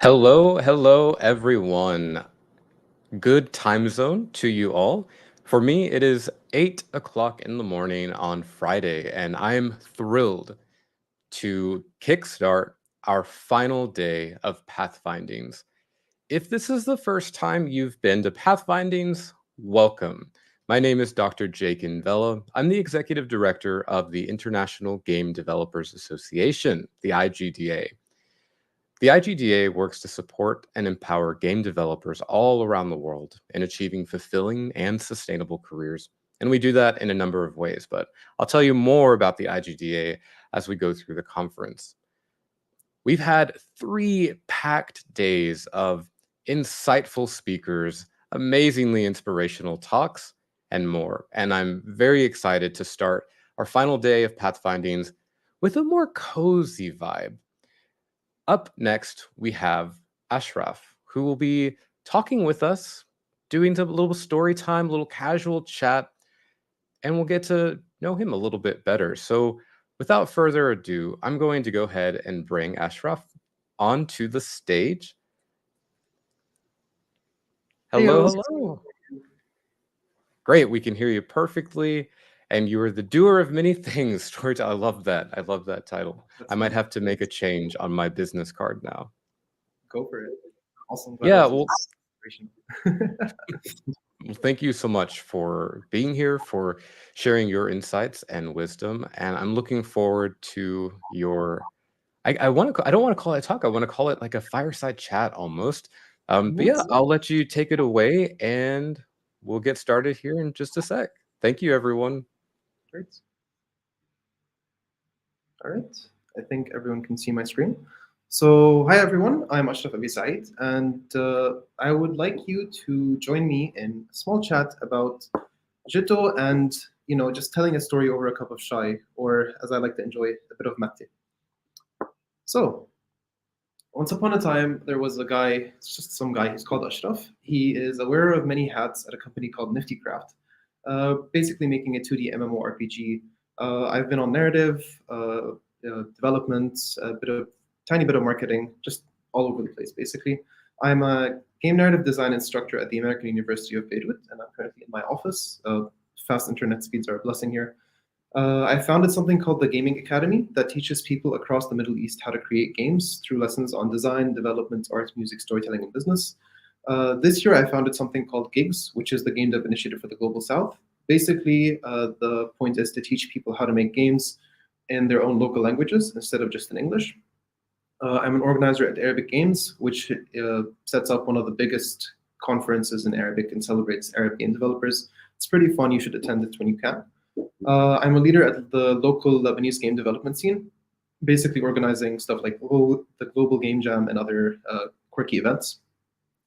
Hello, everyone. Good time zone to you all. For me, it is 8 o'clock in the morning on Friday, and I'm thrilled to kickstart our final day of Pathfindings. If this is the first time you've been to Pathfindings, welcome. My name is Dr. Jake Vela. I'm the Executive Director of the International Game Developers Association, the IGDA. The IGDA works to support and empower game developers all around the world in achieving fulfilling and sustainable careers. And we do that in a number of ways, but I'll tell you more about the IGDA as we go through the conference. We've had 3 packed days of insightful speakers, amazingly inspirational talks, and more. And I'm very excited to start our final day of Pathfindings with a more cozy vibe. Up next, we have Ashraf, who will be talking with us, doing a little story time, a little casual chat, and we'll get to know him a little bit better. So without further ado, I'm going to go ahead and bring Ashraf onto the stage. Hello, hello. Great, we can hear you perfectly. And you are the doer of many things. Storyteller, I love that. I love that title. I might have to make a change on my business card now. Go for it. Awesome. Yeah, well, thank you so much for being here, for sharing your insights and wisdom. And I'm looking forward to your, I don't want to call it a talk. I want to call it like a fireside chat almost. But yeah, I'll let you take it away and we'll get started here in just a sec. Thank you, everyone. Great. All right. I think everyone can see my screen. So, hi everyone. I'm Ashraf Abi Said, and I would like you to join me in a small chat about Jito and just telling a story over a cup of chai, or as I like to enjoy, a bit of mate. So, once upon a time, there was a guy. It's just some guy. He's called Ashraf. He is a wearer of many hats at a company called Nifty Craft, basically making a 2D MMORPG. I've been on narrative, development, tiny bit of marketing, just all over the place, basically. I'm a game narrative design instructor at the American University of Beirut, and I'm currently in my office. Fast internet speeds are a blessing here. I founded something called the Gaming Academy that teaches people across the Middle East how to create games through lessons on design, development, art, music, storytelling, and business. This year, I founded something called GIGS, which is the Game Dev Initiative for the Global South. Basically, the point is to teach people how to make games in their own local languages instead of just in English. I'm an organizer at Arabic Games, which sets up one of the biggest conferences in Arabic and celebrates Arab game developers. It's pretty fun. You should attend it when you can. I'm a leader at the local Lebanese game development scene, basically organizing stuff like the Global Game Jam and other quirky events.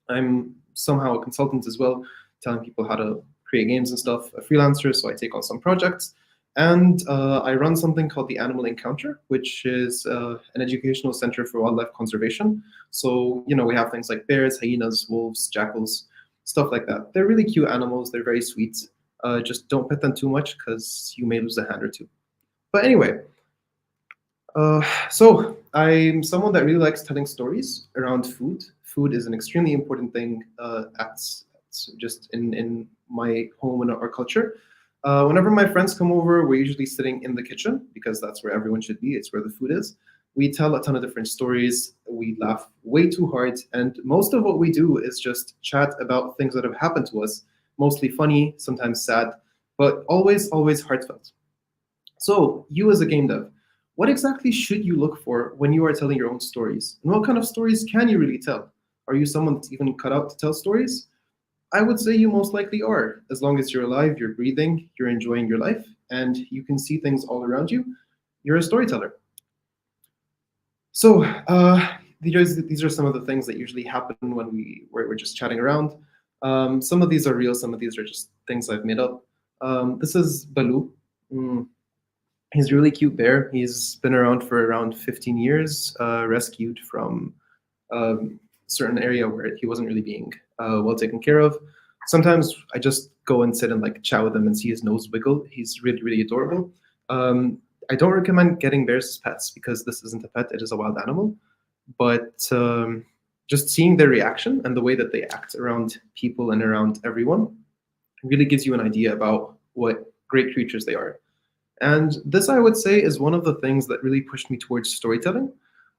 I'm somehow a consultant as well, telling people how to create games and stuff, a freelancer, so I take on some projects. And I run something called the Animal Encounter, which is an educational center for wildlife conservation. So, we have things like bears, hyenas, wolves, jackals, stuff like that. They're really cute animals. They're very sweet. Just don't pet them too much because you may lose a hand or two. But anyway, so I'm someone that really likes telling stories around food. Food is an extremely important thing just in my home and our culture. Whenever my friends come over, we're usually sitting in the kitchen because that's where everyone should be. It's where the food is. We tell a ton of different stories. We laugh way too hard. And most of what we do is just chat about things that have happened to us, mostly funny, sometimes sad, but always, always heartfelt. So you as a game dev, what exactly should you look for when you are telling your own stories? And what kind of stories can you really tell? Are you someone that's even cut out to tell stories? I would say you most likely are. As long as you're alive, you're breathing, you're enjoying your life, and you can see things all around you, you're a storyteller. So these are some of the things that usually happen when we're just chatting around. Some of these are real, some of these are just things I've made up. This is Baloo. He's a really cute bear. He's been around for around 15 years, rescued from a certain area where he wasn't really being well taken care of. Sometimes I just go and sit and chat with him and see his nose wiggle. He's really, really adorable. I don't recommend getting bears as pets because this isn't a pet, it is a wild animal. But just seeing their reaction and the way that they act around people and around everyone really gives you an idea about what great creatures they are. And this, I would say, is one of the things that really pushed me towards storytelling.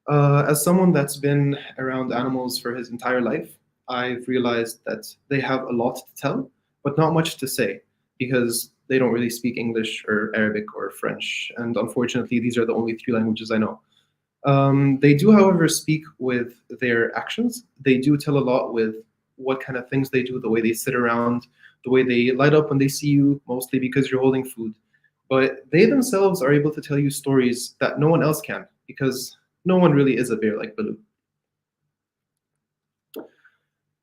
As someone that's been around animals for his entire life, I've realized that they have a lot to tell, but not much to say because they don't really speak English or Arabic or French. And unfortunately, these are the only three languages I know. They do, however, speak with their actions. They do tell a lot with what kind of things they do, the way they sit around, the way they light up when they see you, mostly because you're holding food. But they themselves are able to tell you stories that no one else can, because no one really is a bear like Baloo.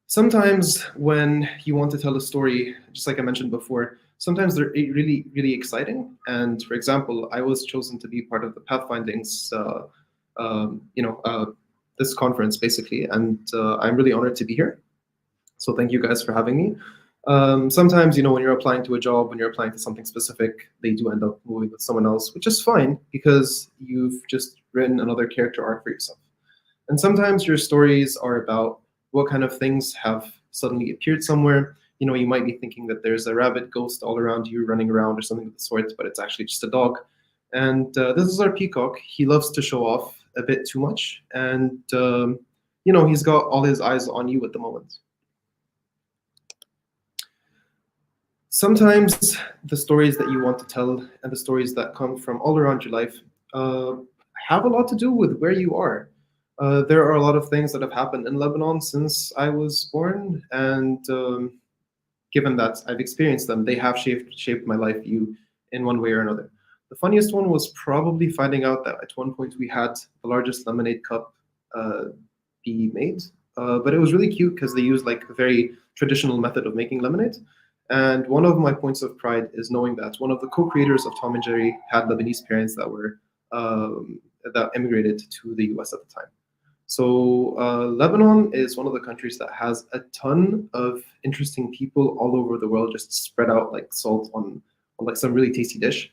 Sometimes when you want to tell a story, just like I mentioned before, sometimes they're really, really exciting. And for example, I was chosen to be part of the Pathfindings, this conference basically, and I'm really honored to be here. So thank you guys for having me. Sometimes, when you're applying to a job, when you're applying to something specific, they do end up moving with someone else, which is fine because you've just written another character arc for yourself. And sometimes your stories are about what kind of things have suddenly appeared somewhere. You might be thinking that there's a rabbit ghost all around you running around or something of the sort, but it's actually just a dog. And this is our peacock. He loves to show off a bit too much. And, he's got all his eyes on you at the moment. Sometimes the stories that you want to tell and the stories that come from all around your life have a lot to do with where you are. There are a lot of things that have happened in Lebanon since I was born, and given that I've experienced them, they have shaped my life view in one way or another. The funniest one was probably finding out that at one point we had the largest lemonade cup be made, but it was really cute because they used like a very traditional method of making lemonade. And one of my points of pride is knowing that one of the co-creators of Tom and Jerry had Lebanese parents that were that immigrated to the US at the time. So Lebanon is one of the countries that has a ton of interesting people all over the world, just spread out like salt on like some really tasty dish.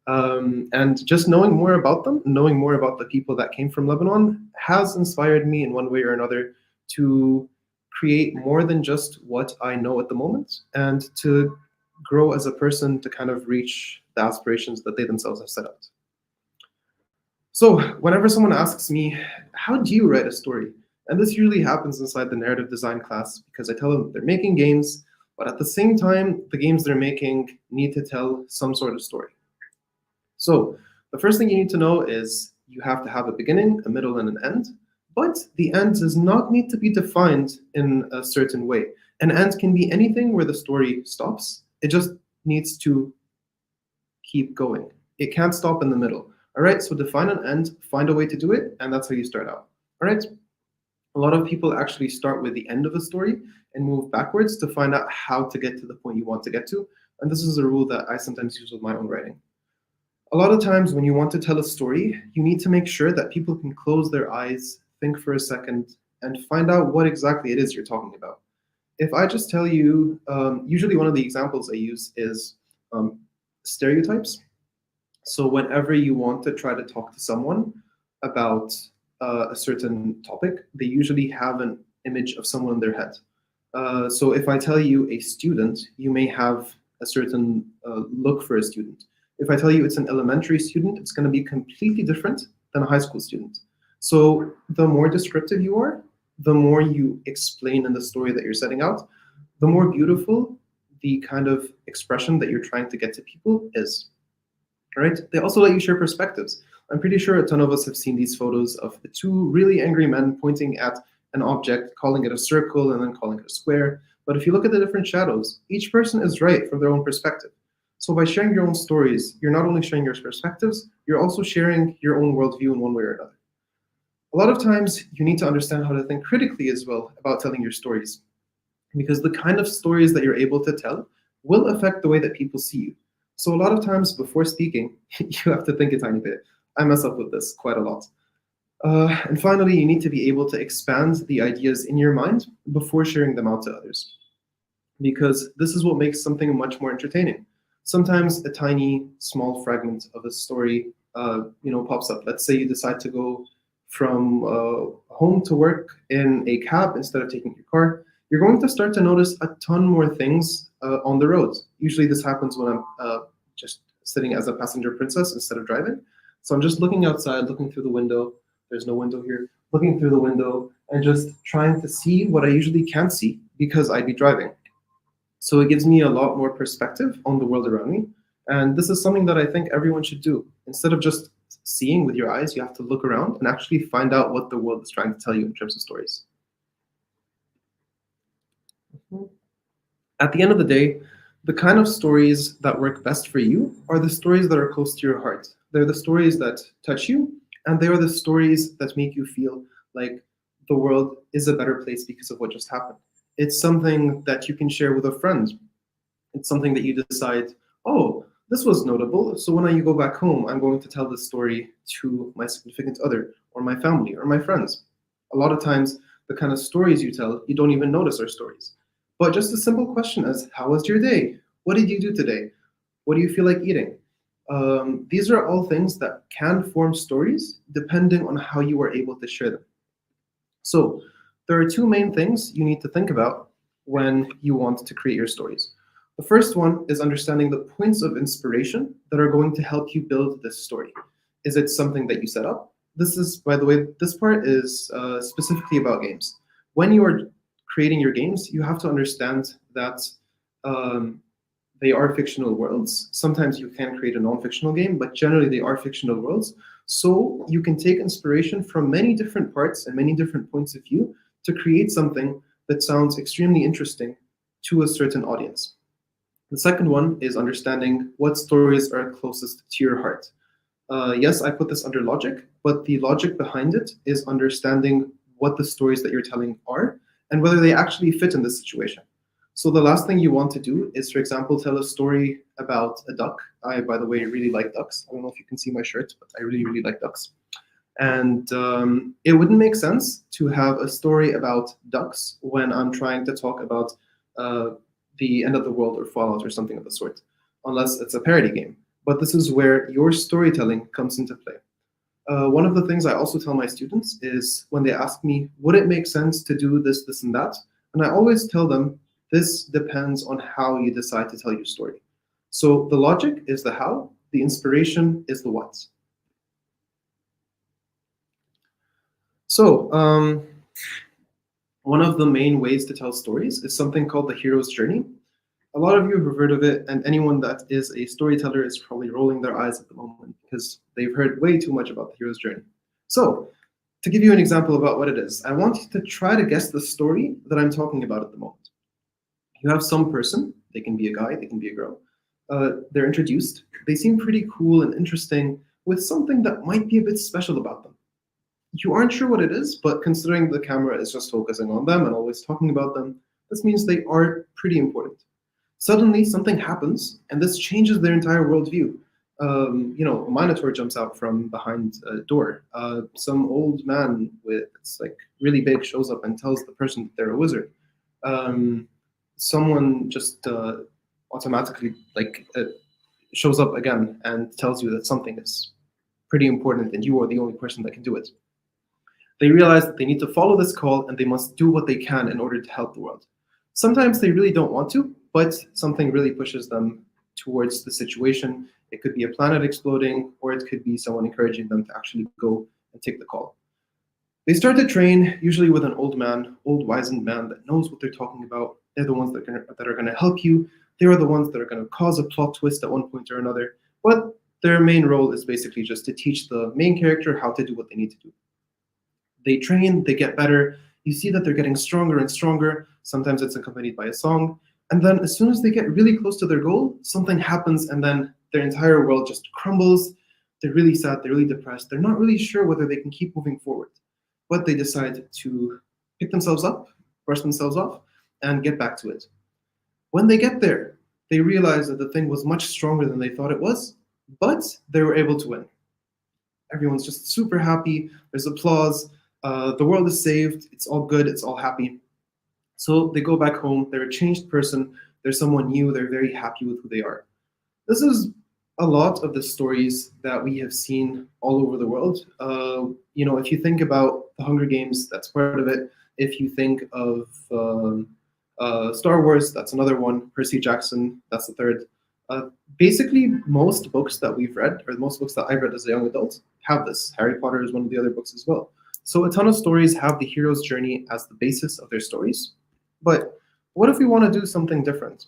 And just knowing more about them, knowing more about the people that came from Lebanon has inspired me in one way or another to create more than just what I know at the moment and to grow as a person to kind of reach the aspirations that they themselves have set out. So whenever someone asks me, how do you write a story? And this usually happens inside the narrative design class because I tell them they're making games, but at the same time, the games they're making need to tell some sort of story. So the first thing you need to know is you have to have a beginning, a middle, and an end. But the end does not need to be defined in a certain way. An end can be anything where the story stops. It just needs to keep going. It can't stop in the middle. All right, so define an end, find a way to do it, and that's how you start out. All right, a lot of people actually start with the end of the story and move backwards to find out how to get to the point you want to get to. And this is a rule that I sometimes use with my own writing. A lot of times when you want to tell a story, you need to make sure that people can close their eyes, think for a second, and find out what exactly it is you're talking about. If I just tell you, usually one of the examples I use is stereotypes. So whenever you want to try to talk to someone about a certain topic, they usually have an image of someone in their head. So if I tell you a student, you may have a certain look for a student. If I tell you it's an elementary student, it's going to be completely different than a high school student. So the more descriptive you are, the more you explain in the story that you're setting out, the more beautiful the kind of expression that you're trying to get to people is. All right? They also let you share perspectives. I'm pretty sure a ton of us have seen these photos of the two really angry men pointing at an object, calling it a circle and then calling it a square. But if you look at the different shadows, each person is right from their own perspective. So by sharing your own stories, you're not only sharing your perspectives, you're also sharing your own worldview in one way or another. A lot of times you need to understand how to think critically as well about telling your stories, because the kind of stories that you're able to tell will affect the way that people see you. So a lot of times before speaking, you have to think a tiny bit. I mess up with this quite a lot. And finally, you need to be able to expand the ideas in your mind before sharing them out to others, because this is what makes something much more entertaining. Sometimes a tiny, small fragment of a story, pops up. Let's say you decide to go from home to work in a cab instead of taking your car, you're going to start to notice a ton more things on the road. Usually this happens when I'm just sitting as a passenger princess instead of driving. So I'm just looking outside, looking through the window. There's no window here. Looking through the window and just trying to see what I usually can't see because I'd be driving. So it gives me a lot more perspective on the world around me. And this is something that I think everyone should do. Instead of just seeing with your eyes, you have to look around and actually find out what the world is trying to tell you in terms of stories. At the end of the day, the kind of stories that work best for you are the stories that are close to your heart. They're the stories that touch you, and they are the stories that make you feel like the world is a better place because of what just happened. It's something that you can share with a friend. It's something that you decide, oh, this was notable. So when I go back home, I'm going to tell this story to my significant other or my family or my friends. A lot of times, the kind of stories you tell, you don't even notice are stories. But just a simple question as, how was your day? What did you do today? What do you feel like eating? These are all things that can form stories depending on how you are able to share them. So there are two main things you need to think about when you want to create your stories. The first one is understanding the points of inspiration that are going to help you build this story. Is it something that you set up? This is, by the way, this part is specifically about games. When you are creating your games, you have to understand that they are fictional worlds. Sometimes you can create a non-fictional game, but generally they are fictional worlds. So you can take inspiration from many different parts and many different points of view to create something that sounds extremely interesting to a certain audience. The second one is understanding what stories are closest to your heart. Yes, I put this under logic, but the logic behind it is understanding what the stories that you're telling are and whether they actually fit in this situation. So the last thing you want to do is, for example, tell a story about a duck. I, by the way, really like ducks. I don't know if you can see my shirt, but I really, really like ducks. And it wouldn't make sense to have a story about ducks when I'm trying to talk about the end of the world or Fallout or something of the sort, unless it's a parody game. But this is where your storytelling comes into play. One of the things I also tell my students is when they ask me, would it make sense to do this, this, and that? And I always tell them, this depends on how you decide to tell your story. So the logic is the how, the inspiration is the what. So one of the main ways to tell stories is something called the hero's journey. A lot of you have heard of it, and anyone that is a storyteller is probably rolling their eyes at the moment because they've heard way too much about the hero's journey. So to give you an example about what it is, I want you to try to guess the story that I'm talking about at the moment. You have some person, they can be a guy, they can be a girl. They're introduced. They seem pretty cool and interesting with something that might be a bit special about them. You aren't sure what it is, but considering the camera is just focusing on them and always talking about them, this means they are pretty important. Suddenly, something happens, and this changes their entire worldview. A minotaur jumps out from behind a door. Some old man with it's like really big shows up and tells the person that they're a wizard. Someone just automatically shows up again and tells you that something is pretty important and you are the only person that can do it. They realize that they need to follow this call and they must do what they can in order to help the world. Sometimes they really don't want to, but something really pushes them towards the situation. It could be a planet exploding, or it could be someone encouraging them to actually go and take the call. They start to train, usually with an old man, old wizened man that knows what they're talking about. They're the ones that are going to help you. They are the ones that are going to cause a plot twist at one point or another. But their main role is basically just to teach the main character how to do what they need to do. They train, they get better. You see that they're getting stronger and stronger. Sometimes it's accompanied by a song. And then as soon as they get really close to their goal, something happens and then their entire world just crumbles. They're really sad, they're really depressed. They're not really sure whether they can keep moving forward. But they decide to pick themselves up, brush themselves off, and get back to it. When they get there, they realize that the thing was much stronger than they thought it was, but they were able to win. Everyone's just super happy. There's applause. The world is saved. It's all good. It's all happy. So they go back home. They're a changed person. They're someone new. They're very happy with who they are. This is a lot of the stories that we have seen all over the world. If you think about the Hunger Games, that's part of it. If you think of Star Wars, that's another one. Percy Jackson, that's the third. Basically, most books that we've read, or most books that I've read as a young adult, have this. Harry Potter is one of the other books as well. So a ton of stories have the hero's journey as the basis of their stories. But what if we want to do something different?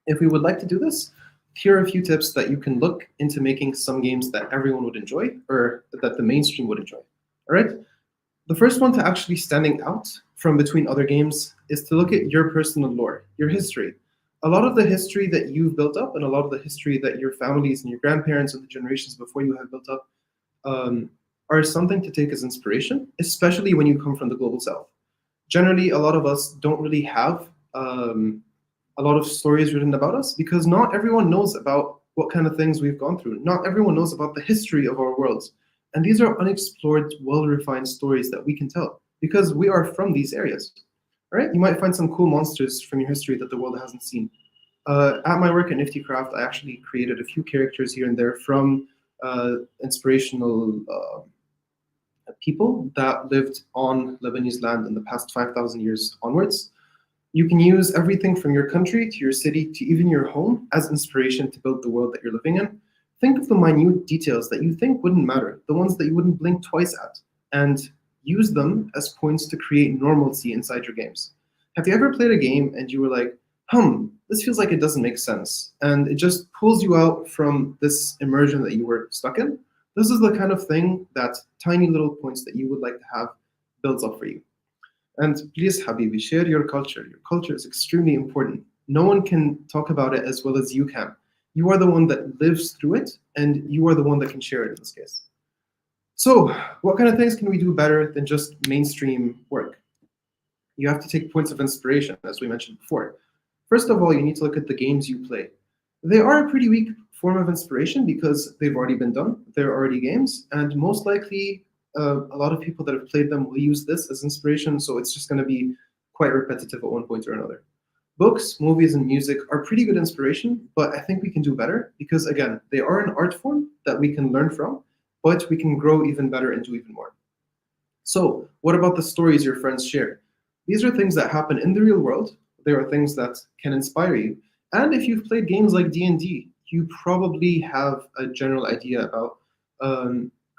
If we would like to do this, here are a few tips that you can look into making some games that everyone would enjoy or that the mainstream would enjoy. All right. The first one to actually standing out from between other games is to look at your personal lore, your history. A lot of the history that you've built up and a lot of the history that your families and your grandparents and the generations before you have built up are something to take as inspiration, especially when you come from the global south. Generally, a lot of us don't really have a lot of stories written about us because not everyone knows about what kind of things we've gone through. Not everyone knows about the history of our worlds. And these are unexplored, well-refined stories that we can tell because we are from these areas. Right? You might find some cool monsters from your history that the world hasn't seen. At my work at Nifty Craft, I actually created a few characters here and there from inspirational people that lived on Lebanese land in the past 5,000 years onwards. You can use everything from your country to your city to even your home as inspiration to build the world that you're living in. Think of the minute details that you think wouldn't matter, the ones that you wouldn't blink twice at, and use them as points to create normalcy inside your games. Have you ever played a game and you were like, this feels like it doesn't make sense, and it just pulls you out from this immersion that you were stuck in? This is the kind of thing that tiny little points that you would like to have builds up for you. And please, Habibi, share your culture. Your culture is extremely important. No one can talk about it as well as you can. You are the one that lives through it, and you are the one that can share it in this case. So, what kind of things can we do better than just mainstream work? You have to take points of inspiration, as we mentioned before. First of all, you need to look at the games you play. They are a pretty weak form of inspiration because they've already been done. They're already games, and most likely a lot of people that have played them will use this as inspiration, so it's just going to be quite repetitive at one point or another. Books, movies, and music are pretty good inspiration, but I think we can do better because, again, they are an art form that we can learn from, but we can grow even better and do even more. So, what about the stories your friends share? These are things that happen in the real world. They are things that can inspire you. And if you've played games like D&D, you probably have a general idea about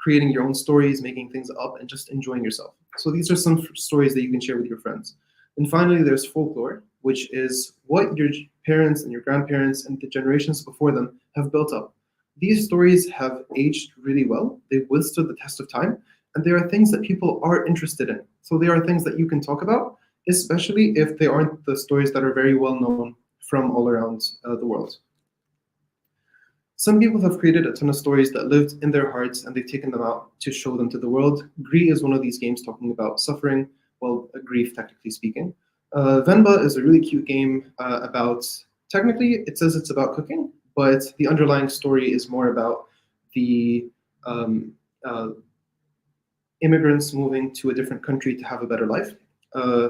creating your own stories, making things up, and just enjoying yourself. So these are some stories that you can share with your friends. And finally, there's folklore, which is what your parents and your grandparents and the generations before them have built up. These stories have aged really well. They've withstood the test of time, and there are things that people are interested in. So they are things that you can talk about, especially if they aren't the stories that are very well known from all around the world. Some people have created a ton of stories that lived in their hearts and they've taken them out to show them to the world. Gree is one of these games talking about suffering, well, grief, technically speaking. Venba is a really cute game about, technically, it says it's about cooking, but the underlying story is more about the immigrants moving to a different country to have a better life.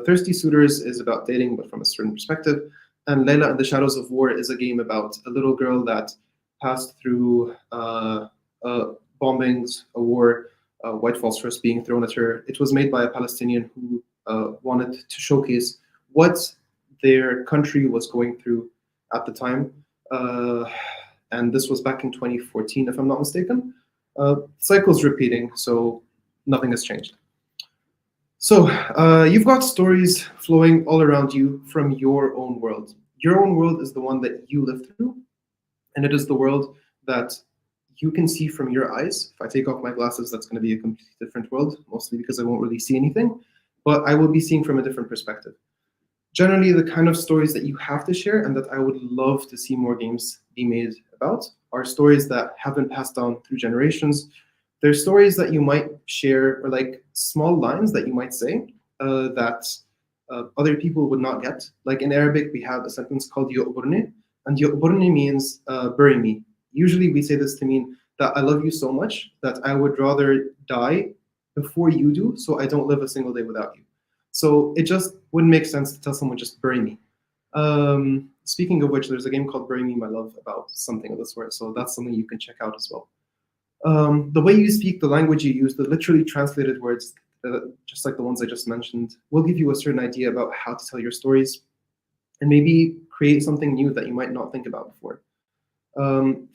Thirsty Suitors is about dating, but from a certain perspective. And Layla and the Shadows of War is a game about a little girl that passed through bombings, a war, white phosphorus being thrown at her. It was made by a Palestinian who wanted to showcase what their country was going through at the time. And this was back in 2014, if I'm not mistaken. Cycle's repeating, so nothing has changed. So you've got stories flowing all around you from your own world. Your own world is the one that you live through, and it is the world that you can see from your eyes. If I take off my glasses, that's going to be a completely different world, mostly because I won't really see anything, but I will be seeing from a different perspective. Generally, the kind of stories that you have to share and that I would love to see more games be made about are stories that have been passed down through generations. They're stories that you might share, or like small lines that you might say that other people would not get. Like in Arabic, we have a sentence called yu'burni, and yu'burni means bury me. Usually we say this to mean that I love you so much that I would rather die before you do, so I don't live a single day without you. So it just wouldn't make sense to tell someone just bury me. Speaking of which, there's a game called Bury Me My Love about something of the sort, so that's something you can check out as well. The way you speak, the language you use, the literally translated words, just like the ones I just mentioned, will give you a certain idea about how to tell your stories and maybe create something new that you might not think about before.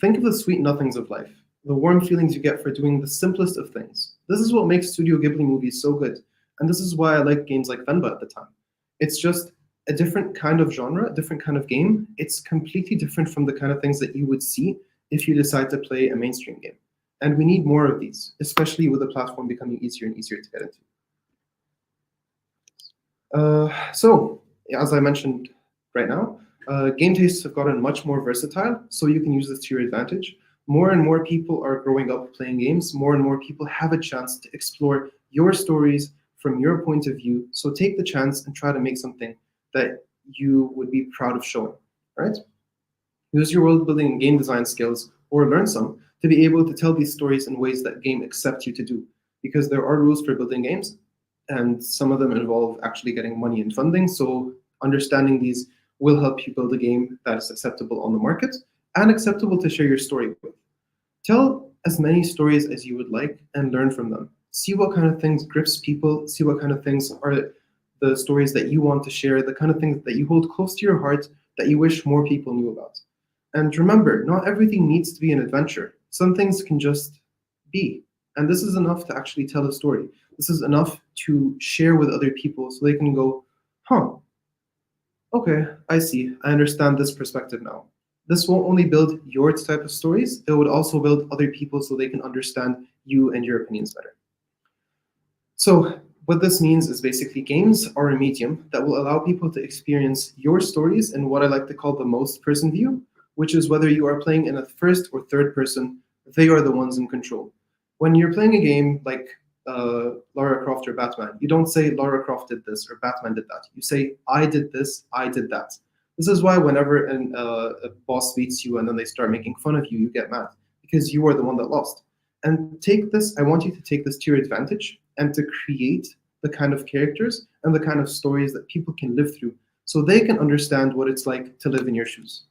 Think of the sweet nothings of life, the warm feelings you get for doing the simplest of things. This is what makes Studio Ghibli movies so good, and this is why I like games like Venba at the time. It's just a different kind of genre, a different kind of game. It's completely different from the kind of things that you would see if you decide to play a mainstream game. And we need more of these, especially with the platform becoming easier and easier to get into. So, as I mentioned right now, game tastes have gotten much more versatile, so you can use this to your advantage. More and more people are growing up playing games. More and more people have a chance to explore your stories from your point of view. So take the chance and try to make something that you would be proud of showing, right? Use your world building and game design skills, or learn some, to be able to tell these stories in ways that game accepts you to do. Because there are rules for building games, and some of them involve actually getting money and funding. So understanding these will help you build a game that is acceptable on the market and acceptable to share your story with. Tell as many stories as you would like and learn from them. See what kind of things grips people, see what kind of things are the stories that you want to share, the kind of things that you hold close to your heart that you wish more people knew about. And remember, not everything needs to be an adventure. Some things can just be. And this is enough to actually tell a story. This is enough to share with other people so they can go, huh, okay, I see. I understand this perspective now. This won't only build your type of stories, it would also build other people so they can understand you and your opinions better. So what this means is basically games are a medium that will allow people to experience your stories in what I like to call the most person view, which is whether you are playing in a first or third person, they are the ones in control. When you're playing a game like Lara Croft or Batman, you don't say Lara Croft did this or Batman did that. You say, I did this, I did that. This is why whenever a boss beats you and then they start making fun of you, you get mad because you are the one that lost. And take this, I want you to take this to your advantage and to create the kind of characters and the kind of stories that people can live through so they can understand what it's like to live in your shoes.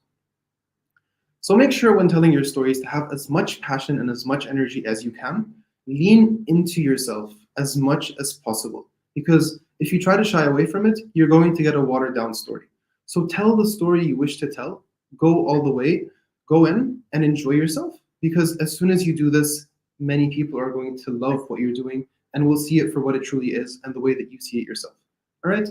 So make sure when telling your stories to have as much passion and as much energy as you can. Lean into yourself as much as possible, because if you try to shy away from it, you're going to get a watered down story. So tell the story you wish to tell, go all the way, go in and enjoy yourself, because as soon as you do this, many people are going to love what you're doing and will see it for what it truly is and the way that you see it yourself. All right?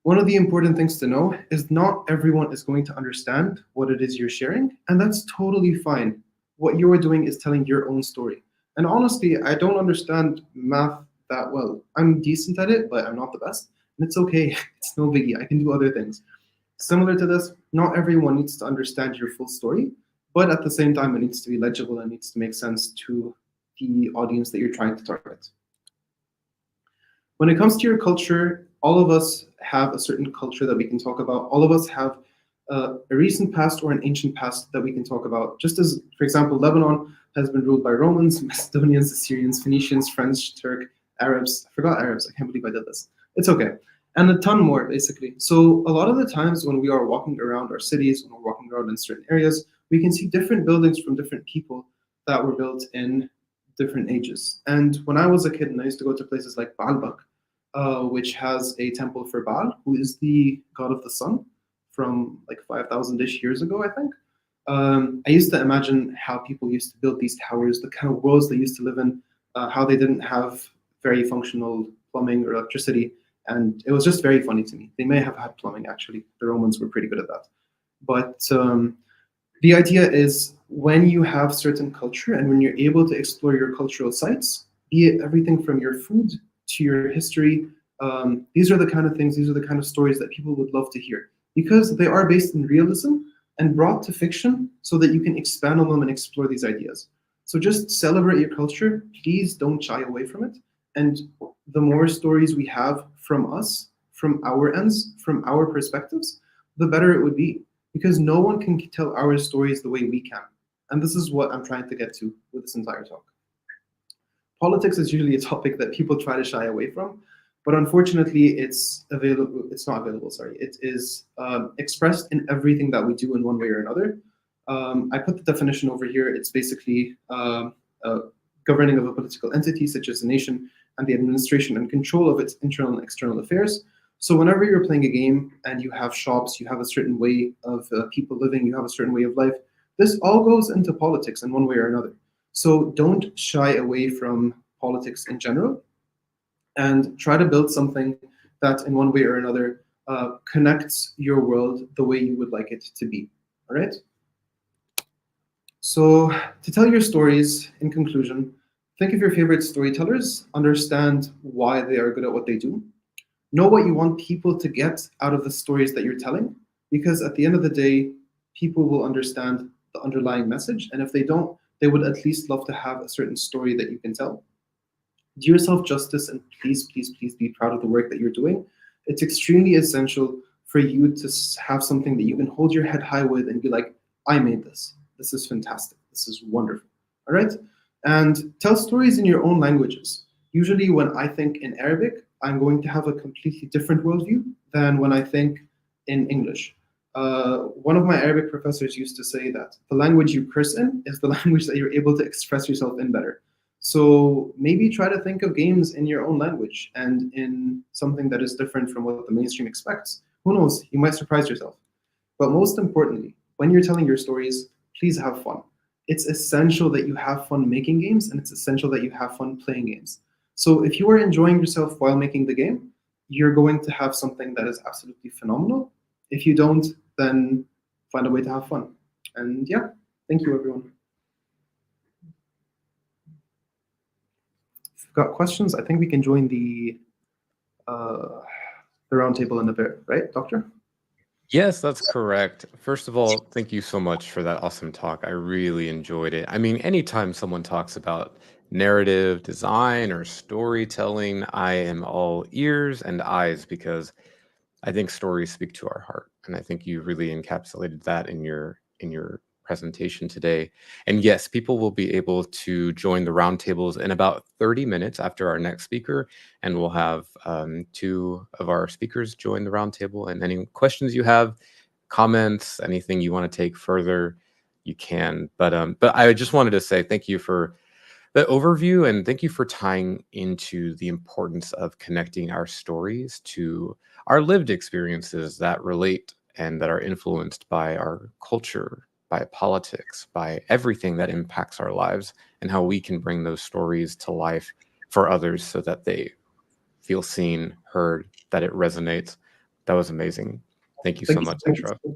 One of the important things to know is not everyone is going to understand what it is you're sharing, and that's totally fine. What you're doing is telling your own story. And honestly, I don't understand math that well. I'm decent at it, but I'm not the best. And it's okay. It's no biggie. I can do other things. Similar to this, not everyone needs to understand your full story, but at the same time, it needs to be legible and needs to make sense to the audience that you're trying to target. When it comes to your culture, all of us have a certain culture that we can talk about. All of us have a recent past or an ancient past that we can talk about. Just as, for example, Lebanon has been ruled by Romans, Macedonians, Assyrians, Phoenicians, French, Turk, Arabs. I forgot Arabs. I can't believe I did this. It's okay. And a ton more, basically. So a lot of the times when we are walking around our cities, when we're walking around in certain areas, we can see different buildings from different people that were built in different ages. And when I was a kid and I used to go to places like Baalbek, which has a temple for Baal, who is the god of the sun from like 5,000-ish years ago, I think. I used to imagine how people used to build these towers, the kind of worlds they used to live in, how they didn't have very functional plumbing or electricity. And it was just very funny to me. They may have had plumbing, actually. The Romans were pretty good at that. But the idea is when you have certain culture and when you're able to explore your cultural sites, be it everything from your food to your history, these are the kind of things, these are the kind of stories that people would love to hear because they are based in realism and brought to fiction so that you can expand on them and explore these ideas. So just celebrate your culture. Please don't shy away from it. And the more stories we have from us, from our ends, from our perspectives, the better it would be because no one can tell our stories the way we can. And this is what I'm trying to get to with this entire talk. Politics is usually a topic that people try to shy away from. but unfortunately, it's available. It's not available. Sorry, it is expressed in everything that we do in one way or another. I put the definition over here. It's basically governing of a political entity, such as a nation, and the administration and control of its internal and external affairs. So whenever you're playing a game and you have shops, you have a certain way of people living, you have a certain way of life. This all goes into politics in one way or another. So don't shy away from politics in general and try to build something that, in one way or another, connects your world the way you would like it to be. All right? So, to tell your stories, in conclusion, think of your favorite storytellers, understand why they are good at what they do, know what you want people to get out of the stories that you're telling, because at the end of the day, people will understand the underlying message. And if they don't, they would at least love to have a certain story that you can tell. Do yourself justice and please, please, please be proud of the work that you're doing. It's extremely essential for you to have something that you can hold your head high with and be like, I made this. This is fantastic. This is wonderful. All right? And tell stories in your own languages. Usually, when I think in Arabic, I'm going to have a completely different worldview than when I think in English. One of my Arabic professors used to say that the language you curse in is the language that you're able to express yourself in better. So maybe try to think of games in your own language and in something that is different from what the mainstream expects. Who knows? You might surprise yourself. But most importantly, when you're telling your stories, please have fun. It's essential that you have fun making games, and it's essential that you have fun playing games. So if you are enjoying yourself while making the game, you're going to have something that is absolutely phenomenal. If you don't, then find a way to have fun. And yeah, thank you, everyone. If you've got questions, I think we can join uh, the roundtable in a bit, right, Doctor? Yes, that's correct. First of all, thank you so much for that awesome talk. I really enjoyed it. I mean, anytime someone talks about narrative design or storytelling, I am all ears and eyes because I think stories speak to our heart, and I think you really encapsulated that in your presentation today. And yes, people will be able to join the roundtables in about 30 minutes after our next speaker, and we'll have two of our speakers join the roundtable. And any questions you have, comments, anything you want to take further, you can. But I just wanted to say thank you for the overview, and thank you for tying into the importance of connecting our stories to our lived experiences that relate and that are influenced by our culture, by politics, by everything that impacts our lives, and how we can bring those stories to life for others so that they feel seen, heard, that it resonates. That was amazing. Thank you Thank so you much, so Ashraf. much.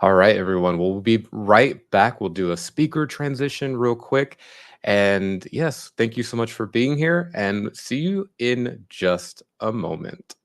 All right, everyone. We'll be right back. We'll do a speaker transition real quick. And yes, thank you so much for being here, and see you in just a moment.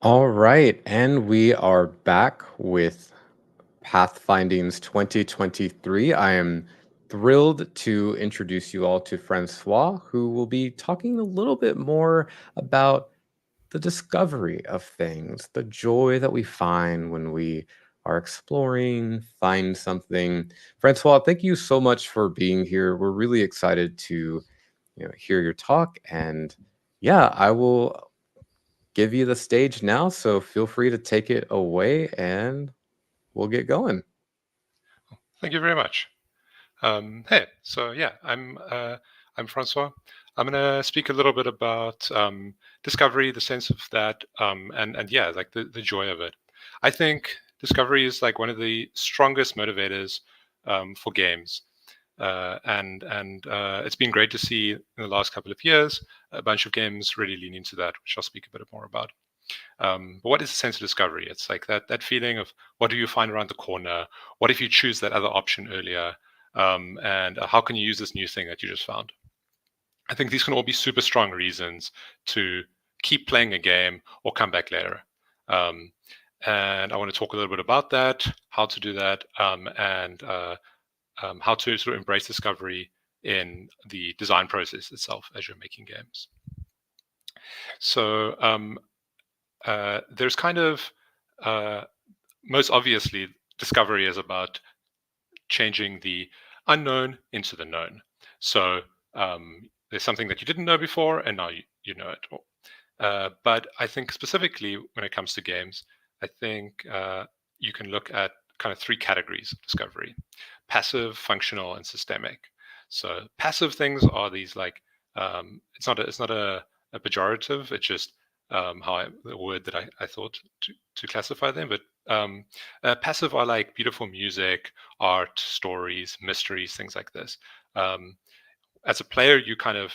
All right, and we are back with Pathfindings 2023. I am thrilled to introduce you all to Francois, who will be talking a little bit more about the discovery of things, the joy that we find when we are exploring, find something. Francois, thank you so much for being here. We're really excited to hear your talk, and yeah, I will give you the stage now, so feel free to take it away and we'll get going. Thank you very much. Hey, so yeah, I'm Francois. I'm gonna speak a little bit about discovery, the sense of that, and yeah, like the joy of it. I think discovery is like one of the strongest motivators for games, and it's been great to see in the last couple of years a bunch of games really lean into that, which I'll speak a bit more about. But what is a sense of discovery? It's like that feeling of what do you find around the corner? What if you choose that other option earlier? And how can you use this new thing that you just found? I think these can all be super strong reasons to keep playing a game or come back later. Um, and I want to talk a little bit about that, how to do that, and how to sort of embrace discovery in the design process itself as you're making games. So there's kind of uh, most obviously, discovery is about changing the unknown into the known. So there's something that you didn't know before, and now you know it. But I think specifically when it comes to games, I think you can look at kind of three categories of discovery: passive, functional, and systemic. So passive things are these like it's not a pejorative. It's just the word that I thought to classify them. But passive are like beautiful music, art, stories, mysteries, things like this. Um, as a player, you kind of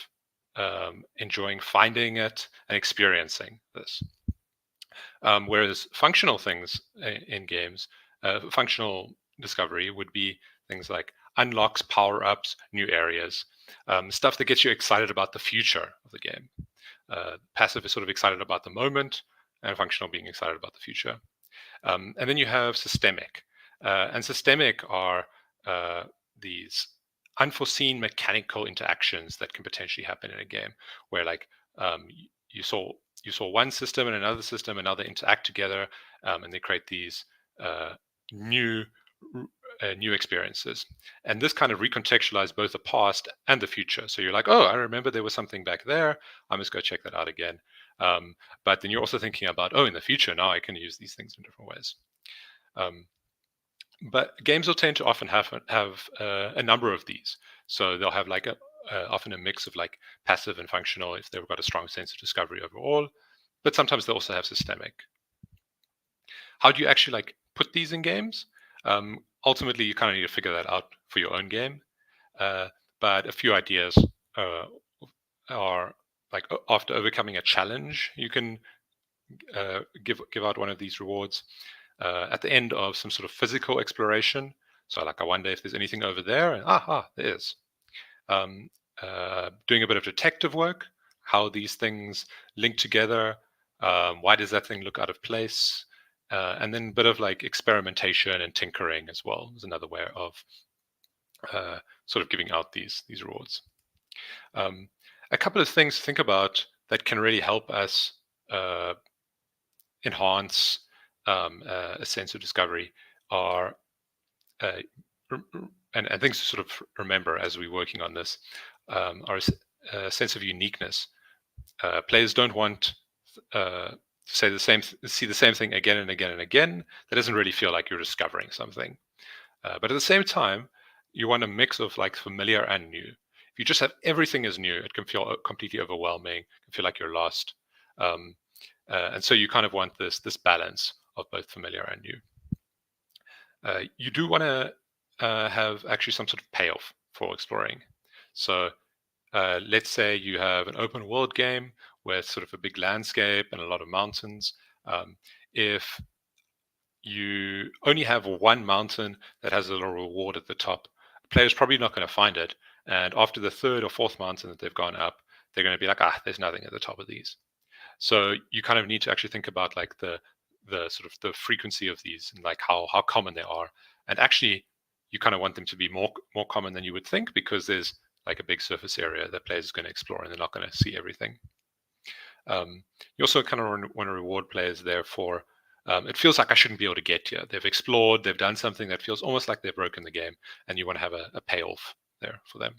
enjoying finding it and experiencing this. Whereas functional things in games, functional discovery would be things like unlocks, power ups, new areas, stuff that gets you excited about the future of the game. Passive is sort of excited about the moment, and functional being excited about the future. And then you have systemic. And systemic are these unforeseen mechanical interactions that can potentially happen in a game, where like you saw one system and another system and another interact together, and they create these new new experiences. And this kind of recontextualize both the past and the future. So you're like, oh, I remember there was something back there. I must go check that out again. But then you're also thinking about, oh, in the future, now I can use these things in different ways. But games will tend to often have a number of these. So they'll have like often a mix of like passive and functional if they've got a strong sense of discovery overall. But sometimes they also have systemic. How do you actually like put these in games? Ultimately, you kind of need to figure that out for your own game. But a few ideas are like after overcoming a challenge, you can give out one of these rewards at the end of some sort of physical exploration. So like I wonder if there's anything over there, and there is. Doing a bit of detective work, how these things link together. Why does that thing look out of place? And then a bit of like experimentation and tinkering as well is another way of sort of giving out these rewards. A couple of things to think about that can really help us enhance a sense of discovery are, and things to sort of remember as we're working on this, are a sense of uniqueness. Players don't want see the same thing again and again and again. That doesn't really feel like you're discovering something. But at the same time, you want a mix of like familiar and new. If you just have everything as new, it can feel completely overwhelming. It can feel like you're lost. And so you kind of want this balance of both familiar and new. You do want to have actually some sort of payoff for exploring. So let's say you have an open world game with sort of a big landscape and a lot of mountains. If you only have one mountain that has a little reward at the top, the player's probably not going to find it. And after the third or fourth mountain that they've gone up, they're going to be like, there's nothing at the top of these. So you kind of need to actually think about like the sort of the frequency of these and like how common they are. And actually, you kind of want them to be more common than you would think, because there's like a big surface area that players are going to explore, and they're not going to see everything. You also kind of want to reward players there for, it feels like I shouldn't be able to get here. They've explored, they've done something that feels almost like they've broken the game, and you want to have a payoff there for them.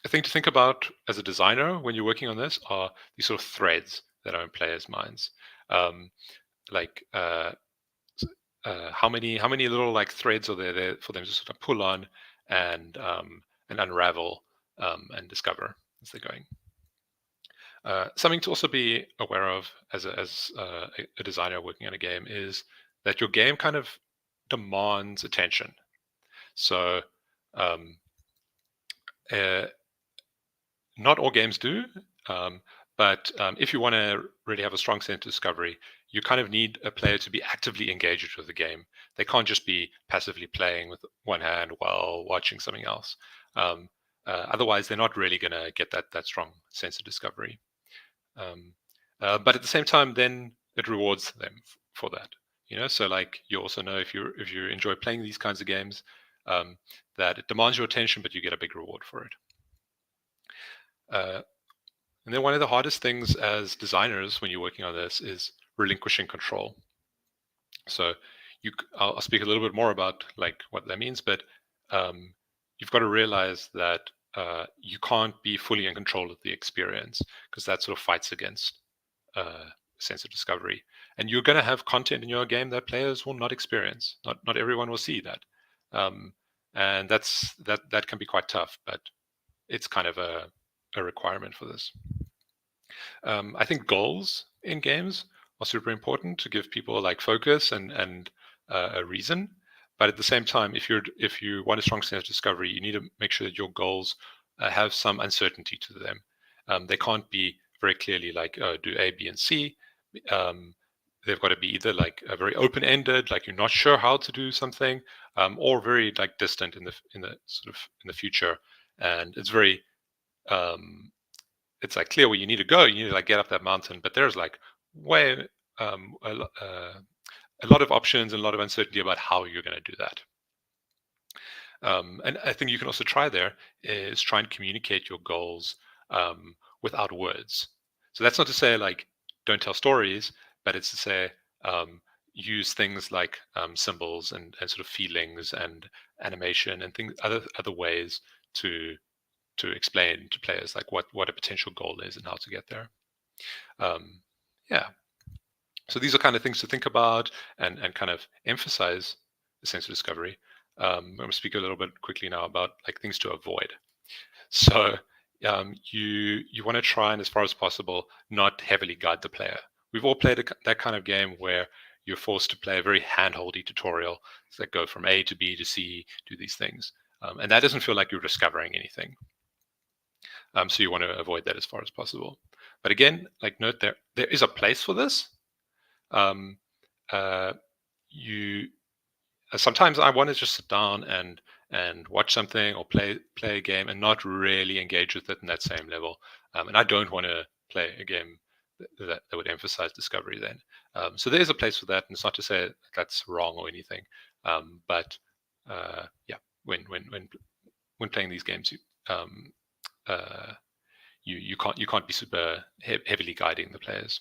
A thing to think about as a designer when you're working on this are these sort of threads that are in players' minds. Like how many little like threads are there for them to sort of pull on and unravel and discover as they're going. Something to also be aware of as a designer working on a game is that your game kind of demands attention. So not all games do, but if you want to really have a strong sense of discovery, you kind of need a player to be actively engaged with the game. They can't just be passively playing with one hand while watching something else. Otherwise, they're not really going to get that strong sense of discovery. But at the same time, then it rewards them for that. So like you also know if you enjoy playing these kinds of games, that it demands your attention, but you get a big reward for it. And then one of the hardest things as designers when you're working on this is relinquishing control. So I'll speak a little bit more about like what that means, but you've got to realize that you can't be fully in control of the experience, because that sort of fights against sense of discovery. And you're going to have content in your game that players will not experience. Not everyone will see that, and that can be quite tough. But it's kind of a requirement for this. I think goals in games are super important to give people like focus and a reason. But at the same time, if you want a strong sense of discovery, you need to make sure that your goals have some uncertainty to them. They can't be very clearly like do A, B, and C. They've got to be either like a very open-ended, like you're not sure how to do something, or very like distant in the future. And it's very it's like clear where you need to go. You need to like get up that mountain, but there's like way a lot of options and a lot of uncertainty about how you're going to do that. And I think you can also try there is try and communicate your goals without words. So that's not to say like don't tell stories, but it's to say use things like symbols and sort of feelings and animation and things other ways to explain to players like what a potential goal is and how to get there. Yeah. So these are kind of things to think about and kind of emphasize the sense of discovery. I'm going to speak a little bit quickly now about like things to avoid. So you want to try and as far as possible not heavily guide the player. We've all played that kind of game where you're forced to play a very hand-holdy tutorial that go from A to B to C, do these things. And that doesn't feel like you're discovering anything. So you want to avoid that as far as possible. But again, like note there is a place for this. Sometimes I want to just sit down and watch something or play a game and not really engage with it in that same level. And I don't want to play a game that would emphasize discovery then. So there is a place for that, and it's not to say that's wrong or anything. But yeah, when playing these games, you can't be super heavily guiding the players.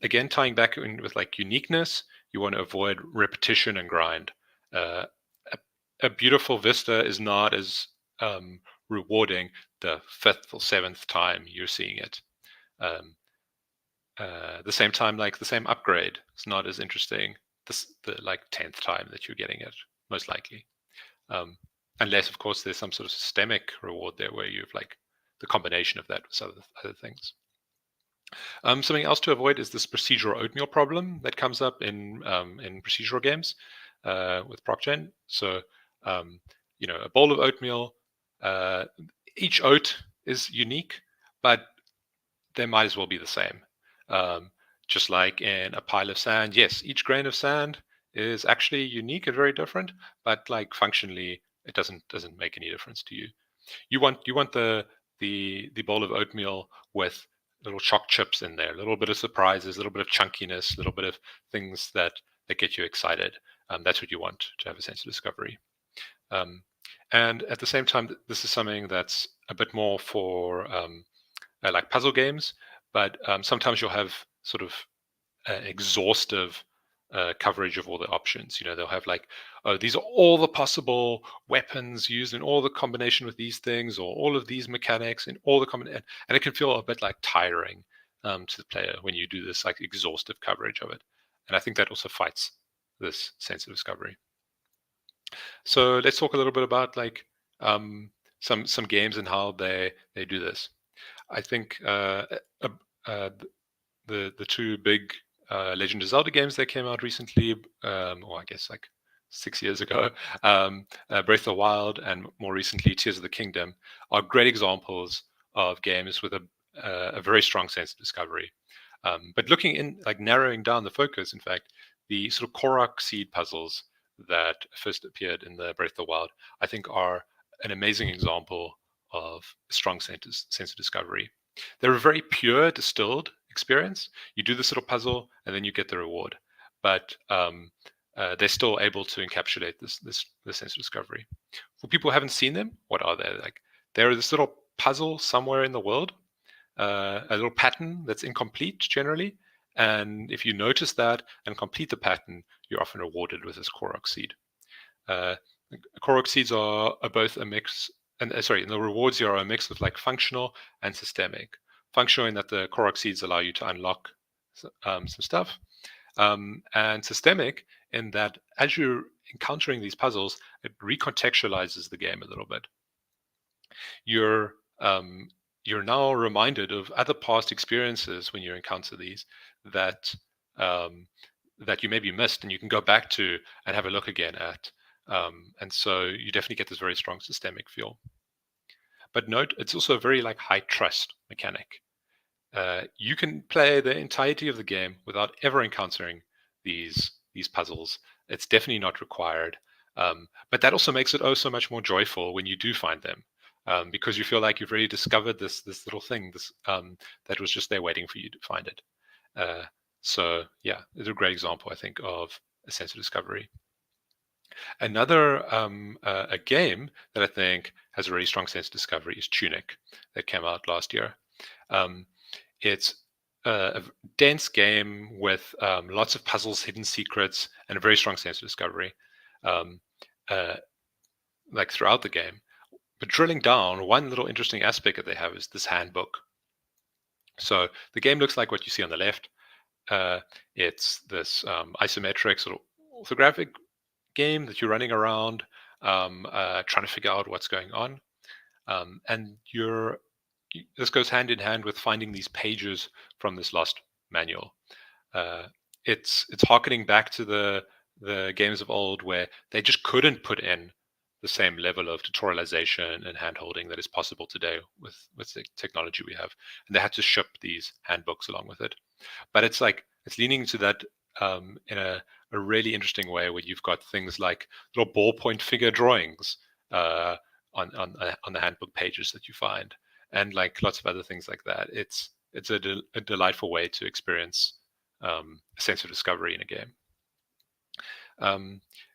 Again, tying back in with like uniqueness, you want to avoid repetition and grind. A beautiful vista is not as rewarding the 5th or 7th time you're seeing it. The same time, like the same upgrade, is not as interesting the like 10th time that you're getting it, most likely. Unless, of course, there's some sort of systemic reward there where you've like the combination of that with other things. Something else to avoid is this procedural oatmeal problem that comes up in procedural games with ProcGen. So, a bowl of oatmeal, each oat is unique, but they might as well be the same. Just like in a pile of sand, yes, each grain of sand is actually unique and very different, but like functionally, it doesn't make any difference to you. You want the bowl of oatmeal with little choc chips in there, a little bit of surprises, a little bit of chunkiness, a little bit of things that get you excited. That's what you want to have a sense of discovery. And at the same time, this is something that's a bit more for like puzzle games, but sometimes you'll have sort of exhaustive coverage of all the options. They'll have like, oh, these are all the possible weapons used in all the combination with these things, or all of these mechanics and all the combination, and it can feel a bit like tiring to the player when you do this like exhaustive coverage of it. And I think that also fights this sense of discovery. So let's talk a little bit about like some games and how they do this. I think the two big Legend of Zelda games that came out recently, or I guess like 6 years ago, Breath of the Wild and more recently Tears of the Kingdom, are great examples of games with a very strong sense of discovery. But looking in, like narrowing down the focus, in fact, the sort of Korok seed puzzles that first appeared in the Breath of the Wild, I think are an amazing example of a strong sense of discovery. They're a very pure, distilled experience. You do this little puzzle and then you get the reward. But they're still able to encapsulate this sense of discovery. For people who haven't seen them, what are they? Like, they're this little puzzle somewhere in the world, a little pattern that's incomplete generally. And if you notice that and complete the pattern, you're often rewarded with this Korok seed. Korok seeds are both a mix, and the rewards here are a mix of like functional and systemic. Functional in that the Korok seeds allow you to unlock some stuff, and systemic in that as you're encountering these puzzles, it recontextualizes the game a little bit. You're now reminded of other past experiences when you encounter these that that you maybe missed, and you can go back to and have a look again at. And so you definitely get this very strong systemic feel. But note, it's also a very like high trust mechanic. You can play the entirety of the game without ever encountering these puzzles. It's definitely not required. But that also makes it oh so much more joyful when you do find them, because you feel like you've already discovered this little thing that was just there waiting for you to find it. So yeah, it's a great example, I think, of a sense of discovery. Another a game that I think has a really strong sense of discovery is Tunic, that came out last year. It's a dense game with lots of puzzles, hidden secrets, and a very strong sense of discovery, like throughout the game. But drilling down, one little interesting aspect that they have is this handbook. So the game looks like what you see on the left. It's this isometric sort of orthographic game that you're running around trying to figure out what's going on. And this goes hand in hand with finding these pages from this lost manual. It's harkening back to the games of old where they just couldn't put in the same level of tutorialization and hand-holding that is possible today with the technology we have. And they had to ship these handbooks along with it. But it's leaning to that in a really interesting way, where you've got things like little ballpoint figure drawings on the handbook pages that you find, and like lots of other things like that. It's a delightful way to experience a sense of discovery in a game.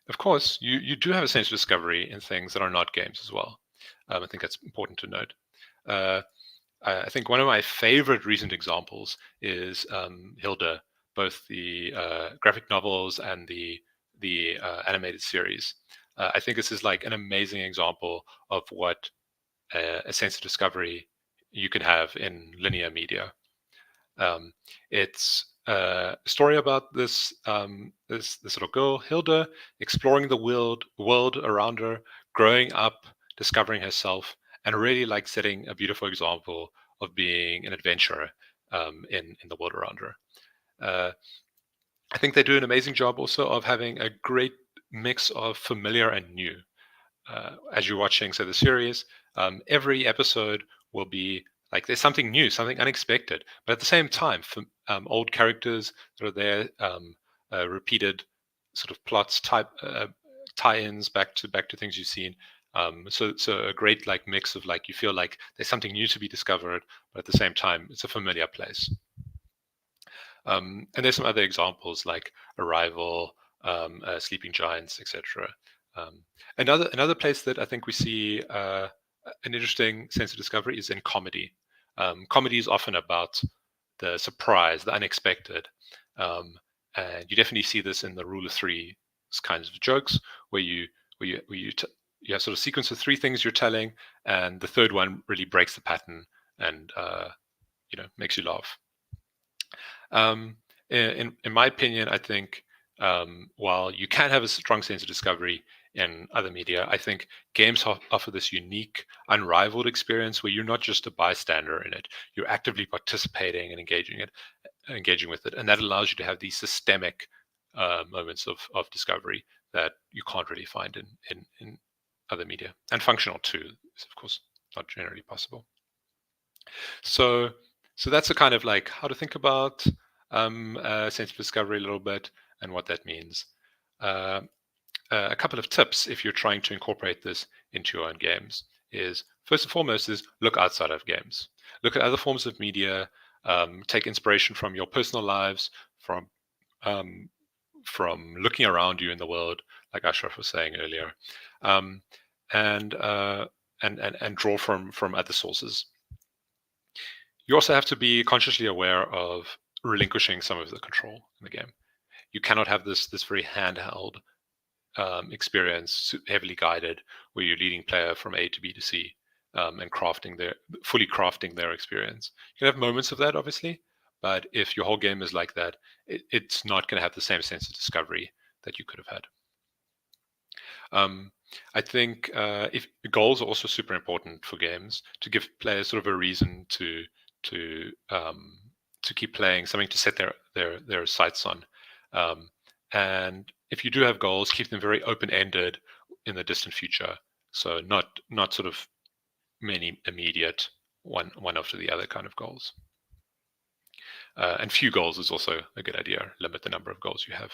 Of course, you do have a sense of discovery in things that are not games as well. I think that's important to note. I think one of my favorite recent examples is Hilda, both the graphic novels and the animated series. I think this is like an amazing example of what a sense of discovery you can have in linear media. It's a story about this little girl, Hilda, exploring the world around her, growing up, discovering herself, and really like setting a beautiful example of being an adventurer in the world around her. I think they do an amazing job also of having a great mix of familiar and new. As you're watching, the series, every episode will be like there's something new, something unexpected, but at the same time, old characters that are there, repeated sort of plots, tie-ins back to things you've seen, So a great like mix of like you feel like there's something new to be discovered, but at the same time it's a familiar place. And there's some other examples like Arrival, Sleeping Giants, etc. Another place that I think we see an interesting sense of discovery is in comedy. Comedy is often about the surprise, the unexpected, and you definitely see this in the Rule of Three kinds of jokes, where you you have sort of sequence of three things you're telling, and the third one really breaks the pattern and makes you laugh. In my opinion, I think while you can have a strong sense of discovery in other media, I think games offer this unique, unrivaled experience where you're not just a bystander in it; you're actively participating and engaging with it, and that allows you to have these systemic moments of discovery that you can't really find in other media. And functional too is, of course, not generally possible. So that's a kind of like how to think about sense of discovery a little bit and what that means. A couple of tips if you're trying to incorporate this into your own games is, first and foremost, is look outside of games. Look at other forms of media. Take inspiration from your personal lives, um, from looking around you in the world, like Ashraf was saying earlier, um, and draw from other sources. You also have to be consciously aware of relinquishing some of the control in the game. You cannot have this very handheld experience, heavily guided, where you're leading player from A to B to C and fully crafting their experience. You can have moments of that, obviously, but if your whole game is like that, it's not going to have the same sense of discovery that you could have had. I think if goals are also super important for games to give players sort of a reason to keep playing, something to set their sights on. And if you do have goals, keep them very open-ended in the distant future. So not sort of many immediate one after the other kind of goals. And few goals is also a good idea. Limit the number of goals you have.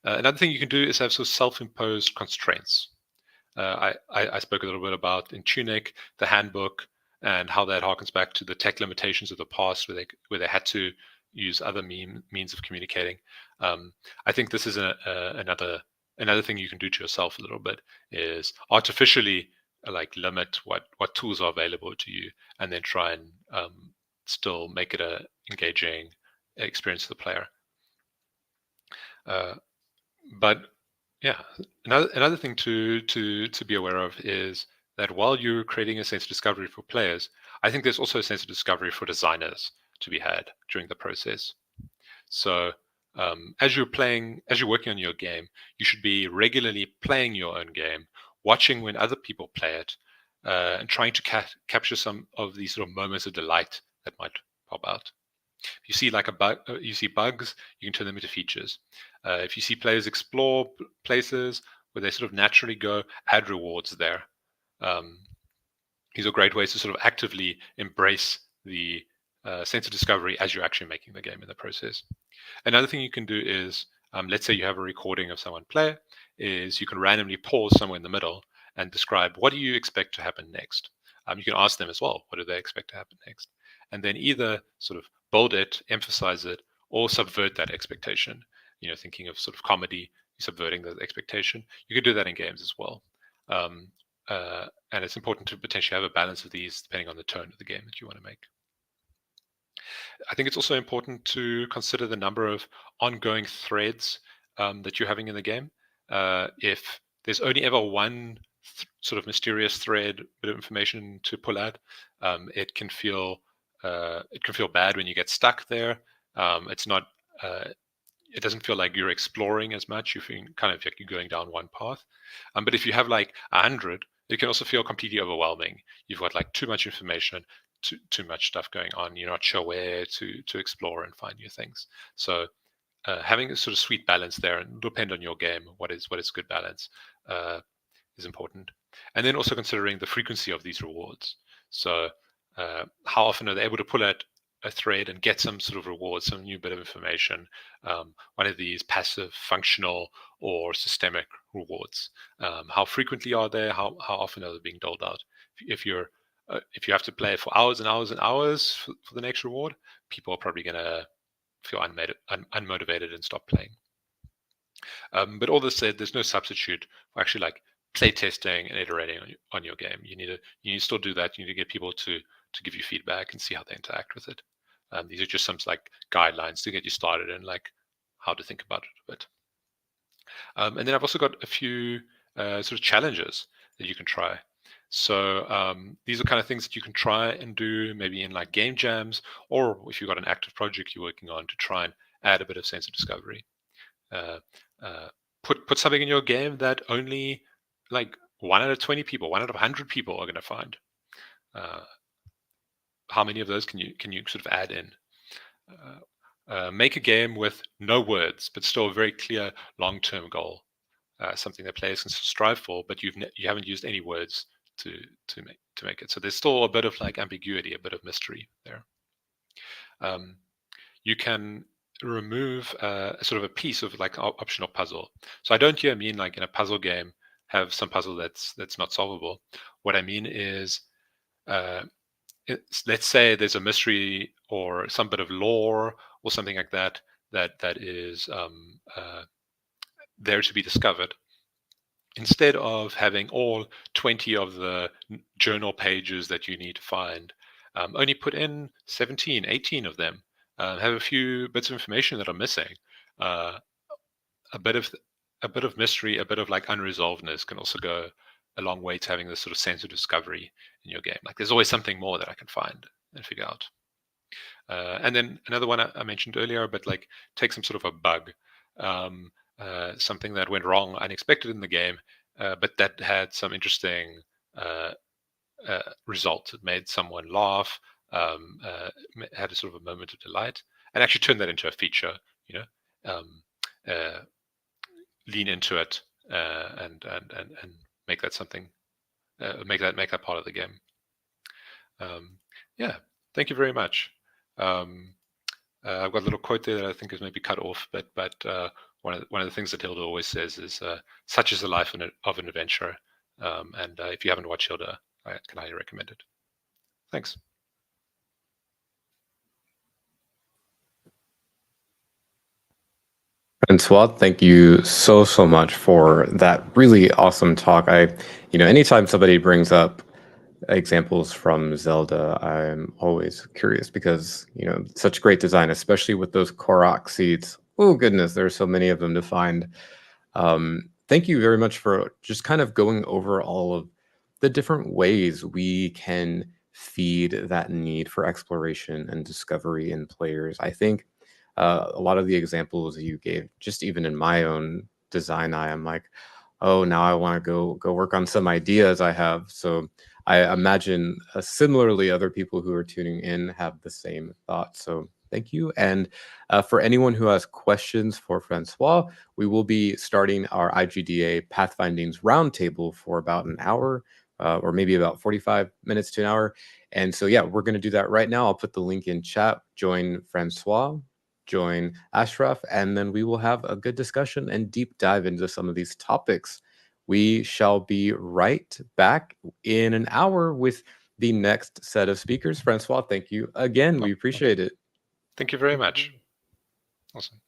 Another thing you can do is have sort of self-imposed constraints. I spoke a little bit about in Tunic, the handbook, and how that harkens back to the tech limitations of the past, where they had to use other means of communicating. I think this is another thing you can do to yourself a little bit is artificially like limit what tools are available to you, and then try and still make it a engaging experience for the player. But yeah, another thing to be aware of is that while you're creating a sense of discovery for players, I think there's also a sense of discovery for designers to be had during the process. So as you're working on your game, you should be regularly playing your own game, watching when other people play it, and trying to capture some of these sort of moments of delight that might pop out. If you see like you see bugs, you can turn them into features. If you see players explore places where they sort of naturally go, add rewards there. These are great ways to sort of actively embrace the sense of discovery as you're actually making the game in the process. Another thing you can do is, let's say you have a recording of someone play, is you can randomly pause somewhere in the middle and describe what do you expect to happen next. You can ask them as well, what do they expect to happen next? And then either sort of build it, emphasize it, or subvert that expectation. Thinking of sort of comedy, subverting the expectation. You can do that in games as well. And it's important to potentially have a balance of these depending on the tone of the game that you want to make. I think it's also important to consider the number of ongoing threads that you're having in the game. If there's only ever one sort of mysterious thread, bit of information to pull out, it can feel bad when you get stuck there. It's not. It doesn't feel like you're exploring as much. You feel kind of like you're going down one path. But if you have like 100, it can also feel completely overwhelming. You've got like too much information, too much stuff going on. You're not sure where to explore and find new things. So having a sort of sweet balance there, and depend on your game, what is good balance is important. And then also considering the frequency of these rewards. So how often are they able to pull a thread and get some sort of reward, some new bit of information, one of these passive, functional, or systemic rewards. How frequently are they? How often are they being doled out? If you have to play for hours and hours and hours for the next reward, people are probably going to feel unmotivated and stop playing. But all this said, there's no substitute for actually like play testing and iterating on your game. You need to still do that. You need to get people to give you feedback and see how they interact with it. These are just some like guidelines to get you started and like how to think about it a bit. And then I've also got a few sort of challenges that you can try. So these are kind of things that you can try and do maybe in like game jams, or if you've got an active project you're working on to try and add a bit of sense of discovery. Put something in your game that only like 1 out of 20 people, 1 out of 100 people are going to find. How many of those can you sort of add in? Make a game with no words, but still a very clear long-term goal. Something that players can strive for, but you haven't used any words to make it. So there's still a bit of like ambiguity, a bit of mystery there. You can remove sort of a piece of like optional puzzle. So I don't here mean like in a puzzle game have some puzzle that's not solvable. What I mean is, let's say there's a mystery or some bit of lore or something like that that is there to be discovered. Instead of having all 20 of the journal pages that you need to find, only put in 17, 18 of them. Have a few bits of information that are missing. A bit of mystery, a bit of like unresolvedness can also go a long way to having this sort of sense of discovery in your game. Like there's always something more that I can find and figure out. And then another one I mentioned earlier, but like take some sort of a bug, something that went wrong unexpected in the game, but that had some interesting result. It made someone laugh, had a sort of a moment of delight, and actually turn that into a feature. Lean into it and make that something, make that part of the game. Yeah, thank you very much. I've got a little quote there that I think is maybe cut off, but one of the things that Hilda always says is, "Such is the life of an adventurer." And if you haven't watched Hilda, I can highly recommend it. Thanks. Francois, thank you so much for that really awesome talk. Anytime somebody brings up examples from Zelda, I'm always curious because, such great design, especially with those Korok seeds. Oh goodness, there's so many of them to find. Thank you very much for just kind of going over all of the different ways we can feed that need for exploration and discovery in players. I think a lot of the examples you gave, just even in my own design, I am like, oh, now I want to go work on some ideas I have. So I imagine similarly, other people who are tuning in have the same thought. So thank you. And for anyone who has questions for Francois, we will be starting our IGDA Pathfindings roundtable for about an hour, or maybe about 45 minutes to an hour. And so, yeah, we're going to do that right now. I'll put the link in chat. Join Francois, join Ashraf, and then we will have a good discussion and deep dive into some of these topics. We shall be right back in an hour with the next set of speakers. Francois, thank you again. We appreciate it. Thank you very much. Awesome.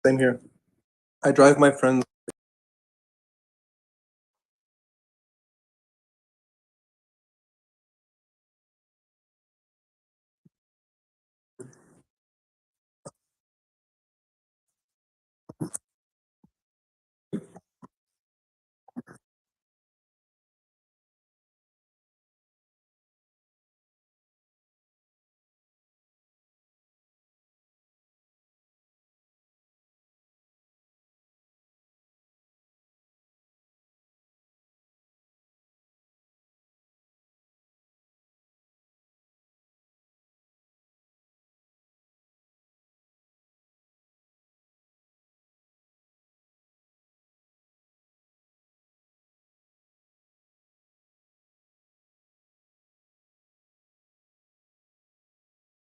Same here. I drive my friends.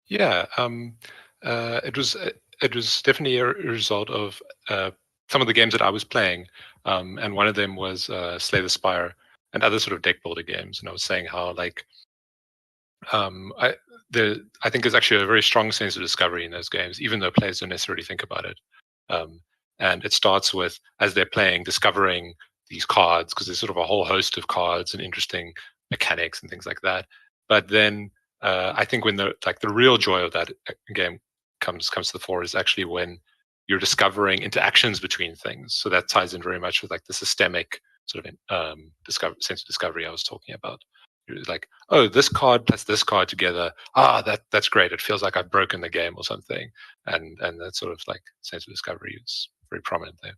Yeah, it was definitely a result of some of the games that I was playing, and one of them was Slay the Spire and other sort of deck builder games. And I was saying how like um, I I think there's actually a very strong sense of discovery in those games, even though players don't necessarily think about it. Um, and it starts with as they're playing, discovering these cards because there's sort of a whole host of cards and interesting mechanics and things like that. But then I think when the real joy of that game comes to the fore is actually when you're discovering interactions between things. So that ties in very much with like the systemic sort of sense of discovery I was talking about. You're like, oh, this card plus this card together. That's great. It feels like I've broken the game or something. And that sort of like sense of discovery is very prominent there.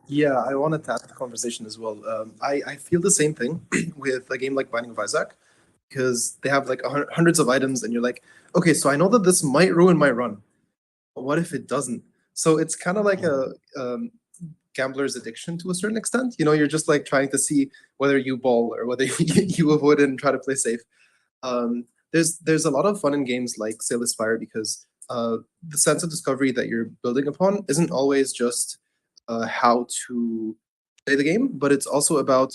Yeah, I wanted to add to the conversation as well. I feel the same thing with a game like Binding of Isaac, because they have like hundreds of items, and you're like, okay, so I know that this might ruin my run, but what if it doesn't? So it's kind of like a gambler's addiction to a certain extent. You know, you're just like trying to see whether you ball or whether you avoid it and try to play safe. There's a lot of fun in games like Sail Fire because the sense of discovery that you're building upon isn't always just how to play the game, but it's also about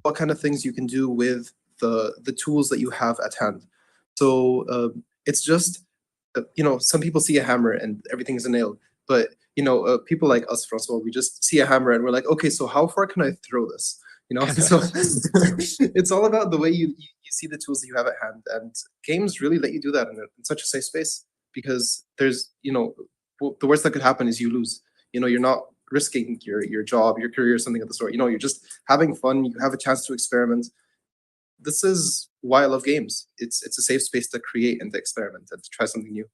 what kind of things you can do with the tools that you have at hand. So it's just some people see a hammer and everything is a nail, but people like us, Francois, we just see a hammer and we're like, okay, so how far can I throw this? So it's all about the way you see the tools that you have at hand, and games really let you do that in such a safe space, because there's the worst that could happen is you lose. You're not risking your job, your career, something of the sort. You're just having fun. You have a chance to experiment. This is why I love games. It's a safe space to create and to experiment and to try something new.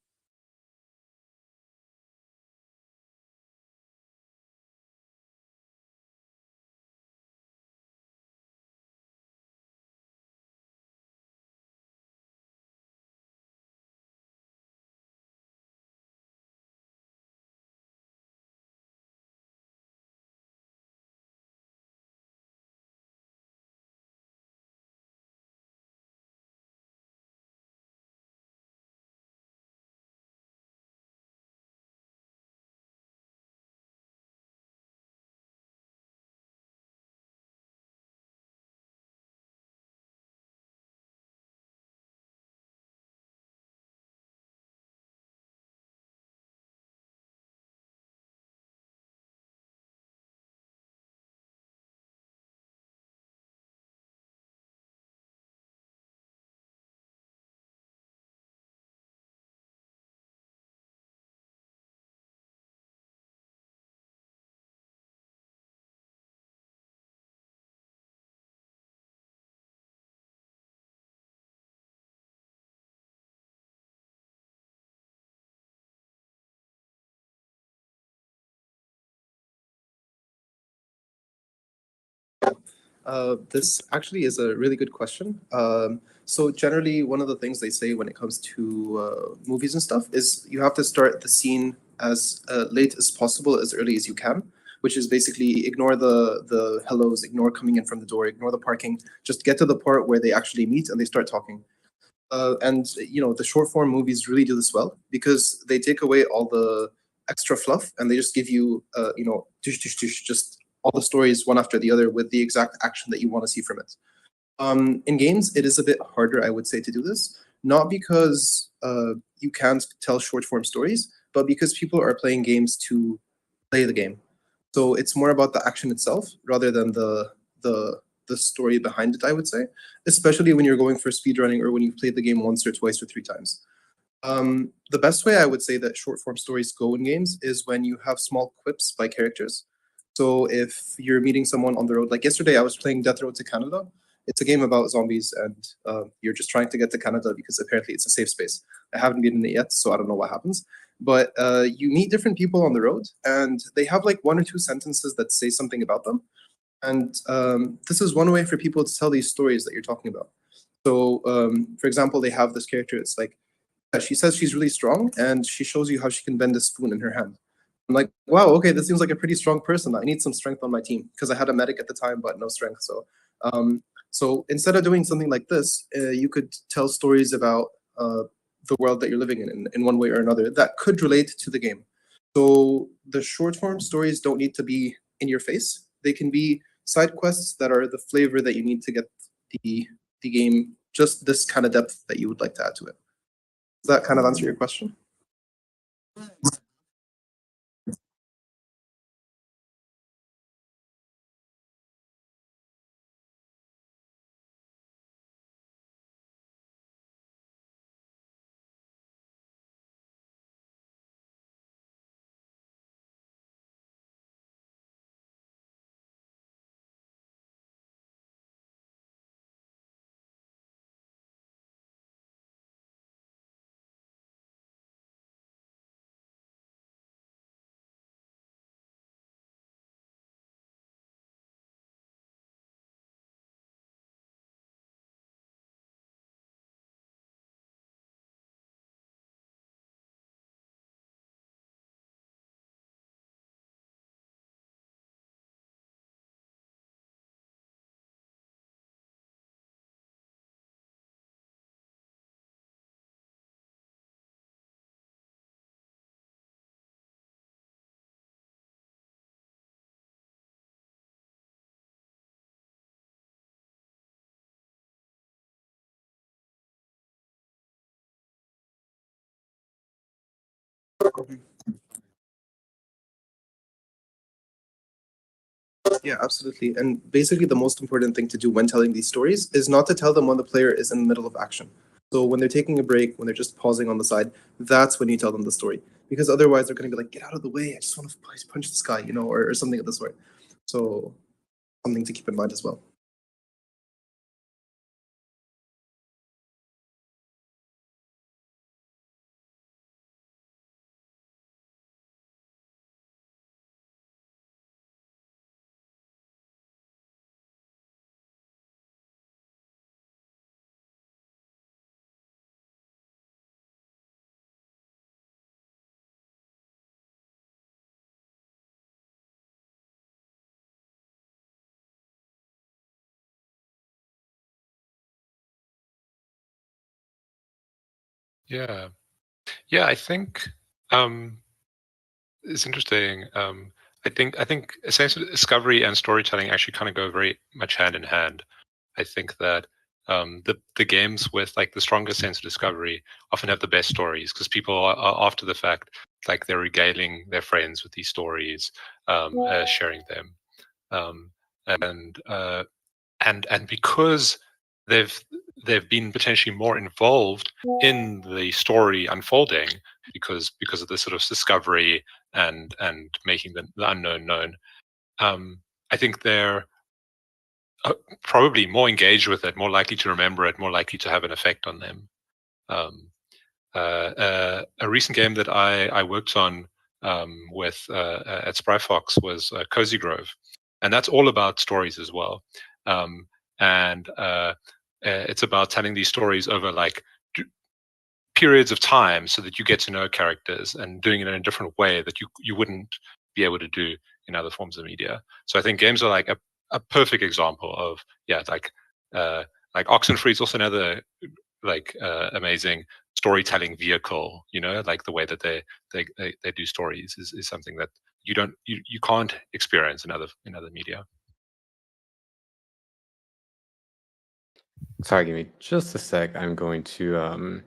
This actually is a really good question. So generally, one of the things they say when it comes to movies and stuff is you have to start the scene as late as possible, as early as you can, which is basically ignore the hellos, ignore coming in from the door, ignore the parking, just get to the part where they actually meet and they start talking. And the short form movies really do this well because they take away all the extra fluff and they just give you tush, tush, tush, just all the stories one after the other with the exact action that you want to see from it. In games, it is a bit harder, I would say, to do this, not because you can't tell short form stories, but because people are playing games to play the game. So it's more about the action itself rather than the story behind it, I would say, especially when you're going for speedrunning or when you've played the game once or twice or three times. The best way I would say that short form stories go in games is when you have small quips by characters. So if you're meeting someone on the road, like yesterday I was playing Death Road to Canada. It's a game about zombies and you're just trying to get to Canada because apparently it's a safe space. I haven't been in it yet, so I don't know what happens. But you meet different people on the road and they have like one or two sentences that say something about them. And this is one way for people to tell these stories that you're talking about. So, for example, they have this character. It's like she says she's really strong, and she shows you how she can bend a spoon in her hand. I'm like, wow, okay, this seems like a pretty strong person. I need some strength on my team because I had a medic at the time, but no strength. So instead of doing something like this, you could tell stories about the world that you're living in one way or another that could relate to the game. So the short form stories don't need to be in your face. They can be side quests that are the flavor that you need to get the game just this kind of depth that you would like to add to it. Does that kind of answer your question? Yeah, absolutely. And basically, the most important thing to do when telling these stories is not to tell them when the player is in the middle of action. So when they're taking a break, when they're just pausing on the side, that's when you tell them the story. Because otherwise, they're going to be like, "Get out of the way! I just want to punch this guy," or something of the sort. So something to keep in mind as well. Yeah, yeah. I think it's interesting. I think a sense of discovery and storytelling actually kind of go very much hand in hand. I think that the games with like the strongest sense of discovery often have the best stories because people are after the fact, like they're regaling their friends with these stories, sharing them, um, and and because they've they've been potentially more involved in the story unfolding because of the sort of discovery and making the unknown known. I think they're probably more engaged with it, more likely to remember it, more likely to have an effect on them. Um, a recent game that I worked on with at Spryfox was Cozy Grove, and that's all about stories as well. Um, and it's about telling these stories over like periods of time, so that you get to know characters and doing it in a different way that you wouldn't be able to do in other forms of media. So I think games are like a perfect example of like Oxenfree is also another amazing storytelling vehicle. Like the way that they do stories is something that you can't experience in other media. Sorry, give me just a sec. I'm going to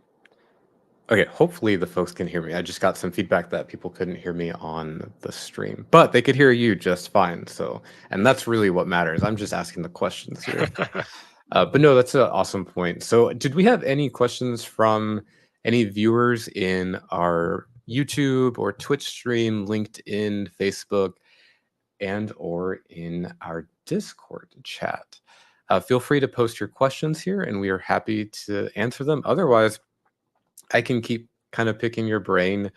okay, hopefully the folks can hear me. I just got some feedback that people couldn't hear me on the stream, but they could hear you just fine. So, and that's really what matters. I'm just asking the questions here. But no, that's an awesome point. So, did we have any questions from any viewers in our YouTube or Twitch stream, LinkedIn, Facebook, and or in our Discord chat? Feel free to post your questions here, and we are happy to answer them. Otherwise, I can keep kind of picking your brain.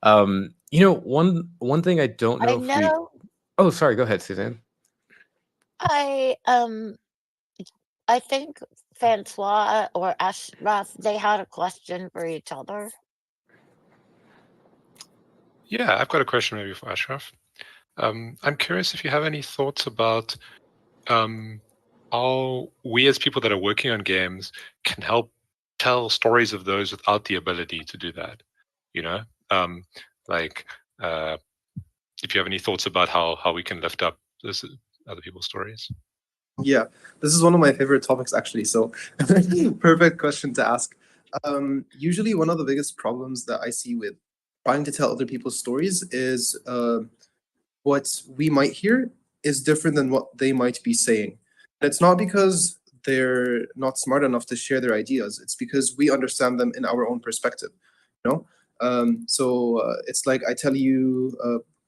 One thing I don't know I if we. know. Oh, sorry. Go ahead, Suzanne. I I think Francois or Ashraf, they had a question for each other. Yeah, I've got a question maybe for Ashraf. I'm curious if you have any thoughts about how we as people that are working on games can help tell stories of those without the ability to do that. You know, like if you have any thoughts about how we can lift up those other people's stories. Yeah, this is one of my favorite topics, actually. So, perfect question to ask. Usually, one of the biggest problems that I see with trying to tell other people's stories is what we might hear is different than what they might be saying. And it's not because they're not smart enough to share their ideas. It's because we understand them in our own perspective. You know, it's like I tell you,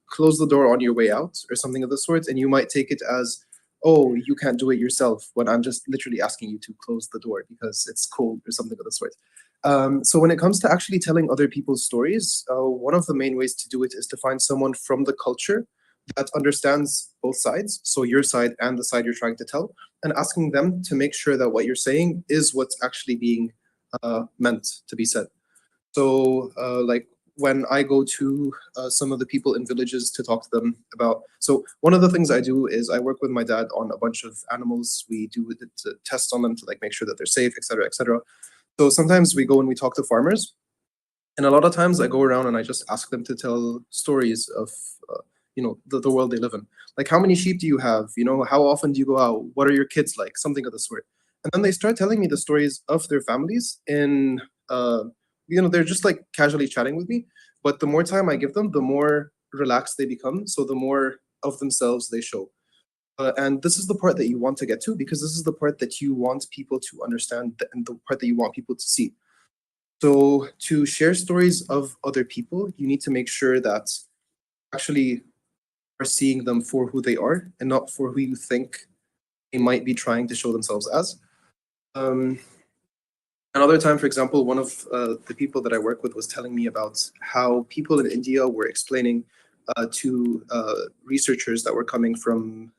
close the door on your way out, or something of the sort, and you might take it as, oh, you can't do it yourself, when I'm just literally asking you to close the door because it's cold or something of the sort. So when it comes to actually telling other people's stories, one of the main ways to do it is to find someone from the culture that understands both sides, so your side and the side you're trying to tell, and asking them to make sure that what you're saying is what's actually being meant to be said. So, like when I go to some of the people in villages to talk to them about, so one of the things I do is I work with my dad on a bunch of animals. We do tests on them to like make sure that they're safe, etc., etc. So sometimes we go and we talk to farmers, and a lot of times I go around and I just ask them to tell stories of the world they live in. Like, how many sheep do you have? How often do you go out? What are your kids like? Something of the sort. And then they start telling me the stories of their families in they're just like casually chatting with me. But the more time I give them, the more relaxed they become, so the more of themselves they show. And this is the part that you want to get to, because this is the part that you want people to understand, and the part that you want people to see. So to share stories of other people, you need to make sure that actually are seeing them for who they are and not for who you think they might be trying to show themselves as. Another time, for example, one of the people that I work with was telling me about how people in India were explaining to researchers that were coming from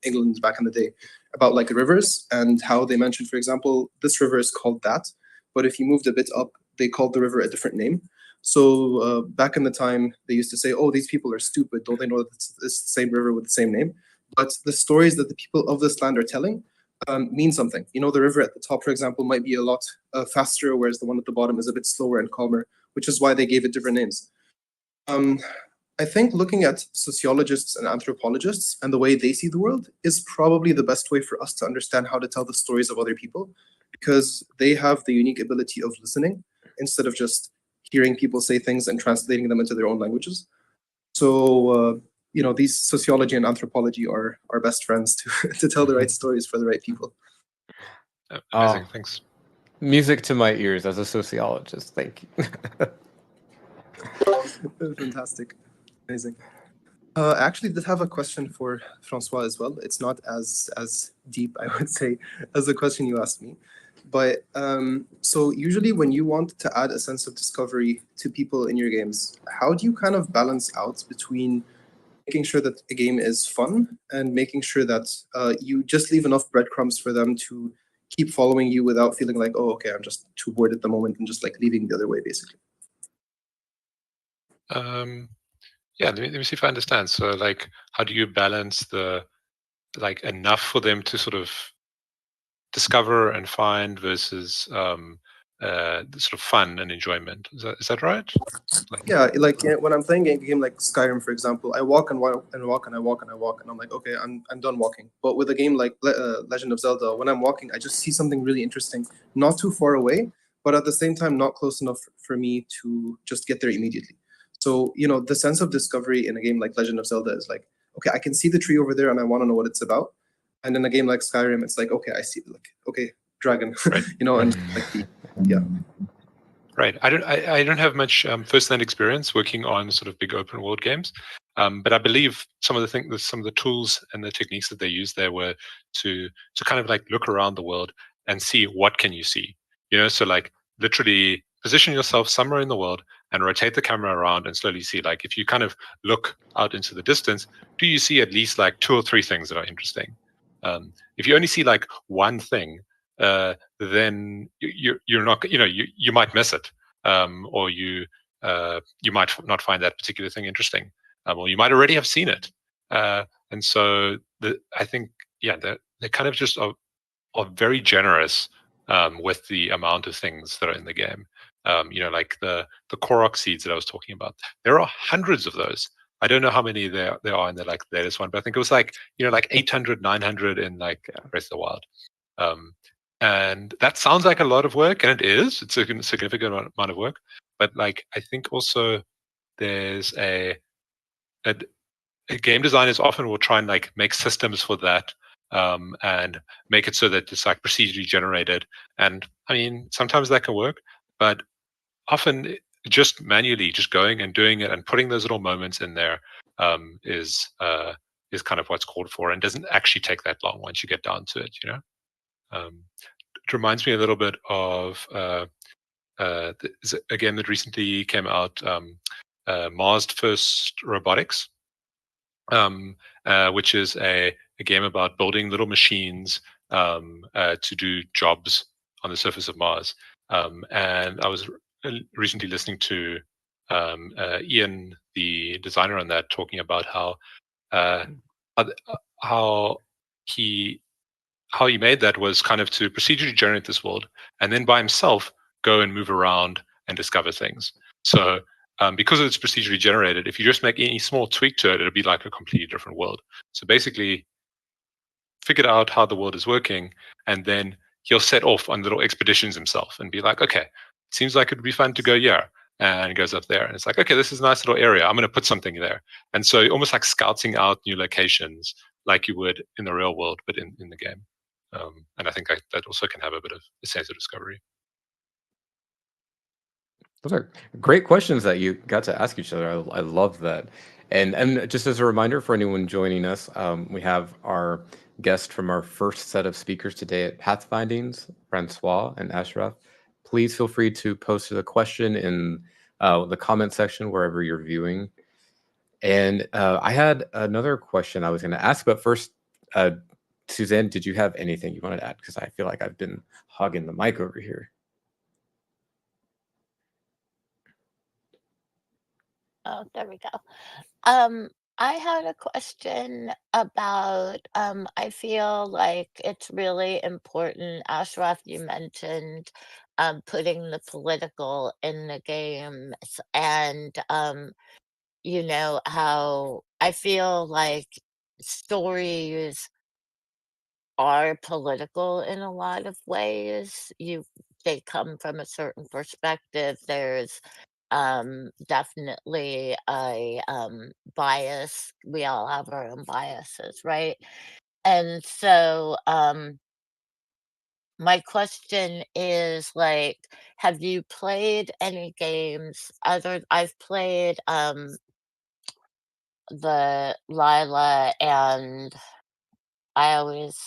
England back in the day about like rivers, and how they mentioned, for example, this river is called that, but if you moved a bit up, they called the river a different name. So back in the time, they used to say, "Oh, these people are stupid. Don't they know that it's the same river with the same name?" But the stories that the people of this land are telling mean something. The river at the top, for example, might be a lot faster, whereas the one at the bottom is a bit slower and calmer, which is why they gave it different names. I think looking at sociologists and anthropologists and the way they see the world is probably the best way for us to understand how to tell the stories of other people, because they have the unique ability of listening instead of just hearing people say things and translating them into their own languages. So, these sociology and anthropology are our best friends to tell the right stories for the right people. Amazing, thanks. Music to my ears as a sociologist. Thank you. Fantastic. Amazing. I actually did have a question for Francois as well. It's not as deep, I would say, as the question you asked me. But so usually when you want to add a sense of discovery to people in your games, how do you kind of balance out between making sure that a game is fun and making sure that you just leave enough breadcrumbs for them to keep following you without feeling like, oh, okay, I'm just too bored at the moment, and just like leaving the other way, basically? Yeah, let me see if I understand. So, like, how do you balance the enough for them to sort of discover and find versus the sort of fun and enjoyment? Is that right? Yeah, like when I'm playing a game like Skyrim, for example, I walk and walk and walk and I walk and I walk, and I'm like, okay, I'm done walking. But with a game like Legend of Zelda, when I'm walking, I just see something really interesting, not too far away, but at the same time not close enough for me to just get there immediately. So the sense of discovery in a game like Legend of Zelda is like, okay, I can see the tree over there and I want to know what it's about. And in a game like Skyrim, it's like, okay, I see, like, okay, dragon, Right. and like yeah. Right. I don't have much first-hand experience working on sort of big open world games, but I believe some of the tools and the techniques that they used there were to kind of like look around the world and see what can you see. So like literally position yourself somewhere in the world and rotate the camera around and slowly see, like, if you kind of look out into the distance, do you see at least like 2 or 3 things that are interesting? If you only see like one thing, then you're not, you might miss it, or you might not find that particular thing interesting, or you might already have seen it. And so I think, yeah, they kind of just are very generous with the amount of things that are in the game. Like the Korok seeds that I was talking about. There are hundreds of those. I don't know how many there are in the latest one, but I think it was like 800, 900 in like Breath of the Wild. And that sounds like a lot of work, and it is. It's a significant amount of work. But like I think also there's a game designers often will try and like make systems for that, and make it so that it's like procedurally generated. And I mean, sometimes that can work, but often just manually just going and doing it and putting those little moments in there is kind of what's called for, and doesn't actually take that long once you get down to it. It reminds me a little bit of a game that recently came out, Mars First Robotics, which is a game about building little machines to do jobs on the surface of Mars. And I was recently listening to Ian, the designer on that, talking about how he made that was kind of to procedurally generate this world, and then by himself go and move around and discover things. So because it's procedurally generated, if you just make any small tweak to it, it'll be like a completely different world. So basically, figured out how the world is working, and then he'll set off on little expeditions himself and be like, okay, it seems like it would be fun to go here. And he goes up there, and it's like, okay, this is a nice little area. I'm going to put something there. And so almost like scouting out new locations like you would in the real world, but in the game. And I think that also can have a bit of a sense of discovery. Those are great questions that you got to ask each other. I love that. And just as a reminder for anyone joining us, we have our guest from our first set of speakers today at Pathfindings, Francois and Ashraf. Please feel free to post a question in the comment section wherever you're viewing. And I had another question I was going to ask, but first, Suzanne, did you have anything you wanted to add? Because I feel like I've been hogging the mic over here. Oh, there we go. I had a question about, I feel like it's really important, Ashraf, you mentioned putting the political in the games, and how I feel like stories are political in a lot of ways. They come from a certain perspective. There's definitely a bias. We all have our own biases, right? And so my question is like, have you played any games I've played the Lila, and I always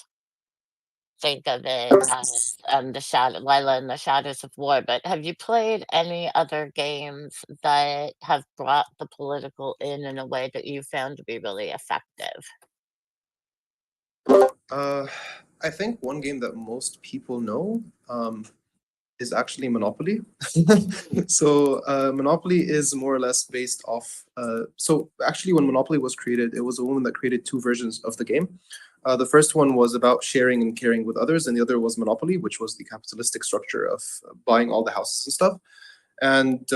think of it as the shadow Lila and the Shadows of War, but have you played any other games that have brought the political in a way that you found to be really effective? I think one game that most people know is actually Monopoly. So Monopoly is more or less based off. So actually, when Monopoly was created, it was a woman that created two versions of the game. The first one was about sharing and caring with others, and the other was Monopoly, which was the capitalistic structure of buying all the houses and stuff. And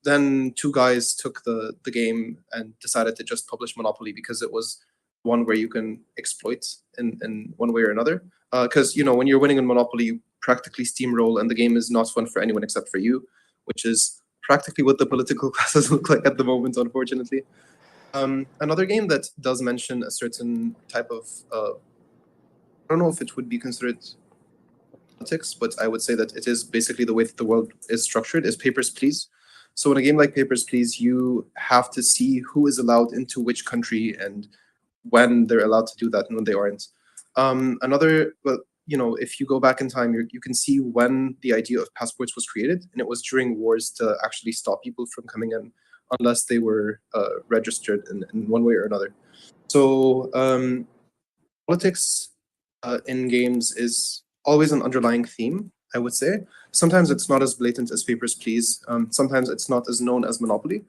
then two guys took the game and decided to just publish Monopoly because it was one where you can exploit in one way or another. Because when you're winning in Monopoly, you practically steamroll, and the game is not fun for anyone except for you, which is practically what the political classes look like at the moment, unfortunately. Another game that does mention a certain type of, I don't know if it would be considered politics, but I would say that it is basically the way that the world is structured, is Papers, Please. So in a game like Papers, Please, you have to see who is allowed into which country and when they're allowed to do that and when they aren't. If you go back in time, you can see when the idea of passports was created, and it was during wars to actually stop people from coming in unless they were registered in one way or another. So politics in games is always an underlying theme, I would say. Sometimes it's not as blatant as Papers, Please. Sometimes it's not as known as Monopoly,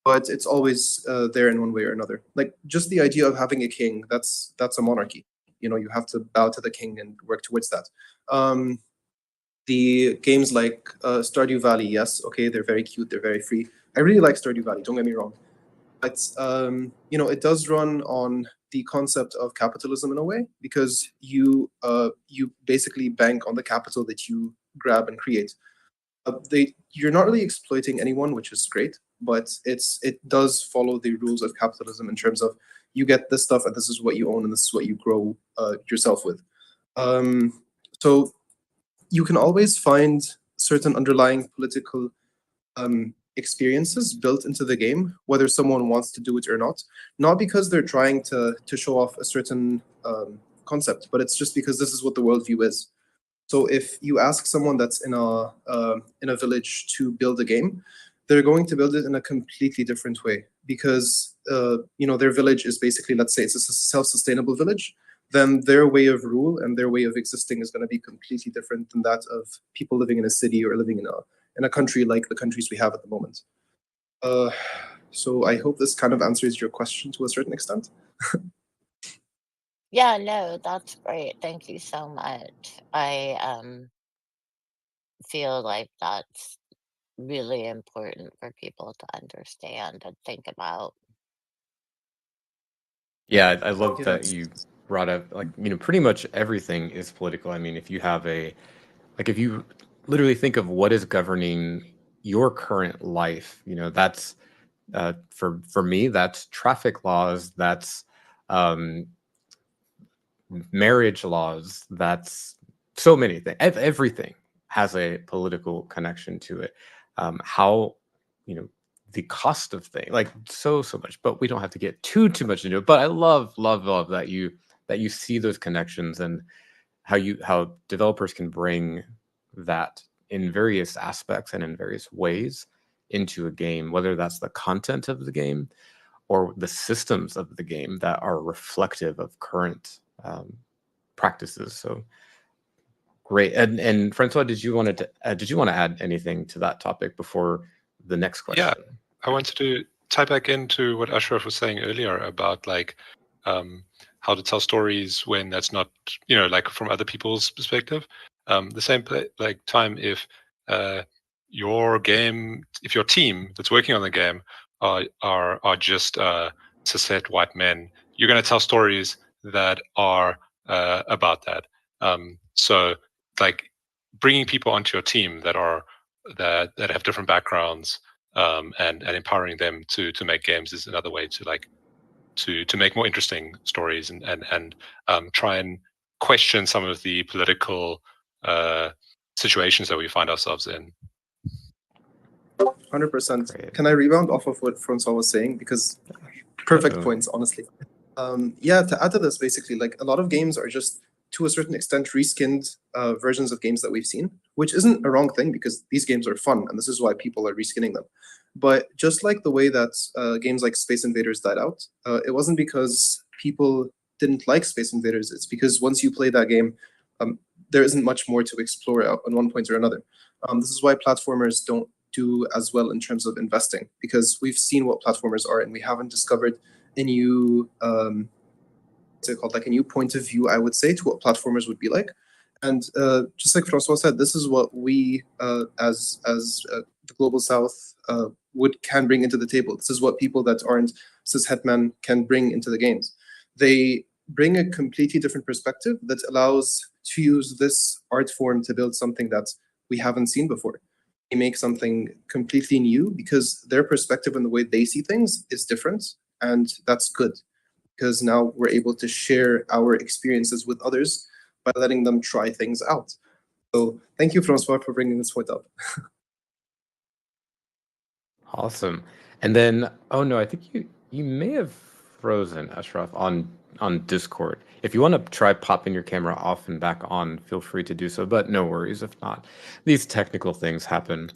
but it's always there in one way or another. Like just the idea of having a king, that's a monarchy. You have to bow to the king and work towards that. The games like Stardew Valley, yes, okay, they're very cute, they're very free. I really like Stardew Valley, don't get me wrong. But it does run on the concept of capitalism in a way, because you basically bank on the capital that you grab and create. You're not really exploiting anyone, which is great, but it does follow the rules of capitalism in terms of you get this stuff and this is what you own and this is what you grow yourself with. So you can always find certain underlying political experiences built into the game, whether someone wants to do it or not because they're trying to show off a certain concept, but it's just because this is what the worldview is. So if you ask someone that's in a village to build a game, they're going to build it in a completely different way because their village is basically, let's say it's a self-sustainable village, then their way of rule and their way of existing is going to be completely different than that of people living in a city or living in a country like the countries we have at the moment. So I hope this kind of answers your question to a certain extent. Yeah, no, that's great. Thank you so much. I feel like that's really important for people to understand and think about. Yeah, I love Yeah, that you brought up, like, pretty much everything is political. I mean, if you have if you literally think of what is governing your current life, that's for me, that's traffic laws, that's um, marriage laws, that's so many things. Everything has a political connection to it. How, the cost of things, like so much, but we don't have to get too much into it. But I love that you see those connections and how developers can bring that in various aspects and in various ways into a game, whether that's the content of the game or the systems of the game that are reflective of current practices. So great. And Francois, did you want to add anything to that topic before the next question? Yeah, I wanted to tie back into what Ashraf was saying earlier about how to tell stories when that's not, like from other people's perspective. The same time if your team that's working on the game are just cishet white men, you're going to tell stories that are about that. So like bringing people onto your team that have different backgrounds, and empowering them to make games is another way to make more interesting stories and try and question some of the political situations that we find ourselves in. 100%. Great. Can I rebound off of what Francois was saying? Because perfect points, honestly. To add to this, basically, like a lot of games are just, to a certain extent, reskinned versions of games that we've seen, which isn't a wrong thing because these games are fun and this is why people are reskinning them. But just like the way that games like Space Invaders died out, it wasn't because people didn't like Space Invaders. It's because once you play that game, there isn't much more to explore at one point or another. This is why platformers don't do as well in terms of investing, because we've seen what platformers are and we haven't discovered a new what's it called, like a new point of view, I would say, to what platformers would be like. And just like Francois said, this is what we as the global south can bring into the table. This is what people that aren't cishet men can bring into the games. They bring a completely different perspective that allows to use this art form to build something that we haven't seen before. They make something completely new because their perspective and the way they see things is different, and that's good because now we're able to share our experiences with others by letting them try things out. So thank you, Francois, for bringing this point up. Awesome. And then, oh no, I think you may have frozen, Ashraf, on Discord. If you want to try popping your camera off and back on, feel free to do so, but no worries if not. These technical things happen.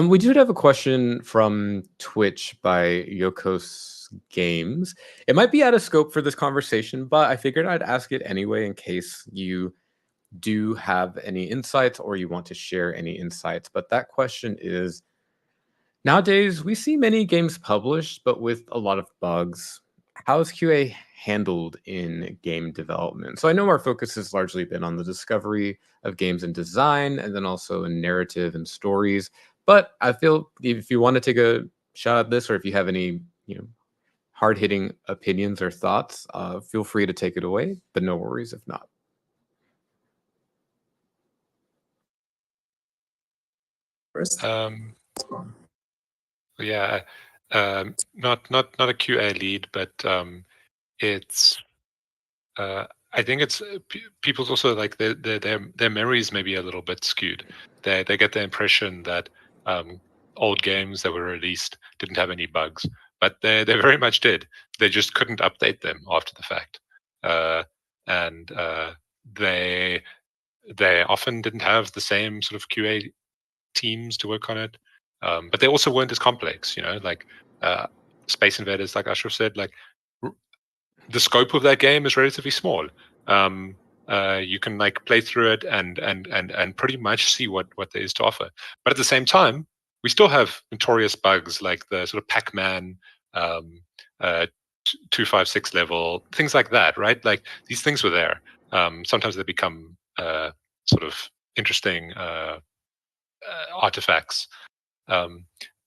We did have a question from Twitch by Yokos Games. It might be out of scope for this conversation, but I figured I'd ask it anyway in case you do have any insights or you want to share any insights. But that question is, nowadays, we see many games published, but with a lot of bugs. How is QA handled in game development? So I know our focus has largely been on the discovery of games and design, and then also in narrative and stories. But I feel if you want to take a shot at this, or if you have any, hard-hitting opinions or thoughts, feel free to take it away, but no worries if not. First, Yeah, not a QA lead, but it's I think it's people's also like their memories may be a little bit skewed. They get the impression that old games that were released didn't have any bugs, but they very much did. They just couldn't update them after the fact, and they often didn't have the same sort of QA teams to work on it. But they also weren't as complex, like Space Invaders, like Ashraf said, like the scope of that game is relatively small. You can like play through it and pretty much see what there is to offer. But at the same time, we still have notorious bugs like the sort of Pac-Man, uh, 256 level, things like that, right? Like these things were there. Sometimes they become sort of interesting artifacts.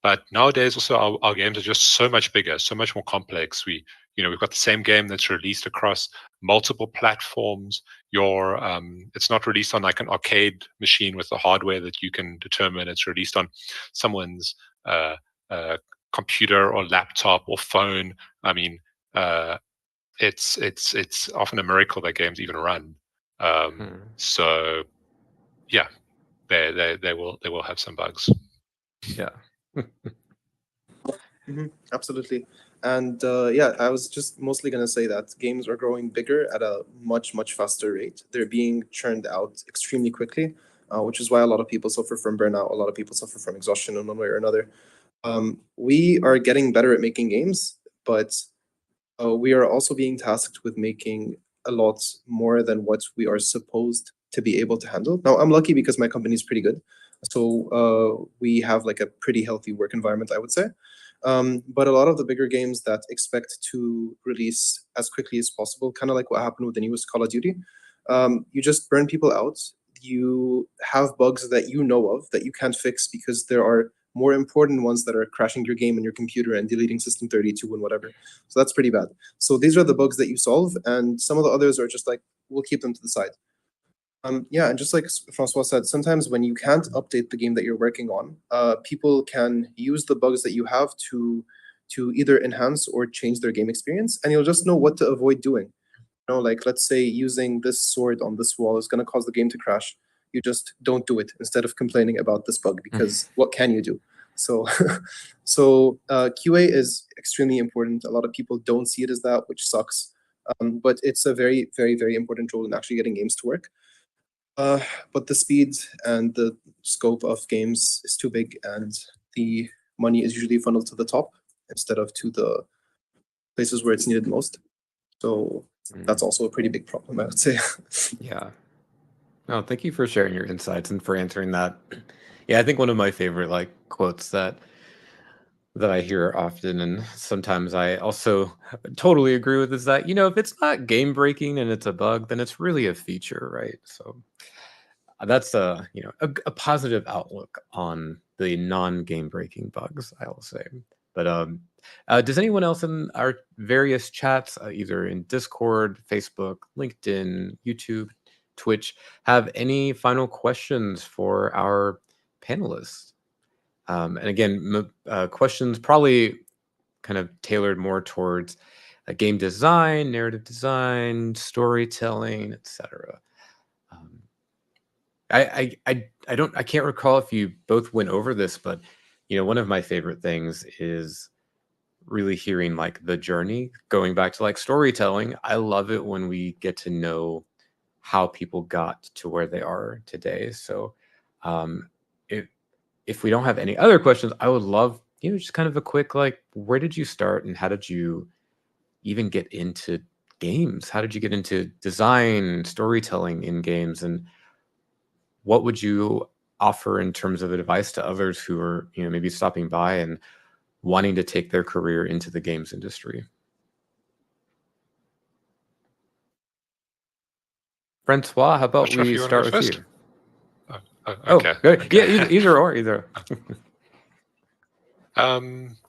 But nowadays, also our games are just so much bigger, so much more complex. We've got the same game that's released across multiple platforms. It's not released on like an arcade machine with the hardware that you can determine. It's released on someone's computer or laptop or phone. I mean, it's often a miracle that games even run. So, yeah, they will have some bugs. Yeah. Absolutely. And I was just mostly going to say that games are growing bigger at a much, much faster rate. They're being churned out extremely quickly, which is why a lot of people suffer from burnout. A lot of people suffer from exhaustion in one way or another. We are getting better at making games, but we are also being tasked with making a lot more than what we are supposed to be able to handle. Now, I'm lucky because my company is pretty good. So we have like a pretty healthy work environment, I would say. But a lot of the bigger games that expect to release as quickly as possible, kind of like what happened with the newest Call of Duty, you just burn people out. You have bugs that you know of that you can't fix because there are more important ones that are crashing your game and your computer and deleting System 32 and whatever. So that's pretty bad. So these are the bugs that you solve, and some of the others are just like, we'll keep them to the side. And just like Francois said, sometimes when you can't update the game that you're working on, people can use the bugs that you have to either enhance or change their game experience, and you'll just know what to avoid doing. Like let's say using this sword on this wall is going to cause the game to crash. You just don't do it instead of complaining about this bug because what can you do? So, QA is extremely important. A lot of people don't see it as that, which sucks. But it's a very, very, very important role in actually getting games to work. But the speed and the scope of games is too big, and the money is usually funneled to the top instead of to the places where it's needed most. So that's also a pretty big problem, I would say. Yeah. No, thank you for sharing your insights and for answering that. Yeah, I think one of my favorite like quotes that I hear often, and sometimes I also totally agree with, is that, if it's not game breaking and it's a bug, then it's really a feature, right? So that's a positive outlook on the non-game breaking bugs, I will say. But does anyone else in our various chats, either in Discord, Facebook, LinkedIn, YouTube, Twitch, have any final questions for our panelists? And again, questions probably kind of tailored more towards game design, narrative design, storytelling, etc. I can't recall if you both went over this, but one of my favorite things is really hearing like the journey, going back to like storytelling. I love it when we get to know how people got to where they are today. So if we don't have any other questions, I would love, just kind of a quick, like, where did you start and how did you even get into games? How did you get into design, storytelling in games? And what would you offer in terms of advice to others who are, maybe stopping by and wanting to take their career into the games industry? Francois, how about Sure, if we you want to start go with first. you? Oh, okay. Good. Okay. Yeah, either or, either.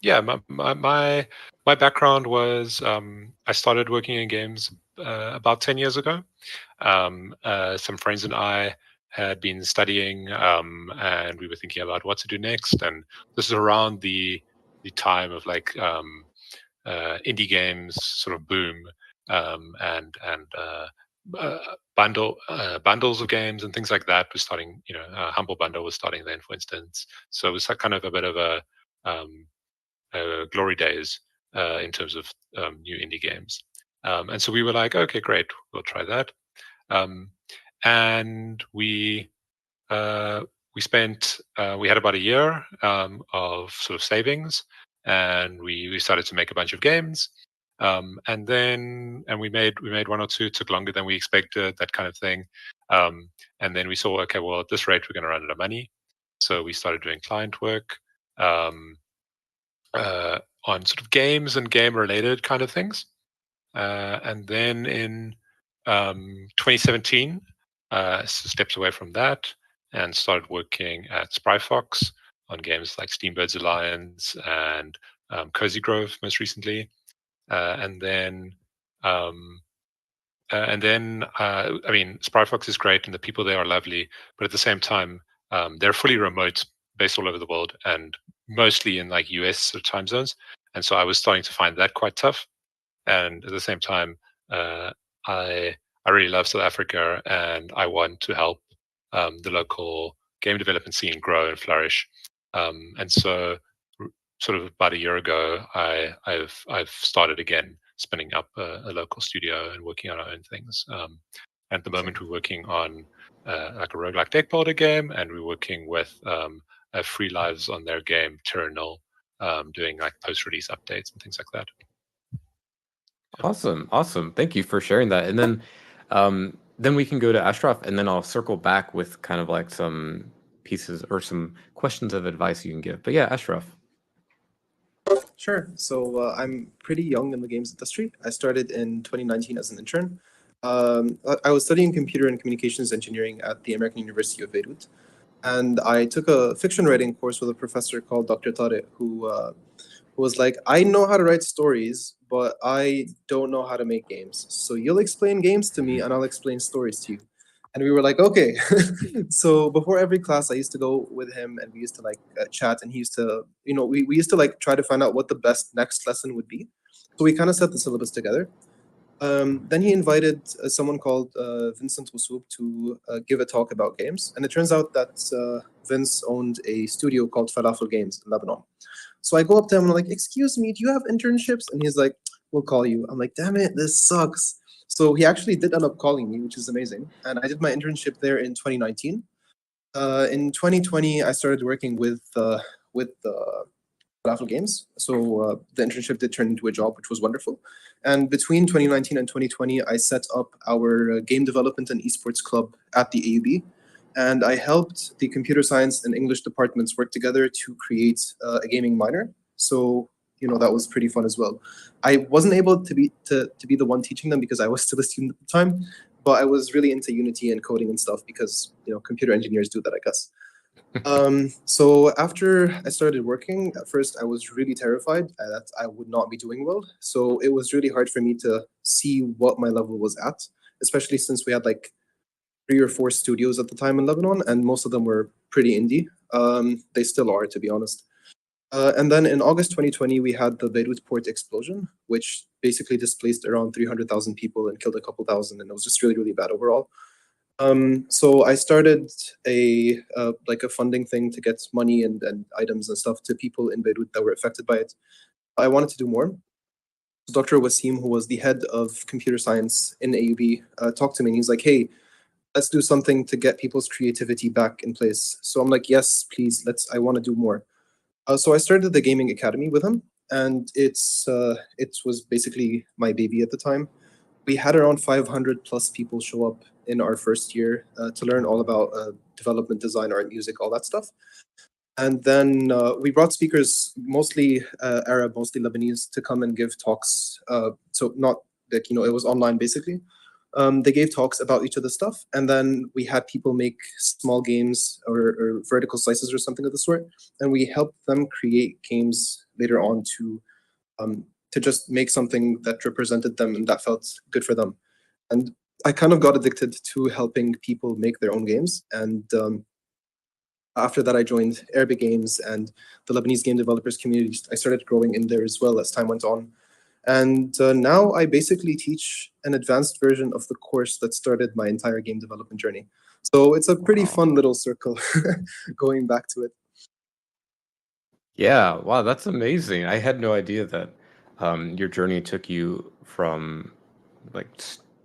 Yeah, my background was I started working in games about 10 years ago. Some friends and I had been studying, and we were thinking about what to do next. And this is around the time of like indie games sort of boom, and bundles of games and things like that was starting. Humble Bundle was starting then, for instance. So it was kind of a bit of um, glory days in terms of new indie games. And so we were like, okay, great, we'll try that. Um, and we spent we had about a year of sort of savings, and we started to make a bunch of games. And we made one or two. It took longer than we expected, that kind of thing. And then we saw, okay, well, at this rate, we're going to run out of money. So we started doing client work. On sort of games and game related kind of things. And then in 2017, stepped away from that and started working at Spryfox on games like Steambird's Alliance and Cozy Grove most recently. And then I mean, Spryfox is great and the people there are lovely, but at the same time, they're fully remote, based all over the world, and mostly in like US sort of time zones. And so I was starting to find that quite tough. And at the same time, uh, I I really love South Africa, and I want to help the local game development scene grow and flourish. And so, sort of about a year ago, I've started again spinning up a local studio and working on our own things. At the moment, we're working on like a roguelike deck builder game, and we're working with Free Lives on their game Tyrannel, doing like post-release updates and things like that. Awesome. Thank you for sharing that. And then we can go to Ashraf, and then I'll circle back with kind of like some pieces or some questions of advice you can give. But yeah, Ashraf. Sure. So I'm pretty young in the games industry. I started in 2019 as an intern. I was studying computer and communications engineering at the American University of Beirut, and I took a fiction writing course with a professor called Dr. Tariq, who was like, I know how to write stories, but I don't know how to make games. So you'll explain games to me, and I'll explain stories to you. And we were like, okay. So before every class, I used to go with him, and we used to like chat, and he used to, we used to like try to find out what the best next lesson would be. So we kind of set the syllabus together. Then he invited someone called Vincent Wassoub to give a talk about games. And it turns out that Vince owned a studio called Falafel Games in Lebanon. So I go up to him and I'm like, excuse me, do you have internships? And he's like, we'll call you. I'm like, damn it, this sucks. So he actually did end up calling me, which is amazing. And I did my internship there in 2019. In 2020, I started working with Falafel Games. So the internship did turn into a job, which was wonderful. And between 2019 and 2020, I set up our game development and esports club at the AUB. And I helped the computer science and English departments work together to create a gaming minor. So that was pretty fun as well. I wasn't able to be the one teaching them because I was still a student at the time, but I was really into Unity and coding and stuff because computer engineers do that, I guess. So after I started working, at first I was really terrified that I would not be doing well. So it was really hard for me to see what my level was at, especially since we had like 3 or 4 studios at the time in Lebanon, and most of them were pretty indie. They still are, to be honest. And then in August 2020, we had the Beirut port explosion, which basically displaced around 300,000 people and killed a couple thousand, and it was just really, really bad overall. So I started a funding thing to get money and items and stuff to people in Beirut that were affected by it. I wanted to do more. Dr. Wasim, who was the head of computer science in AUB, talked to me and he's like, hey, let's do something to get people's creativity back in place. So I'm like, yes, please, I want to do more. So I started the gaming academy with him, and it was basically my baby at the time. We had around 500 plus people show up in our first year to learn all about development, design, art, music, all that stuff. And then we brought speakers, mostly Arab, mostly Lebanese, to come and give talks. So not like, it was online basically. They gave talks about each of the stuff, and then we had people make small games or vertical slices or something of the sort, and we helped them create games later on to just make something that represented them and that felt good for them. And I kind of got addicted to helping people make their own games, and after that, I joined Arabic Games and the Lebanese game developers community. I started growing in there as well as time went on. And now I basically teach an advanced version of the course that started my entire game development journey. So it's a pretty fun little circle going back to it. Yeah, wow, that's amazing. I had no idea that your journey took you from like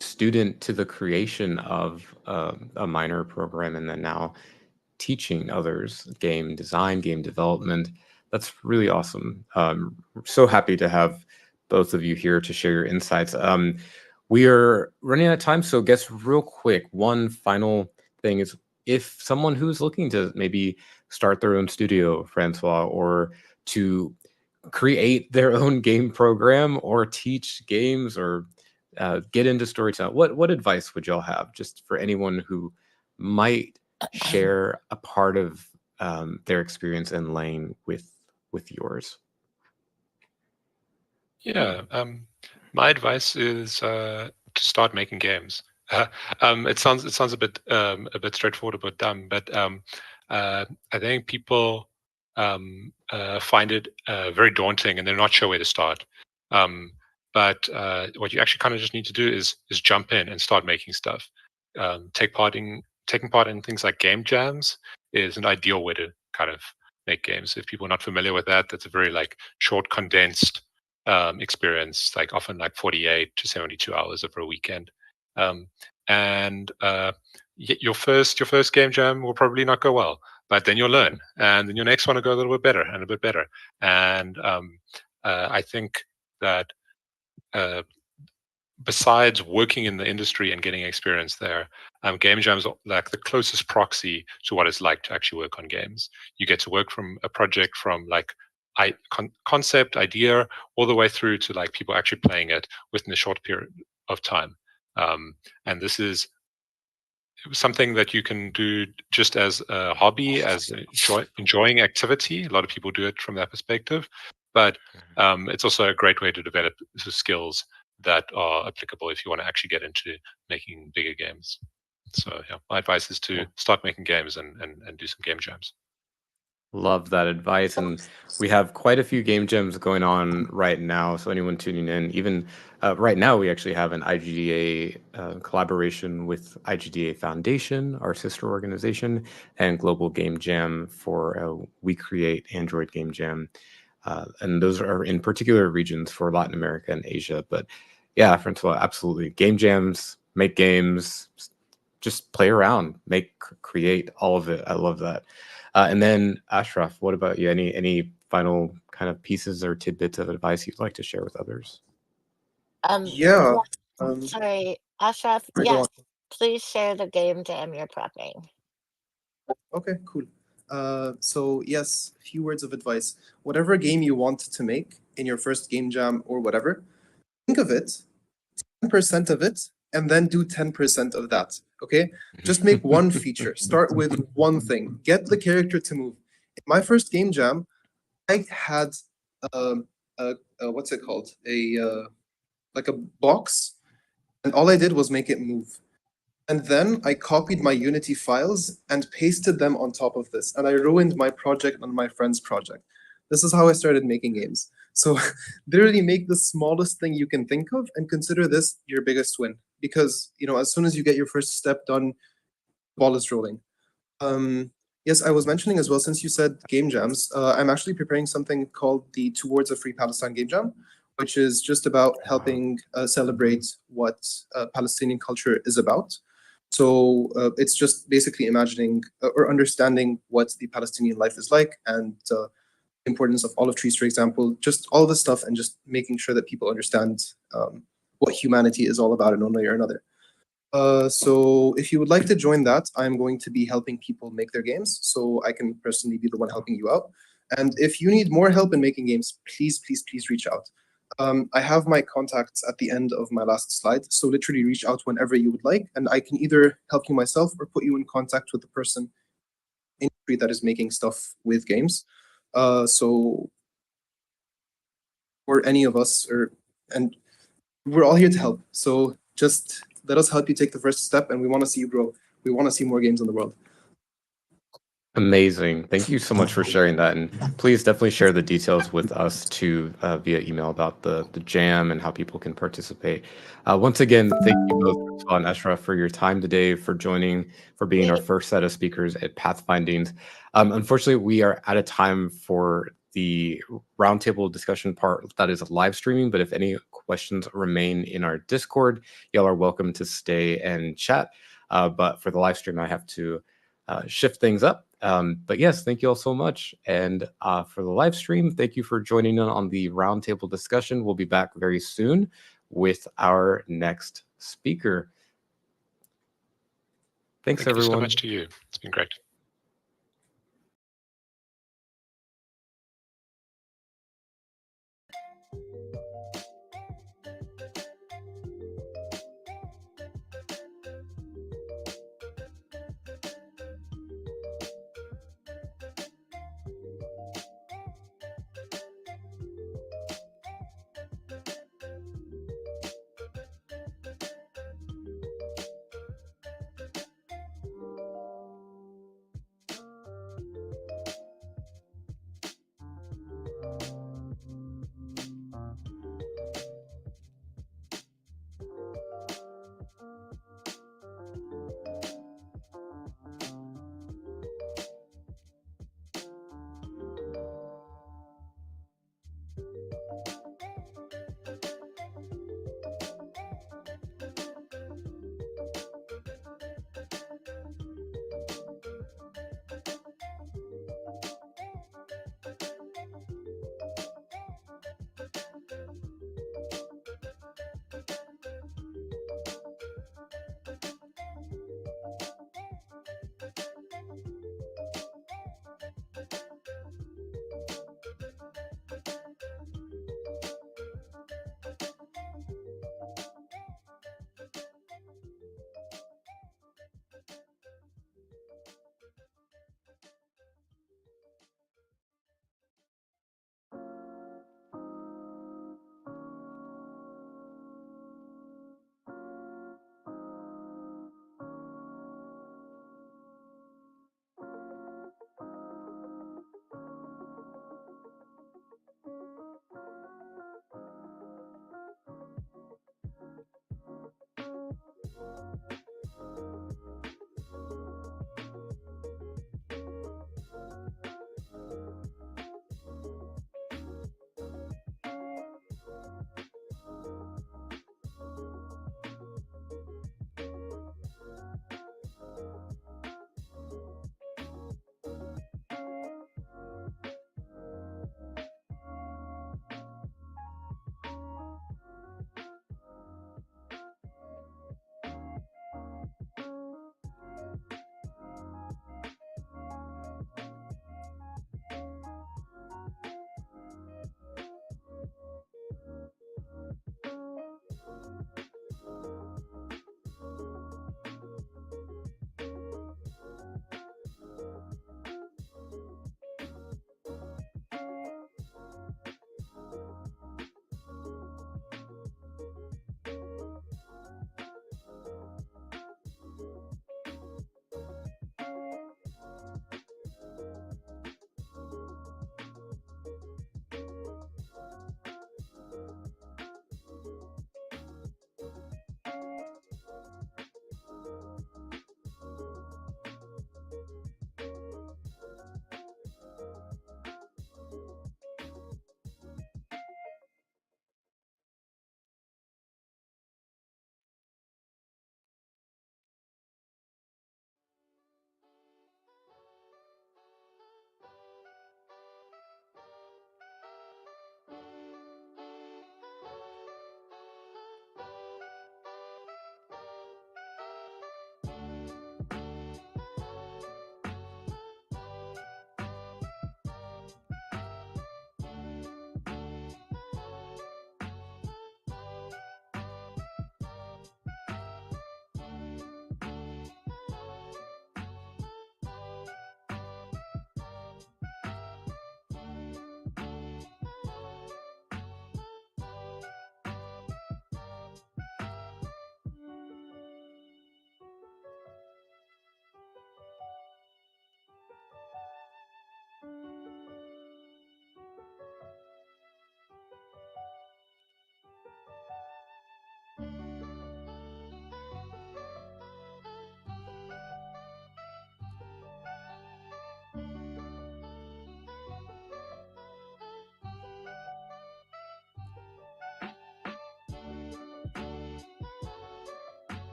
student to the creation of a minor program and then now teaching others game design, game development. That's really awesome. So happy to have both of you here to share your insights. We are running out of time, so guess real quick, one final thing is if someone who's looking to maybe start their own studio, Francois, or to create their own game program or teach games or get into storytelling, what advice would y'all have just for anyone who might share a part of their experience in Lane with yours? Yeah, my advice is to start making games. It sounds a bit straightforward, a bit dumb, but I think people find it very daunting, and they're not sure where to start. But what you actually kind of just need to do is jump in and start making stuff. Taking part in things like game jams is an ideal way to kind of make games. If people are not familiar with that, that's a very like short, condensed experience, like often like 48 to 72 hours over a weekend. And your first game jam will probably not go well, but then you'll learn, and then your next one will go a little bit better and a bit better. And I think that besides working in the industry and getting experience there, game jams are like the closest proxy to what it's like to actually work on games. You get to work from a project from like concept idea all the way through to like people actually playing it within a short period of time. And this is something that you can do just as a hobby, as an enjoying activity. A lot of people do it from that perspective, but it's also a great way to develop the skills that are applicable if you want to actually get into making bigger games. So yeah, my advice is to start making games and do some game jams. Love that advice. And we have quite a few game jams going on right now. So anyone tuning in, even right now, we actually have an IGDA collaboration with IGDA Foundation, our sister organization, and Global Game Jam for We Create Android Game Jam. And those are in particular regions for Latin America and Asia. But yeah, Francois, absolutely. Game jams, make games, just play around, create all of it. I love that. And then Ashraf, what about you? Any final kind of pieces or tidbits of advice you'd like to share with others? Yeah. Sorry, Ashraf. Go Yes, on. please share the game jam you're prepping. Okay, cool. So yes, a few words of advice. Whatever game you want to make in your first game jam or whatever, think of it, 10% of it, and then do 10% of that. Okay? Just make one feature. Start with one thing. Get the character to move. In my first game jam, I had what's it called? Like a box, and all I did was make it move. And then I copied my Unity files and pasted them on top of this. And I ruined my project and my friend's project. This is how I started making games. So literally make the smallest thing you can think of and consider this your biggest win. Because, as soon as you get your first step done, the ball is rolling. Yes, I was mentioning as well, since you said game jams, I'm actually preparing something called the Towards a Free Palestine Game Jam, which is just about helping celebrate what Palestinian culture is about. So it's just basically imagining or understanding what the Palestinian life is like and the importance of olive trees, for example, just all this stuff and just making sure that people understand what humanity is all about in one way or another. So if you would like to join that, I'm going to be helping people make their games. So I can personally be the one helping you out. And if you need more help in making games, please, please, please reach out. I have my contacts at the end of my last slide, so literally reach out whenever you would like, and I can either help you myself or put you in contact with the person in the industry that is making stuff with games. So, or any of us, and we're all here to help. So just let us help you take the first step, and we want to see you grow. We want to see more games in the world. Amazing. Thank you so much for sharing that. And please definitely share the details with us too via email about the jam and how people can participate. Once again, thank you both, Rizwan and Ashraf, for your time today, for joining, for being our first set of speakers at Pathfindings. Unfortunately, we are out of time for the roundtable discussion part that is live streaming, but if any questions remain in our Discord, y'all are welcome to stay and chat. But for the live stream, I have to shift things up. But yes, thank you all so much. And for the live stream, thank you for joining in on the roundtable discussion. We'll be back very soon with our next speaker. Thanks, Thank everyone. you so much to you. It's been great.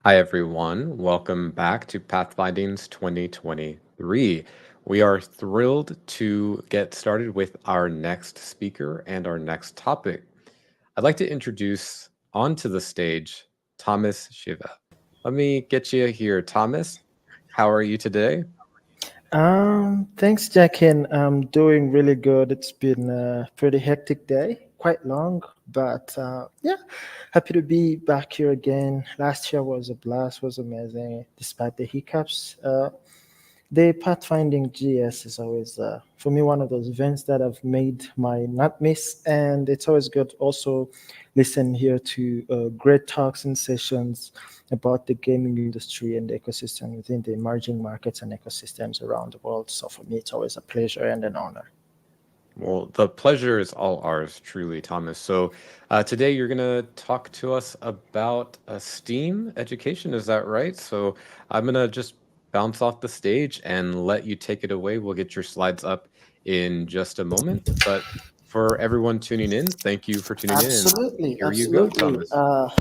Hi, everyone. Welcome back to Pathfindings 2023. We are thrilled to get started with our next speaker and our next topic. I'd like to introduce onto the stage Thomas Shiva. Let me get you here, Thomas. How are you today? Thanks, Jackin. I'm doing really good. It's been a pretty hectic day, quite long, but yeah, happy to be back here again. Last year was a blast, was amazing, despite the hiccups. The pathfinding GS is always, for me, one of those events that I've made my not miss, and it's always good also listen here to great talks and sessions about the gaming industry and the ecosystem within the emerging markets and ecosystems around the world. So for me, it's always a pleasure and an honor. Well, the pleasure is all ours, truly, Thomas. So today you're going to talk to us about STEAM education. Is that right? So I'm going to just bounce off the stage and let you take it away. We'll get your slides up in just a moment. But for everyone tuning in, thank you for tuning in. And Absolutely, here you go, absolutely. Thomas.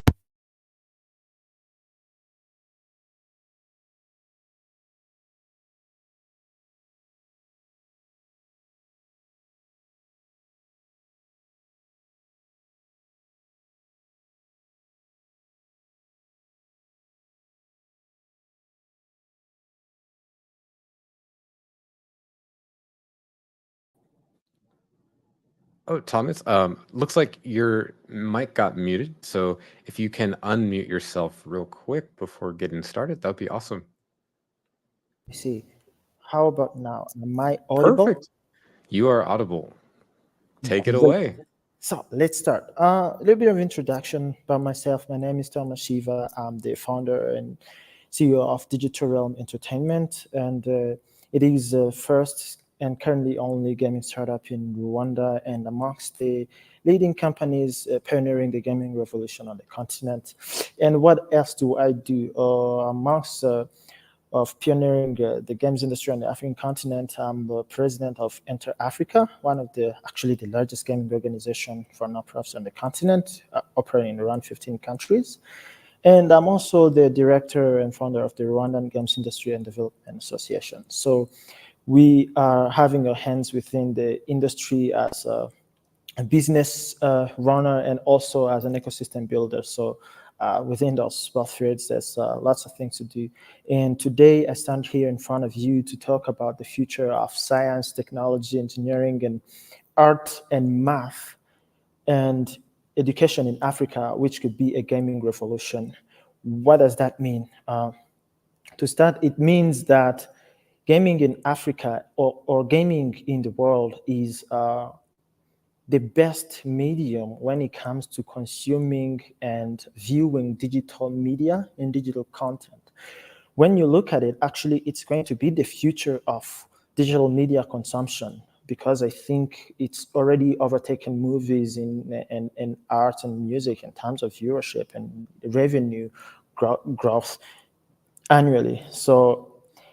Oh, Thomas, looks like your mic got muted. So if you can unmute yourself real quick before getting started, that'd be awesome. Let me see. How about now? Am I audible? Perfect. You are audible. Take it Great. away. So let's start. A little bit of introduction by myself. My name is Thomas Shiva. I'm the founder and CEO of Digital Realm Entertainment, and it is the first and currently only gaming startup in Rwanda and amongst the leading companies pioneering the gaming revolution on the continent. And what else do I do? Amongst of pioneering the games industry on the African continent. I'm the president of Enter Africa, one of the actually the largest gaming organization for non-profits on the continent, operating in around 15 countries. And I'm also the director and founder of the Rwandan Games Industry and Development Association. So we are having our hands within the industry as a business runner and also as an ecosystem builder. So within those both fields, there's lots of things to do. And today I stand here in front of you to talk about the future of science, technology, engineering, and art and math and education in Africa, which could be a gaming revolution. What does that mean? To start, it means that gaming in Africa or gaming in the world is the best medium when it comes to consuming and viewing digital media and digital content. When you look at it, actually, it's going to be the future of digital media consumption because I think it's already overtaken movies in art and music in terms of viewership and revenue growth annually. So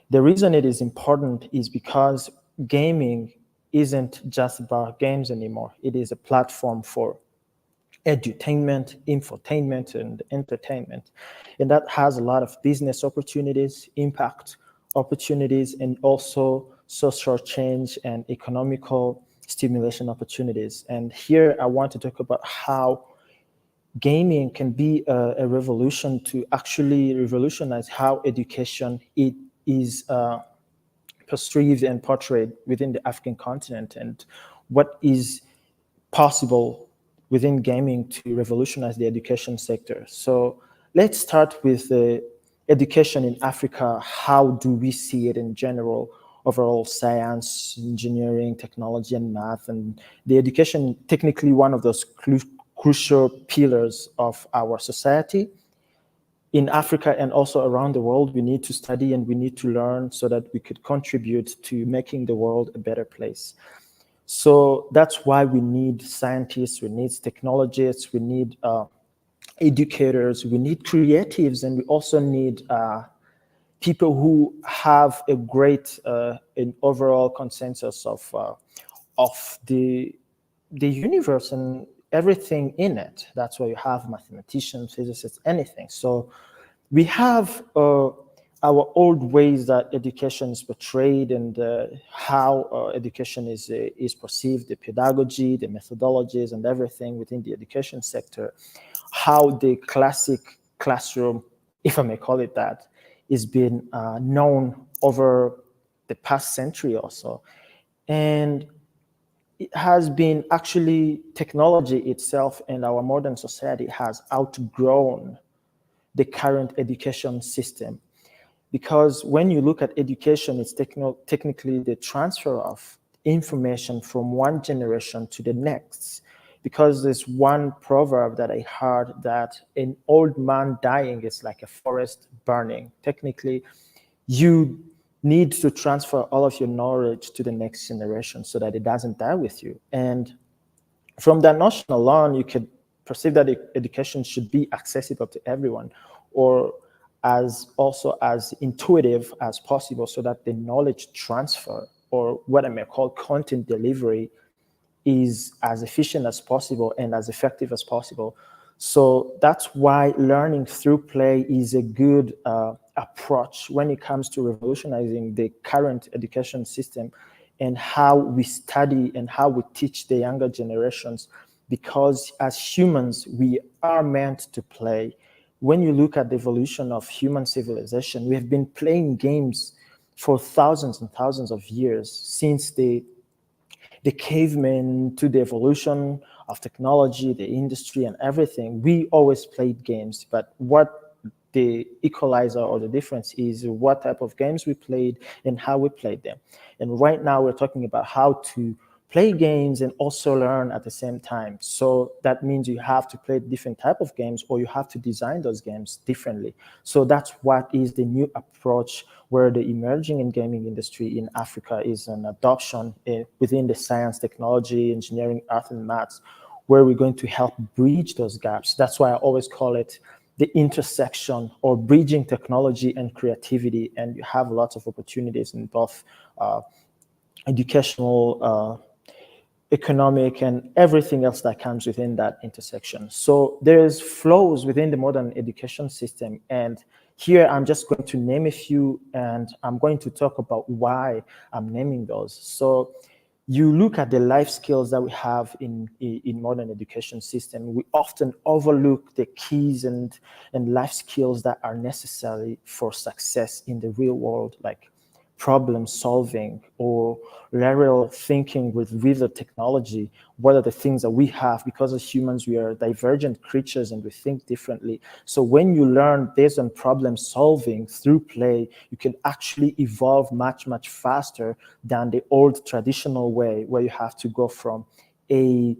the reason it is important is because gaming isn't just about games anymore. It is a platform for edutainment, infotainment, and entertainment. And that has a lot of business opportunities, impact opportunities, and also social change and economical stimulation opportunities. And here I want to talk about how gaming can be a revolution to actually revolutionize how education it is perceived and portrayed within the African continent and what is possible within gaming to revolutionize the education sector. So let's start with education in Africa. How do we see it in general? Overall science, engineering, technology, and math, and the education technically one of those crucial pillars of our society. In Africa and also around the world, we need to study and we need to learn so that we could contribute to making the world a better place. So that's why we need scientists, we need technologists, we need educators, we need creatives, and we also need people who have a great an overall consensus of the universe and everything in it. That's why you have mathematicians, physicists, anything. So we have our old ways that education is portrayed and how education is perceived, the pedagogy, the methodologies, and everything within the education sector, how the classic classroom, if I may call it that, is being known over the past century or so. And it has been actually technology itself and our modern society has outgrown the current education system. Because when you look at education, it's technically the transfer of information from one generation to the next. Because there's one proverb that I heard that an old man dying is like a forest burning. Technically, you need to transfer all of your knowledge to the next generation so that it doesn't die with you. And from that notion alone, you could perceive that education should be accessible to everyone, or also as intuitive as possible, so that the knowledge transfer, or what I may call content delivery, is as efficient as possible and as effective as possible. So that's why learning through play is a good approach when it comes to revolutionizing the current education system and how we study and how we teach the younger generations. Because as humans, we are meant to play. When you look at the evolution of human civilization, we have been playing games for thousands and thousands of years, since the cavemen to the evolution of technology, the industry, and everything. We always played games, but what the equalizer or the difference is what type of games we played and how we played them. And right now we're talking about how to play games and also learn at the same time. So that means you have to play different type of games, or you have to design those games differently. So that's what is the new approach, where the emerging and gaming industry in Africa is an adoption within the science, technology, engineering, art, and maths, where we're going to help bridge those gaps. That's why I always call it the intersection, or bridging technology and creativity. And you have lots of opportunities in both educational, economic, and everything else that comes within that intersection. So there's flows within the modern education system. And here I'm just going to name a few, and I'm going to talk about why I'm naming those. So you look at the life skills that we have in modern education system, we often overlook the keys and life skills that are necessary for success in the real world, like problem solving or lateral thinking with the technology. What are the things that we have? Because as humans, we are divergent creatures and we think differently. So when you learn based on problem solving through play, you can actually evolve much, much faster than the old traditional way, where you have to go from A,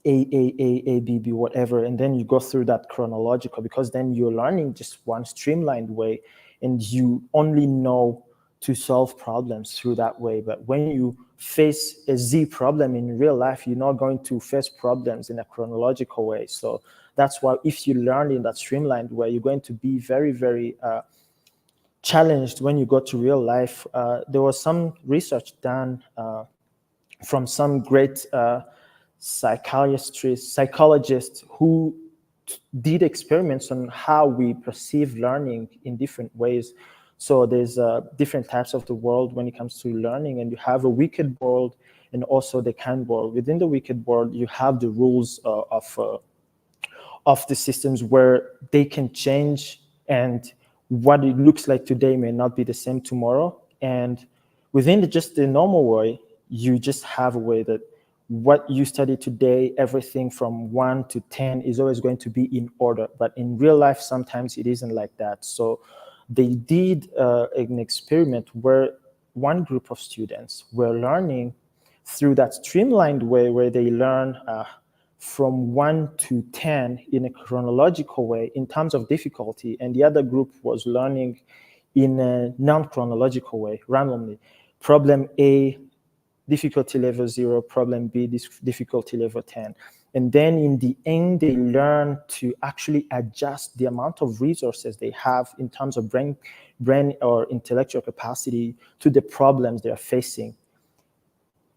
B, whatever, and then you go through that chronological, because then you're learning just one streamlined way and you only know to solve problems through that way. But when you face a Z problem in real life, you're not going to face problems in a chronological way. So that's why if you learn in that streamlined way, you're going to be very, very challenged when you go to real life. There was some research done from some great psychologists who did experiments on how we perceive learning in different ways. So there's different types of the world when it comes to learning, and you have a wicked world and also the kind world. Within the wicked world, you have the rules of the systems where they can change, and what it looks like today may not be the same tomorrow. And within just the normal way, you just have a way that what you study today, everything from 1 to 10 is always going to be in order. But in real life, sometimes it isn't like that. So they did an experiment where one group of students were learning through that streamlined way, where they learn from 1 to 10 in a chronological way in terms of difficulty, and the other group was learning in a non-chronological way, randomly. Problem A, difficulty level 0, problem B, difficulty level 10. And then in the end, they learn to actually adjust the amount of resources they have in terms of brain or intellectual capacity to the problems they are facing.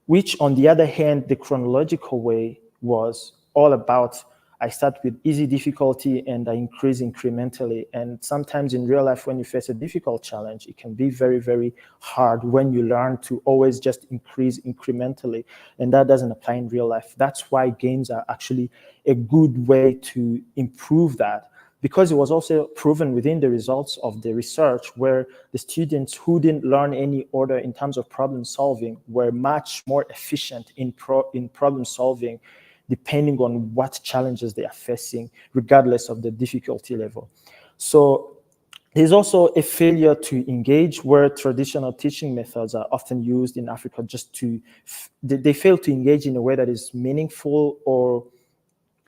Which, on the other hand, the chronological way was all about I start with easy difficulty and I increase incrementally. And sometimes in real life, when you face a difficult challenge, it can be very, very hard when you learn to always just increase incrementally. And that doesn't apply in real life. That's why games are actually a good way to improve that, because it was also proven within the results of the research where the students who didn't learn any order in terms of problem solving were much more efficient in problem solving, depending on what challenges they are facing, regardless of the difficulty level. So there's also a failure to engage, where traditional teaching methods are often used in Africa just to, they fail to engage in a way that is meaningful or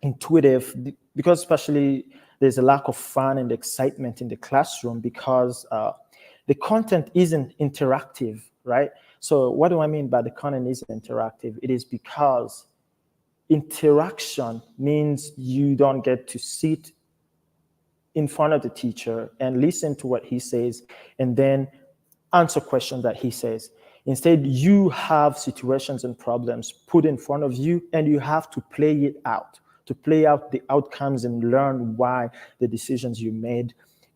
intuitive, because especially there's a lack of fun and excitement in the classroom because the content isn't interactive, right? So what do I mean by the content isn't interactive? It is because interaction means you don't get to sit in front of the teacher and listen to what he says and then answer questions that he says. Instead, you have situations and problems put in front of you, and you have to play it out, to play out the outcomes and learn why the decisions you made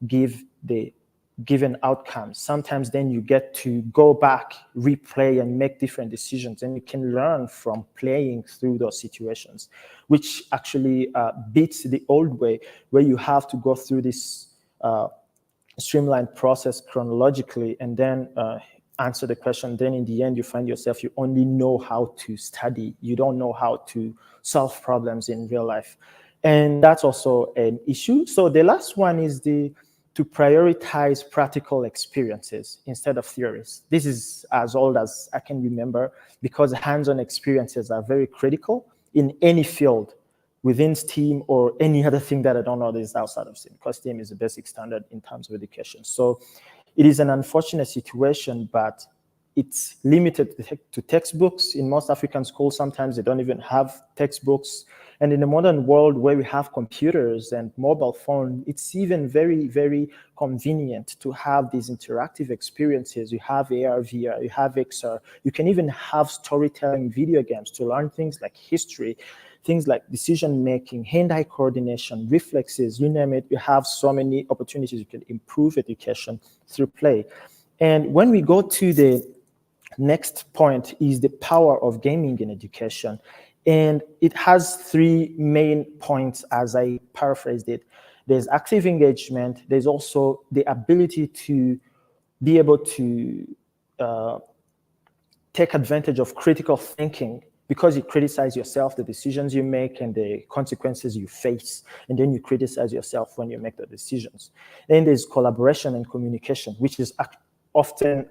give the given outcomes. Sometimes then you get to go back, replay, and make different decisions, and you can learn from playing through those situations, which actually beats the old way where you have to go through this streamlined process chronologically and then answer the question. Then in the end, you find yourself, you only know how to study. You don't know how to solve problems in real life. And that's also an issue. So the last one is to prioritize practical experiences instead of theories. This is as old as I can remember, because hands-on experiences are very critical in any field, within STEAM or any other thing that I don't know that is outside of STEAM, because STEAM is the basic standard in terms of education. So it is an unfortunate situation, but it's limited to textbooks. In most African schools, sometimes they don't even have textbooks. And in the modern world where we have computers and mobile phone, it's even very, very convenient to have these interactive experiences. You have AR, VR, you have XR. You can even have storytelling video games to learn things like history, things like decision-making, hand-eye coordination, reflexes, you name it. You have so many opportunities. You can improve education through play. And when we go to the next point is the power of gaming in education. And it has three main points as I paraphrased it. There's active engagement. There's also the ability to be able to take advantage of critical thinking, because you criticize yourself, the decisions you make and the consequences you face, and then you criticize yourself when you make the decisions. Then there's collaboration and communication, which is often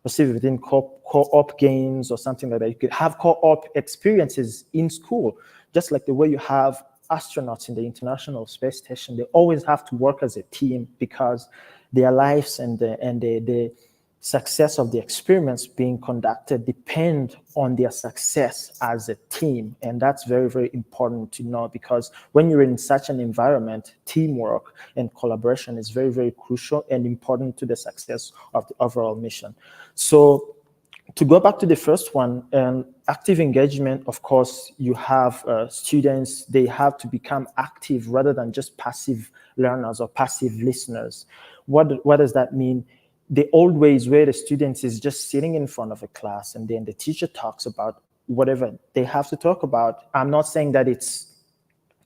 perceived within co-op games or something like that. You could have co-op experiences in school, just like the way you have astronauts in the International Space Station. They always have to work as a team, because their lives and the success of the experiments being conducted depend on their success as a team. And that's very, very important to know, because when you're in such an environment, teamwork and collaboration is very, very crucial and important to the success of the overall mission. So to go back to the first one, active engagement, of course, you have students, they have to become active rather than just passive learners or passive listeners. What does that mean? The old ways where the students is just sitting in front of a class and then the teacher talks about whatever they have to talk about. I'm not saying that it's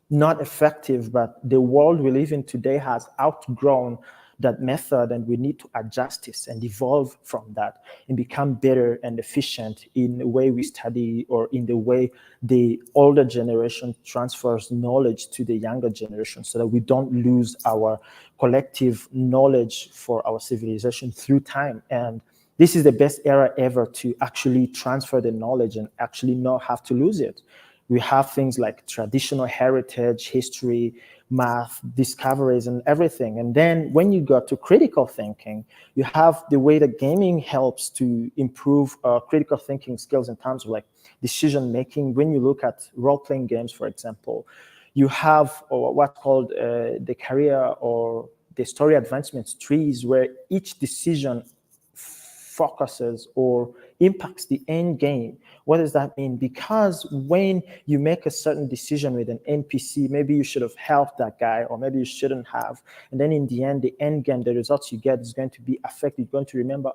not effective, but the world we live in today has outgrown that method, and we need to adjust this and evolve from that and become better and efficient in the way we study, or in the way the older generation transfers knowledge to the younger generation, so that we don't lose our collective knowledge for our civilization through time. And this is the best era ever to actually transfer the knowledge and actually not have to lose it. We have things like traditional heritage, history, math, discoveries, and everything. And then when you go to critical thinking, you have the way that gaming helps to improve critical thinking skills in terms of like decision making. When you look at role-playing games, for example, you have what's called the career or the story advancement trees, where each decision focuses or impacts the end game. What does that mean? Because when you make a certain decision with an NPC, maybe you should have helped that guy, or maybe you shouldn't have. And then in the end, the end game, the results you get is going to be affected. You're going to remember,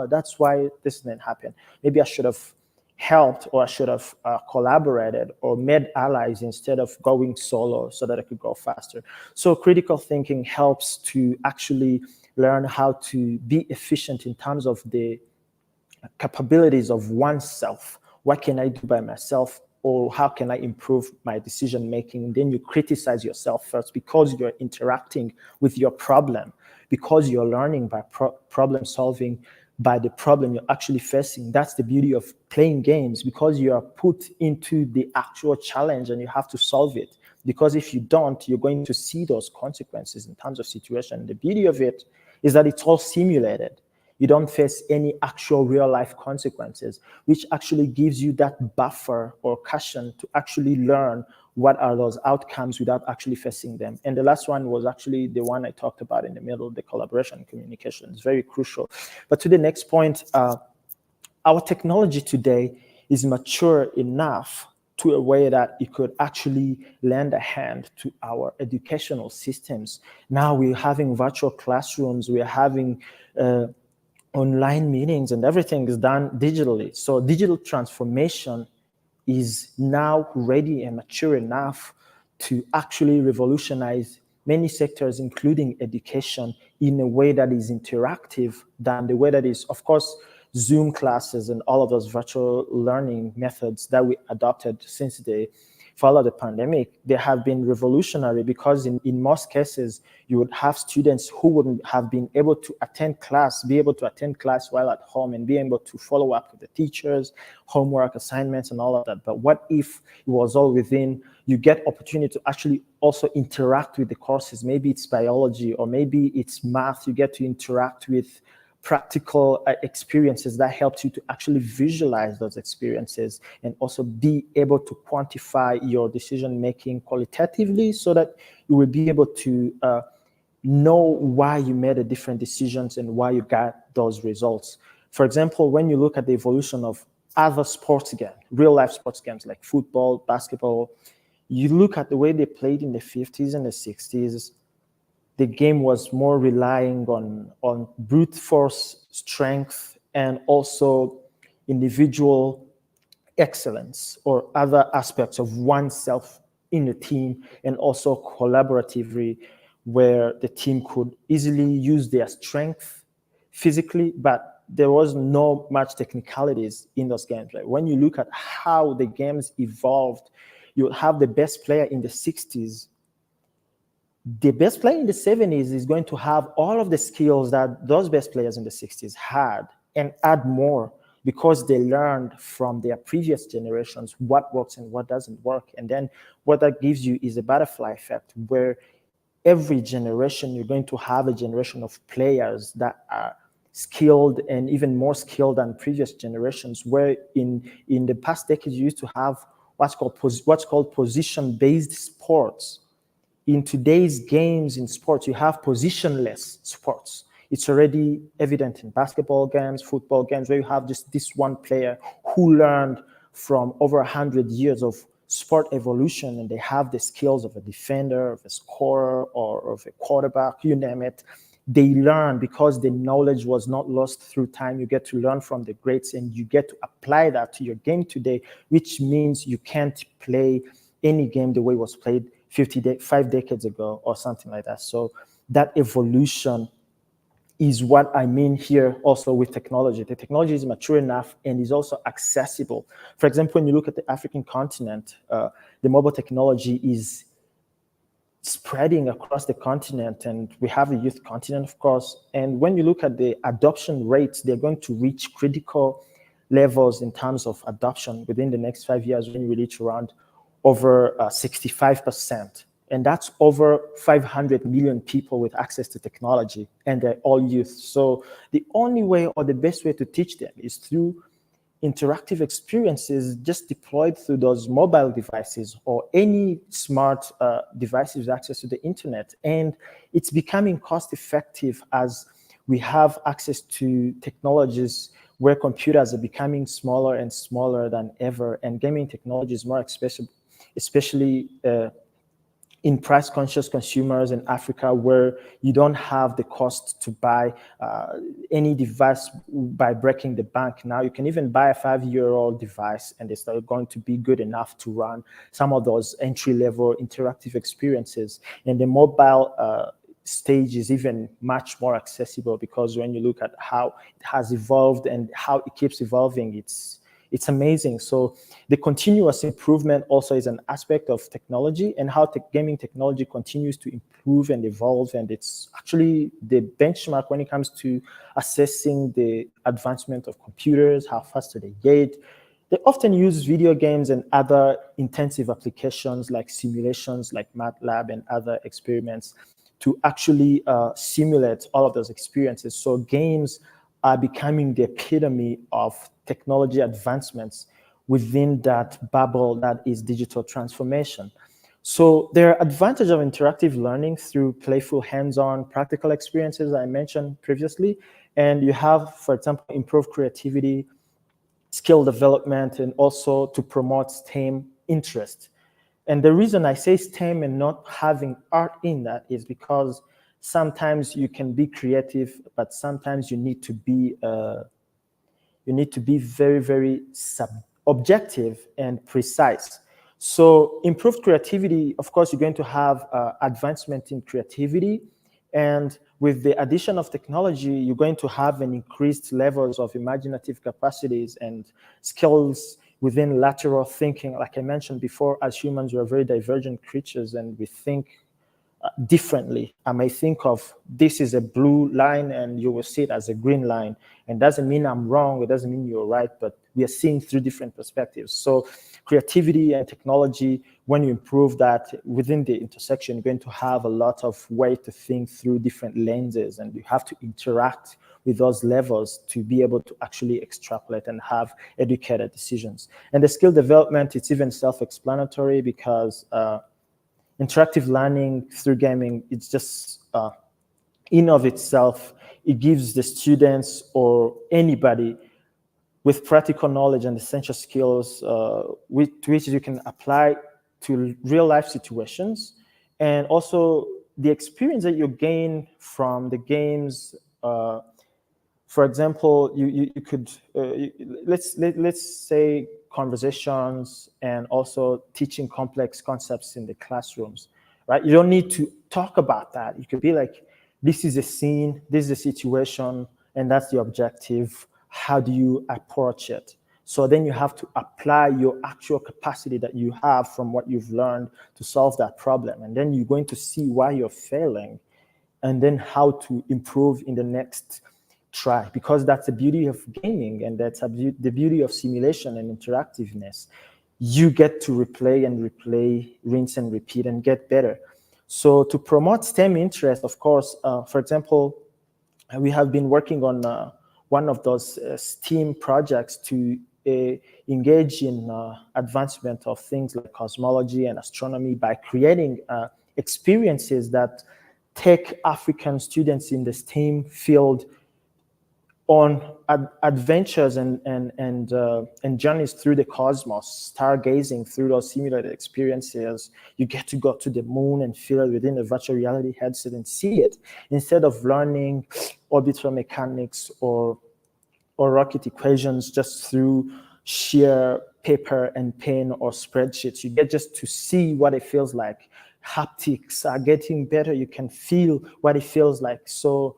that's why this didn't happen. Maybe I should have helped, or I should have collaborated or made allies instead of going solo so that I could go faster. So critical thinking helps to actually learn how to be efficient in terms of the capabilities of oneself. What can I do by myself, or how can I improve my decision making? Then you criticize yourself first, because you're interacting with your problem, because you're learning by problem solving, by the problem you're actually facing. That's the beauty of playing games, because you are put into the actual challenge and you have to solve it. Because if you don't, you're going to see those consequences in terms of situation. The beauty of it is that it's all simulated. You don't face any actual real life consequences, which actually gives you that buffer or cushion to actually learn what are those outcomes without actually facing them. And the last one was actually the one I talked about in the middle, the collaboration and communication. It's very crucial. But to the next point, our technology today is mature enough to a way that it could actually lend a hand to our educational systems. Now we're having virtual classrooms, we're having online meetings, and everything is done digitally. So digital transformation is now ready and mature enough to actually revolutionize many sectors, including education, in a way that is interactive than the way that is, of course, Zoom classes and all of those virtual learning methods that we adopted since the fall of the pandemic. They have been revolutionary, because in most cases, you would have students who wouldn't have been able to attend class, be able to attend class while at home and be able to follow up with the teachers, homework, assignments, and all of that. But what if it was all within, you get opportunity to actually also interact with the courses? Maybe it's biology, or maybe it's math. You get to interact with practical experiences that helps you to actually visualize those experiences, and also be able to quantify your decision making qualitatively, so that you will be able to know why you made the different decisions and why you got those results. For example, when you look at the evolution of other sports games, real life sports games like football, basketball, you look at the way they played in the 50s and the 60s, the game was more relying on brute force strength, and also individual excellence, or other aspects of oneself in the team, and also collaboratively, where the team could easily use their strength physically, but there was no much technicalities in those games. Like when you look at how the games evolved, you have the best player in the 60s. The best player in the 70s is going to have all of the skills that those best players in the 60s had, and add more, because they learned from their previous generations what works and what doesn't work. And then what that gives you is a butterfly effect, where every generation you're going to have a generation of players that are skilled, and even more skilled than previous generations, where in the past decades you used to have what's called position-based sports. In today's games in sports, you have positionless sports. It's already evident in basketball games, football games, where you have just this one player who learned from over 100 years of sport evolution, and they have the skills of a defender, of a scorer, or of a quarterback, you name it. They learn because the knowledge was not lost through time. You get to learn from the greats, and you get to apply that to your game today, which means you can't play any game the way it was played 5 decades ago or something like that. So that evolution is what I mean here also with technology. The technology is mature enough and is also accessible. For example, when you look at the African continent, the mobile technology is spreading across the continent, and we have a youth continent, of course. And when you look at the adoption rates, they're going to reach critical levels in terms of adoption within the next 5 years, when we reach around over 65%. And that's over 500 million people with access to technology, and they're all youth. So the only way, or the best way to teach them, is through interactive experiences just deployed through those mobile devices, or any smart devices with access to the internet. And it's becoming cost effective as we have access to technologies where computers are becoming smaller and smaller than ever, and gaming technology is more accessible, especially in price-conscious consumers in Africa, where you don't have the cost to buy any device by breaking the bank. Now you can even buy a 5-year-old device, and it's not going to be good enough to run some of those entry-level interactive experiences. And the mobile stage is even much more accessible, because when you look at how it has evolved and how it keeps evolving, it's amazing. So the continuous improvement also is an aspect of technology, and how gaming technology continues to improve and evolve. And it's actually the benchmark when it comes to assessing the advancement of computers, how fast do they get. They often use video games and other intensive applications like simulations, like MATLAB and other experiments, to actually simulate all of those experiences. So games are becoming the epitome of technology advancements within that bubble that is digital transformation. So there are advantages of interactive learning through playful, hands-on, practical experiences I mentioned previously. And you have, for example, improved creativity, skill development, and also to promote STEM interest. And the reason I say STEM and not having art in that is because sometimes you can be creative, but sometimes you need to be very, very objective and precise. So improved creativity, of course, you're going to have advancement in creativity. And with the addition of technology, you're going to have an increased levels of imaginative capacities and skills within lateral thinking. Like I mentioned before, as humans, we're very divergent creatures, and we think differently. I may think of this is a blue line and you will see it as a green line. And doesn't mean I'm wrong, it doesn't mean you're right, but we are seeing through different perspectives. So creativity and technology, when you improve that within the intersection, you're going to have a lot of way to think through different lenses, and you have to interact with those levels to be able to actually extrapolate and have educated decisions. And the skill development, it's even self-explanatory, because interactive learning through gaming, it's just in of itself, it gives the students or anybody with practical knowledge and essential skills which you can apply to real life situations. And also the experience that you gain from the games, for example, you could, let's say conversations, and also teaching complex concepts in the classrooms, right? You don't need to talk about that. You could be like, this is a scene, this is a situation, and that's the objective. How do you approach it? So then you have to apply your actual capacity that you have from what you've learned to solve that problem. And then you're going to see why you're failing, and then how to improve in the next try, because that's the beauty of gaming, and that's the beauty of simulation and interactiveness. You get to replay and replay, rinse and repeat, and get better. So to promote STEM interest, of course, for example, we have been working on one of those STEAM projects to engage in advancement of things like cosmology and astronomy by creating experiences that take African students in the STEAM field on adventures and journeys through the cosmos, stargazing through those simulated experiences. You get to go to the moon and feel it within a virtual reality headset and see it, instead of learning orbital mechanics or rocket equations just through sheer paper and pen or spreadsheets. You get just to see what it feels like. Haptics are getting better. You can feel what it feels like. So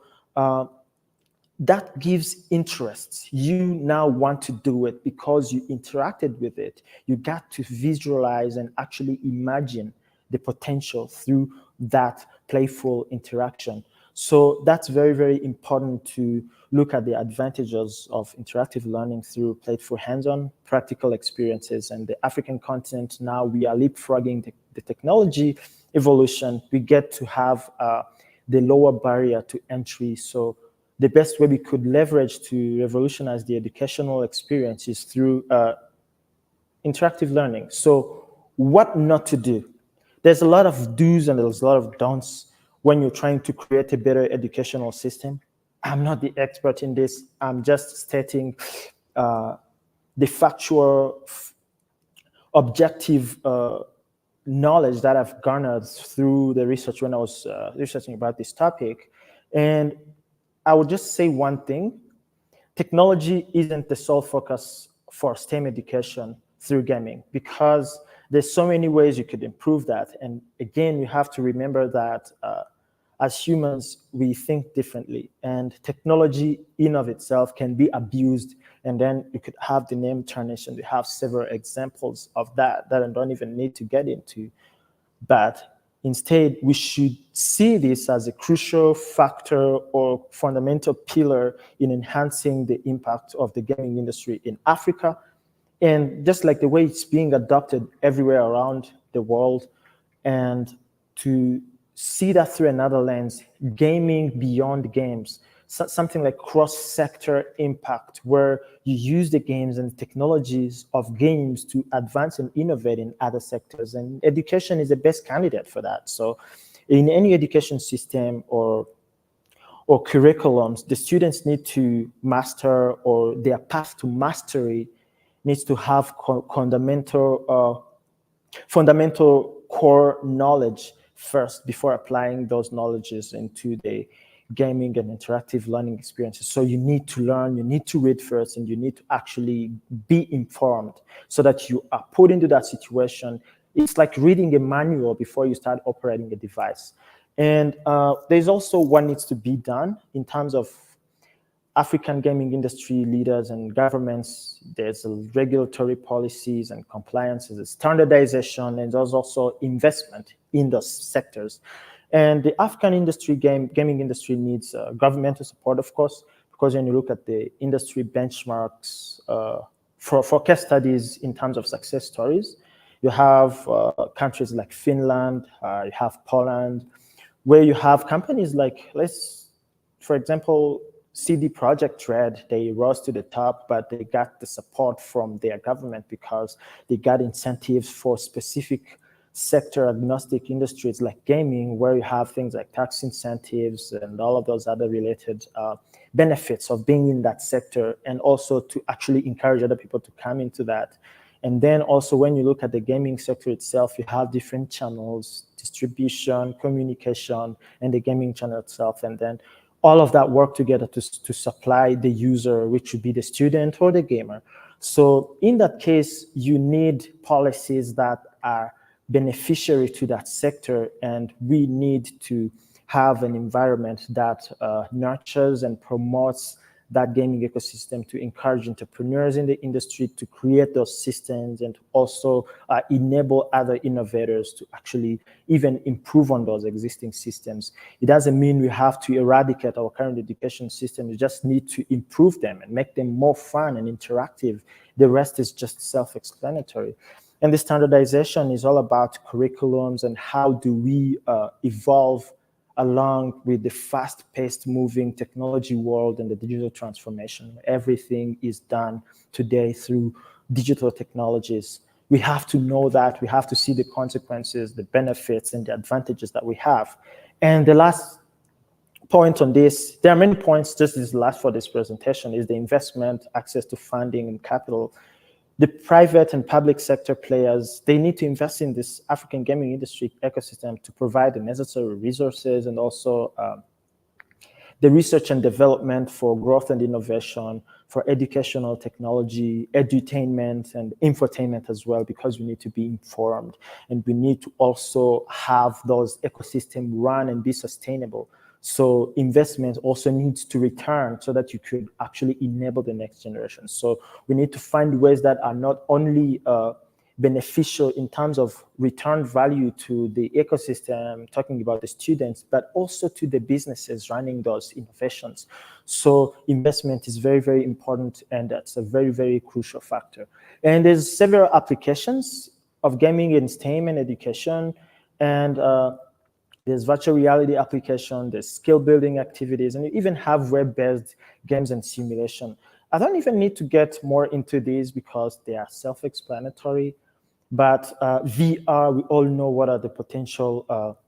that gives interest. You now want to do it because you interacted with it. You got to visualize and actually imagine the potential through that playful interaction. So that's very, very important to look at the advantages of interactive learning through playful hands-on practical experiences. And the African continent, now we are leapfrogging the technology evolution. We get to have the lower barrier to entry. So the best way we could leverage to revolutionize the educational experience is through interactive learning. So what not to do? There's a lot of do's and there's a lot of don'ts when you're trying to create a better educational system. I'm not the expert in this. I'm just stating the factual, objective knowledge that I've garnered through the research when I was researching about this topic. And I would just say one thing: technology isn't the sole focus for STEM education through gaming, because there's so many ways you could improve that. And again, you have to remember that as humans, we think differently, and technology in of itself can be abused, and then you could have the name tarnished. And we have several examples of that I don't even need to get into. But instead, we should see this as a crucial factor or fundamental pillar in enhancing the impact of the gaming industry in Africa. And just like the way it's being adopted everywhere around the world, and to see that through another lens, gaming beyond games, something like cross-sector impact, where you use the games and technologies of games to advance and innovate in other sectors. And education is the best candidate for that. So in any education system or curriculums, the students need to master, or their path to mastery needs to have fundamental core knowledge first before applying those knowledges into the gaming and interactive learning experiences. So you need to learn, you need to read first, and you need to actually be informed so that you are put into that situation. It's like reading a manual before you start operating a device. And there's also what needs to be done in terms of African gaming industry leaders and governments. There's regulatory policies and compliances, standardization, and there's also investment in those sectors. And the African gaming industry needs governmental support, of course, because when you look at the industry benchmarks for case studies in terms of success stories, you have countries like Finland, you have Poland, where you have companies like, for example, CD Projekt Red. They rose to the top, but they got the support from their government because they got incentives for specific sector agnostic industries like gaming, where you have things like tax incentives and all of those other related benefits of being in that sector, and also to actually encourage other people to come into that. And then also when you look at the gaming sector itself, you have different channels, distribution, communication, and the gaming channel itself. And then all of that work together to supply the user, which would be the student or the gamer. So in that case, you need policies that are beneficiary to that sector, and we need to have an environment that nurtures and promotes that gaming ecosystem, to encourage entrepreneurs in the industry to create those systems, and also enable other innovators to actually even improve on those existing systems. It doesn't mean we have to eradicate our current education system. We just need to improve them and make them more fun and interactive. The rest is just self-explanatory. And the standardization is all about curriculums and how do we evolve along with the fast-paced moving technology world and the digital transformation. Everything is done today through digital technologies. We have to know that. We have to see the consequences, the benefits, and the advantages that we have. And the last point on this, there are many points, just this last for this presentation, is the investment, access to funding and capital. The private and public sector players, they need to invest in this African gaming industry ecosystem to provide the necessary resources, and also the research and development for growth and innovation, for educational technology, edutainment, and infotainment as well, because we need to be informed. And we need to also have those ecosystems run and be sustainable. So investment also needs to return so that you could actually enable the next generation. So we need to find ways that are not only beneficial in terms of return value to the ecosystem, talking about the students, but also to the businesses running those innovations. So investment is very, very important, and that's a very, very crucial factor. And there's several applications of gaming in STEM and education, and there's virtual reality application, there's skill building activities, and you even have web-based games and simulation. I don't even need to get more into these because they are self-explanatory, but VR, we all know what are the potential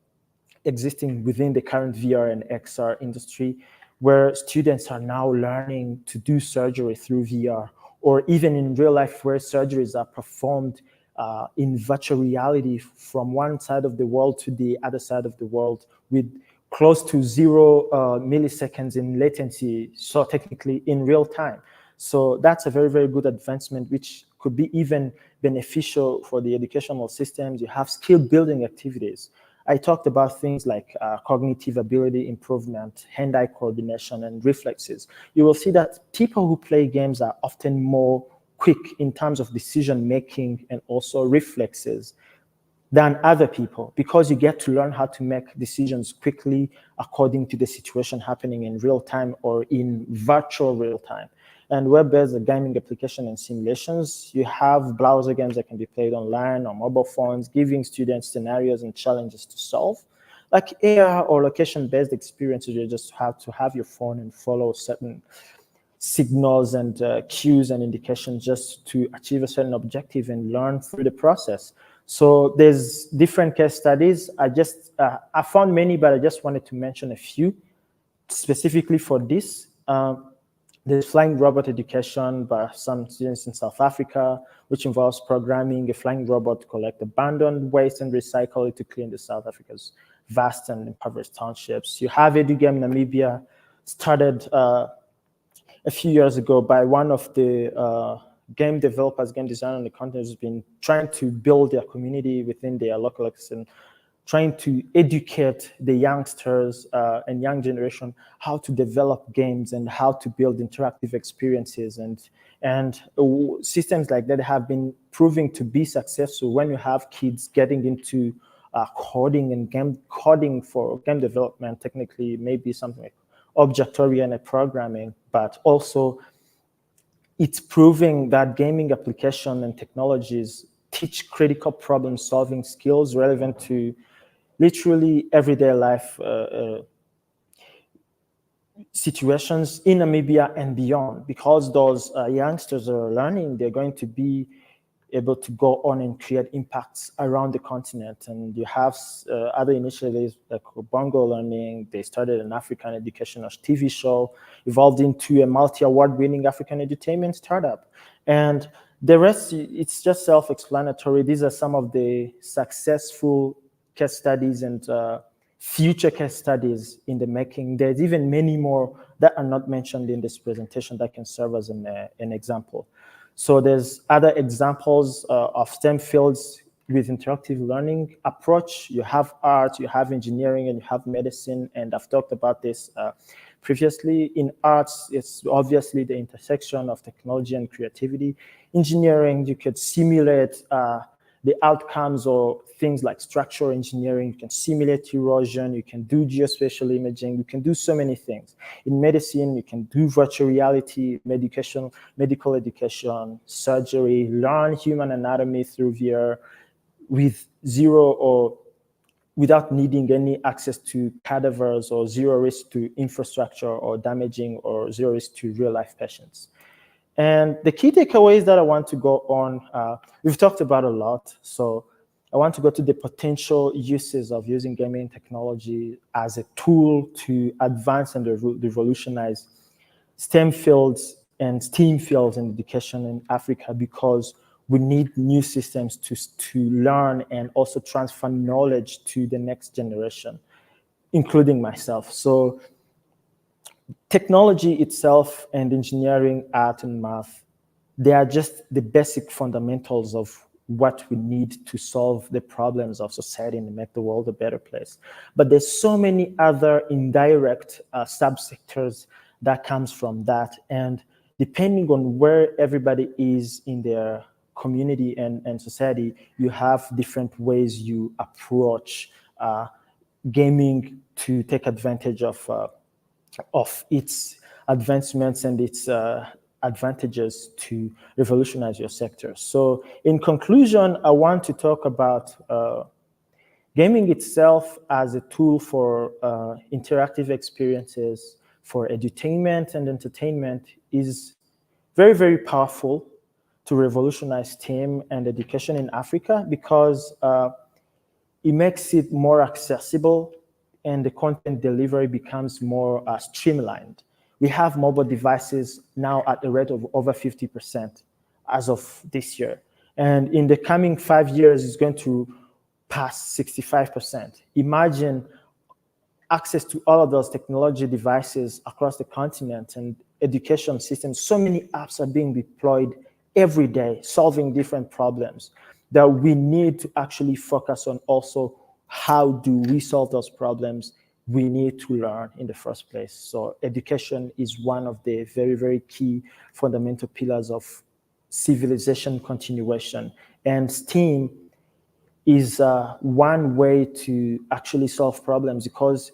existing within the current VR and XR industry. where students are now learning to do surgery through VR, or even in real life where surgeries are performed in virtual reality from one side of the world to the other side of the world with close to 0 milliseconds in latency, so technically in real time. So that's a very, very good advancement, which could be even beneficial for the educational systems. You have skill building activities. I talked about things like cognitive ability improvement, hand-eye coordination, and reflexes. You will see that people who play games are often more quick in terms of decision making and also reflexes than other people, because you get to learn how to make decisions quickly according to the situation happening in real time or in virtual real time. And web-based gaming application and simulations, you have browser games that can be played online on mobile phones, giving students scenarios and challenges to solve. Like AR or location-based experiences, you just have to have your phone and follow certain signals and cues and indications just to achieve a certain objective and learn through the process. So there's different case studies. I found many, but I just wanted to mention a few specifically for this. There's flying robot education by some students in South Africa, which involves programming a flying robot to collect abandoned waste and recycle it to clean the South Africa's vast and impoverished townships. You have EduGame Namibia, started a few years ago by one of the game developers, game designers on the continent, who's been trying to build their community within their local ecosystem, trying to educate the youngsters and young generation how to develop games and how to build interactive experiences. And systems like that have been proving to be successful when you have kids getting into coding and coding for game development. Technically, maybe something like object-oriented programming, but also it's proving that gaming application and technologies teach critical problem-solving skills relevant to literally everyday life situations in Namibia and beyond. Because those youngsters are learning, they're going to be able to go on and create impacts around the continent. And you have other initiatives like Bongo Learning. They started an African educational TV show, evolved into a multi-award winning African edutainment startup. And the rest, it's just self-explanatory. These are some of the successful case studies and future case studies in the making. There's even many more that are not mentioned in this presentation that can serve as an example. So there's other examples of STEM fields with interactive learning approach. You have art, you have engineering, and you have medicine. And I've talked about this previously. In arts, it's obviously the intersection of technology and creativity. Engineering, you could simulate the outcomes or things like structural engineering. You can simulate erosion, you can do geospatial imaging, you can do so many things. In medicine, you can do virtual reality, medical education, surgery, learn human anatomy through VR with zero or without needing any access to cadavers or zero risk to infrastructure or damaging or zero risk to real life patients. And the key takeaways that I want to go on, we've talked about a lot. So I want to go to the potential uses of using gaming technology as a tool to advance and revolutionize STEM fields and STEAM fields in education in Africa, because we need new systems to learn and also transfer knowledge to the next generation, including myself. So technology itself and engineering, art, and math, they are just the basic fundamentals of what we need to solve the problems of society and make the world a better place. But there's so many other indirect subsectors that comes from that. And depending on where everybody is in their community and society, you have different ways you approach gaming to take advantage of its advancements and its advantages to revolutionize your sector. So in conclusion, I want to talk about gaming itself as a tool for interactive experiences, for edutainment and entertainment is very, very powerful to revolutionize STEM and education in Africa, because it makes it more accessible. and the content delivery becomes more streamlined. We have mobile devices now at a rate of over 50% as of this year. And in the coming 5 years, it's going to pass 65%. Imagine access to all of those technology devices across the continent and education systems. So many apps are being deployed every day, solving different problems that we need to actually focus on. Also, how do we solve those problems? We need to learn in the first place. So education is one of the very, very key fundamental pillars of civilization continuation. And STEAM is one way to actually solve problems, because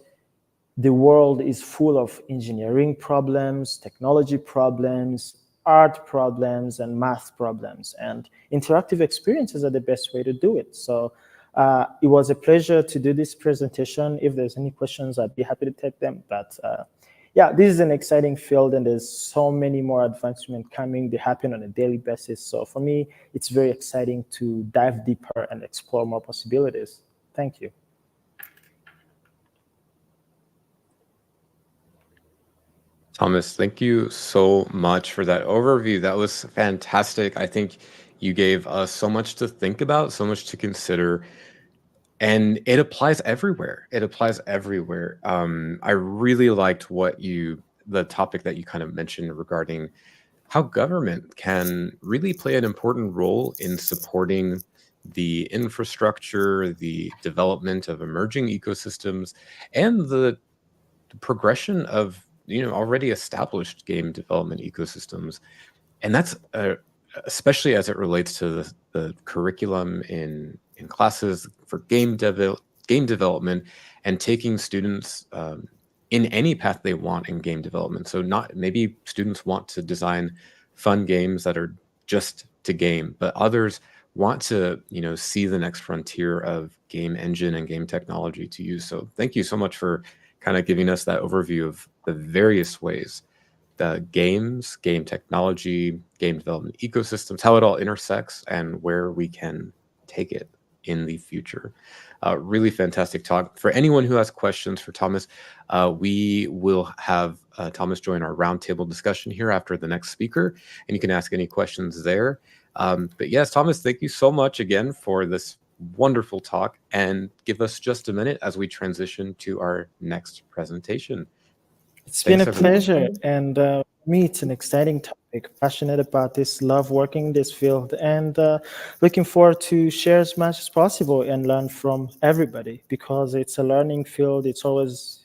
the world is full of engineering problems, technology problems, art problems, and math problems. And interactive experiences are the best way to do it. So it was a pleasure to do this presentation. If there's any questions, I'd be happy to take them. But yeah, this is an exciting field, and there's so many more advancements coming. They happen on a daily basis. So for me, it's very exciting to dive deeper and explore more possibilities. Thank you. Thomas, thank you so much for that overview. That was fantastic. I think you gave us so much to think about, so much to consider, and it applies everywhere. It applies everywhere. I really liked the topic that you kind of mentioned regarding how government can really play an important role in supporting the infrastructure, the development of emerging ecosystems, and the progression of already established game development ecosystems. And that's especially as it relates to the curriculum in classes for game development, and taking students in any path they want in game development. So not maybe students want to design fun games that are just to game, but others want to see the next frontier of game engine and game technology to use. So thank you so much for kind of giving us that overview of the various ways the games, game technology, game development ecosystems, how it all intersects, and where we can take it in the future. Really fantastic talk. For anyone who has questions for Thomas, we will have Thomas join our roundtable discussion here after the next speaker, and you can ask any questions there. But yes, Thomas, thank you so much again for this wonderful talk, and give us just a minute as we transition to our next presentation. It's been a everyone. pleasure, and me, it's an exciting topic. Passionate about this, love working in this field, and looking forward to share as much as possible and learn from everybody, because it's a learning field. It's always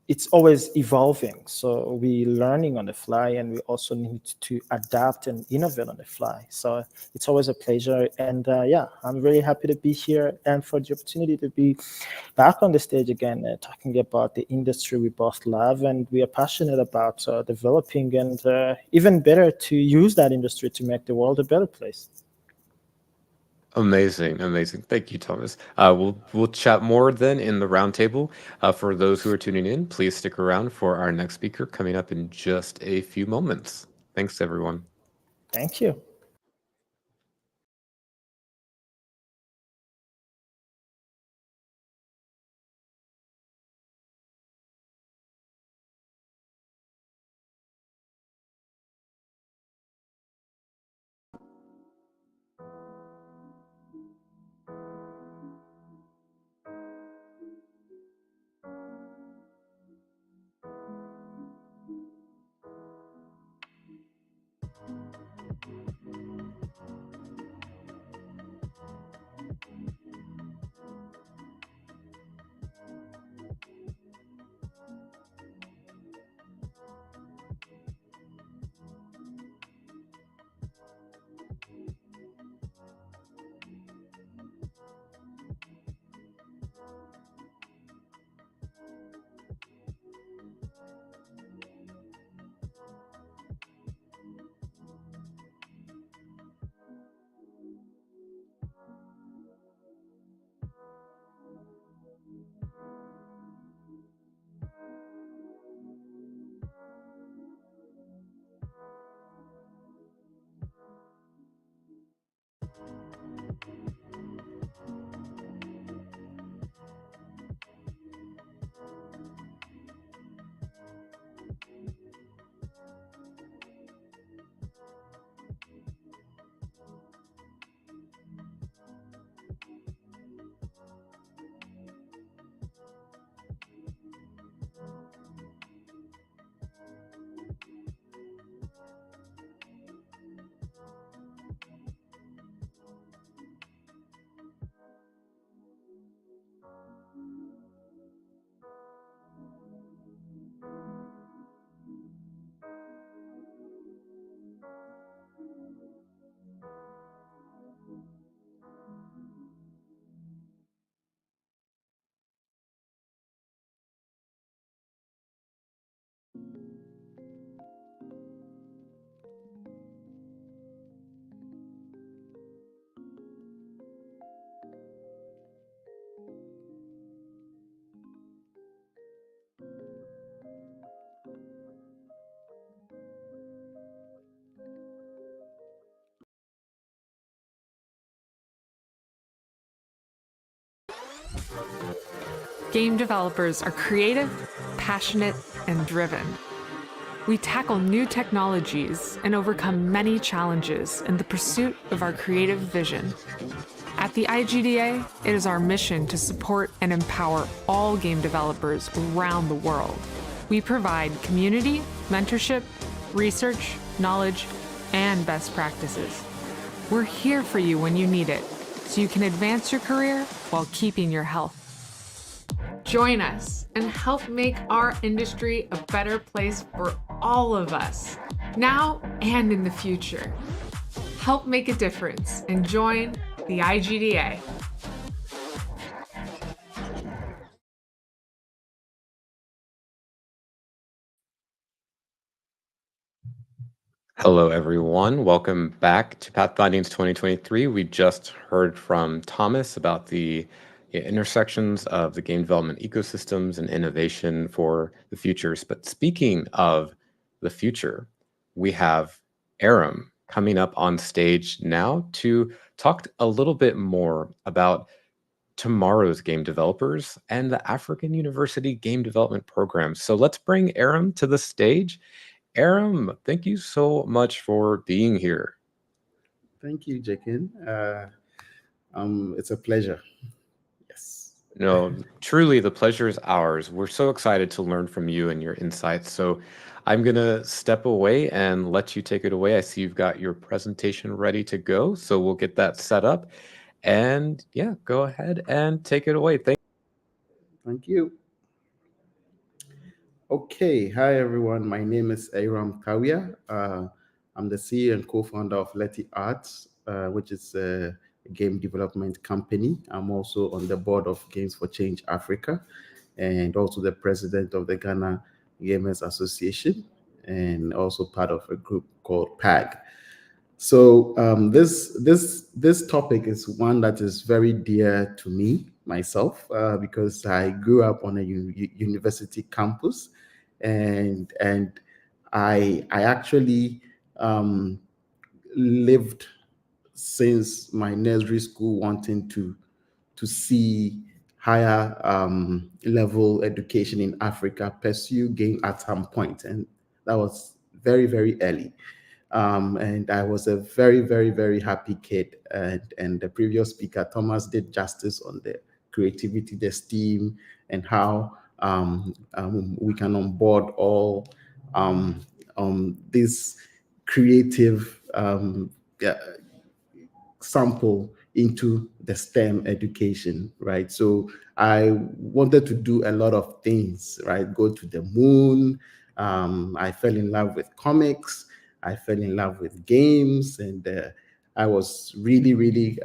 it's always evolving. So we're learning on the fly, and we also need to adapt and innovate on the fly. So it's always a pleasure. And yeah, I'm really happy to be here and for the opportunity to be back on the stage again, talking about the industry we both love and we are passionate about developing, and even better, to use that industry to make the world a better place. Amazing. Thank you, Thomas. We'll chat more then in the roundtable. For those who are tuning in, please stick around for our next speaker coming up in just a few moments. Thanks, everyone. Thank you. game developers are creative, passionate, and driven. We tackle new technologies and overcome many challenges in the pursuit of our creative vision. At the IGDA, it is our mission to support and empower all game developers around the world. We provide community, mentorship, research, knowledge, and best practices. We're here for you when you need it, so you can advance your career while keeping your health. Join us and help make our industry a better place for all of us, now and in the future. Help make a difference and join the IGDA. Hello, everyone. Welcome back to Pathfindings 2023. We just heard from Thomas about the intersections of the game development ecosystems and innovation for the futures. But speaking of the future, we have Aram coming up on stage now to talk a little bit more about tomorrow's game developers and the African University Game Development Program. So let's bring Aram to the stage. Aram, thank you so much for being here. Thank you, Jakin. It's a pleasure. Yes. No, truly, the pleasure is ours. We're so excited to learn from you and your insights. So I'm going to step away and let you take it away. I see you've got your presentation ready to go. So we'll get that set up. And yeah, go ahead and take it away. Thank you. Okay. Hi, everyone. My name is Aram Kawia. I'm the CEO and co-founder of Letty Arts, which is a game development company. I'm also on the board of Games for Change Africa and also the president of the Ghana Gamers Association and also part of a group called PAG. So this topic is one that is very dear to me myself because I grew up on a university campus, and I actually lived since my nursery school wanting to see higher level education in Africa, pursue game at some point, and that was very, very early. And I was a very, very, very happy kid. And the previous speaker, Thomas, did justice on the creativity, the STEAM, and how we can onboard all this creative sample into the STEM education, right? So I wanted to do a lot of things, right? Go to the moon. I fell in love with comics. I fell in love with games, and I was really, really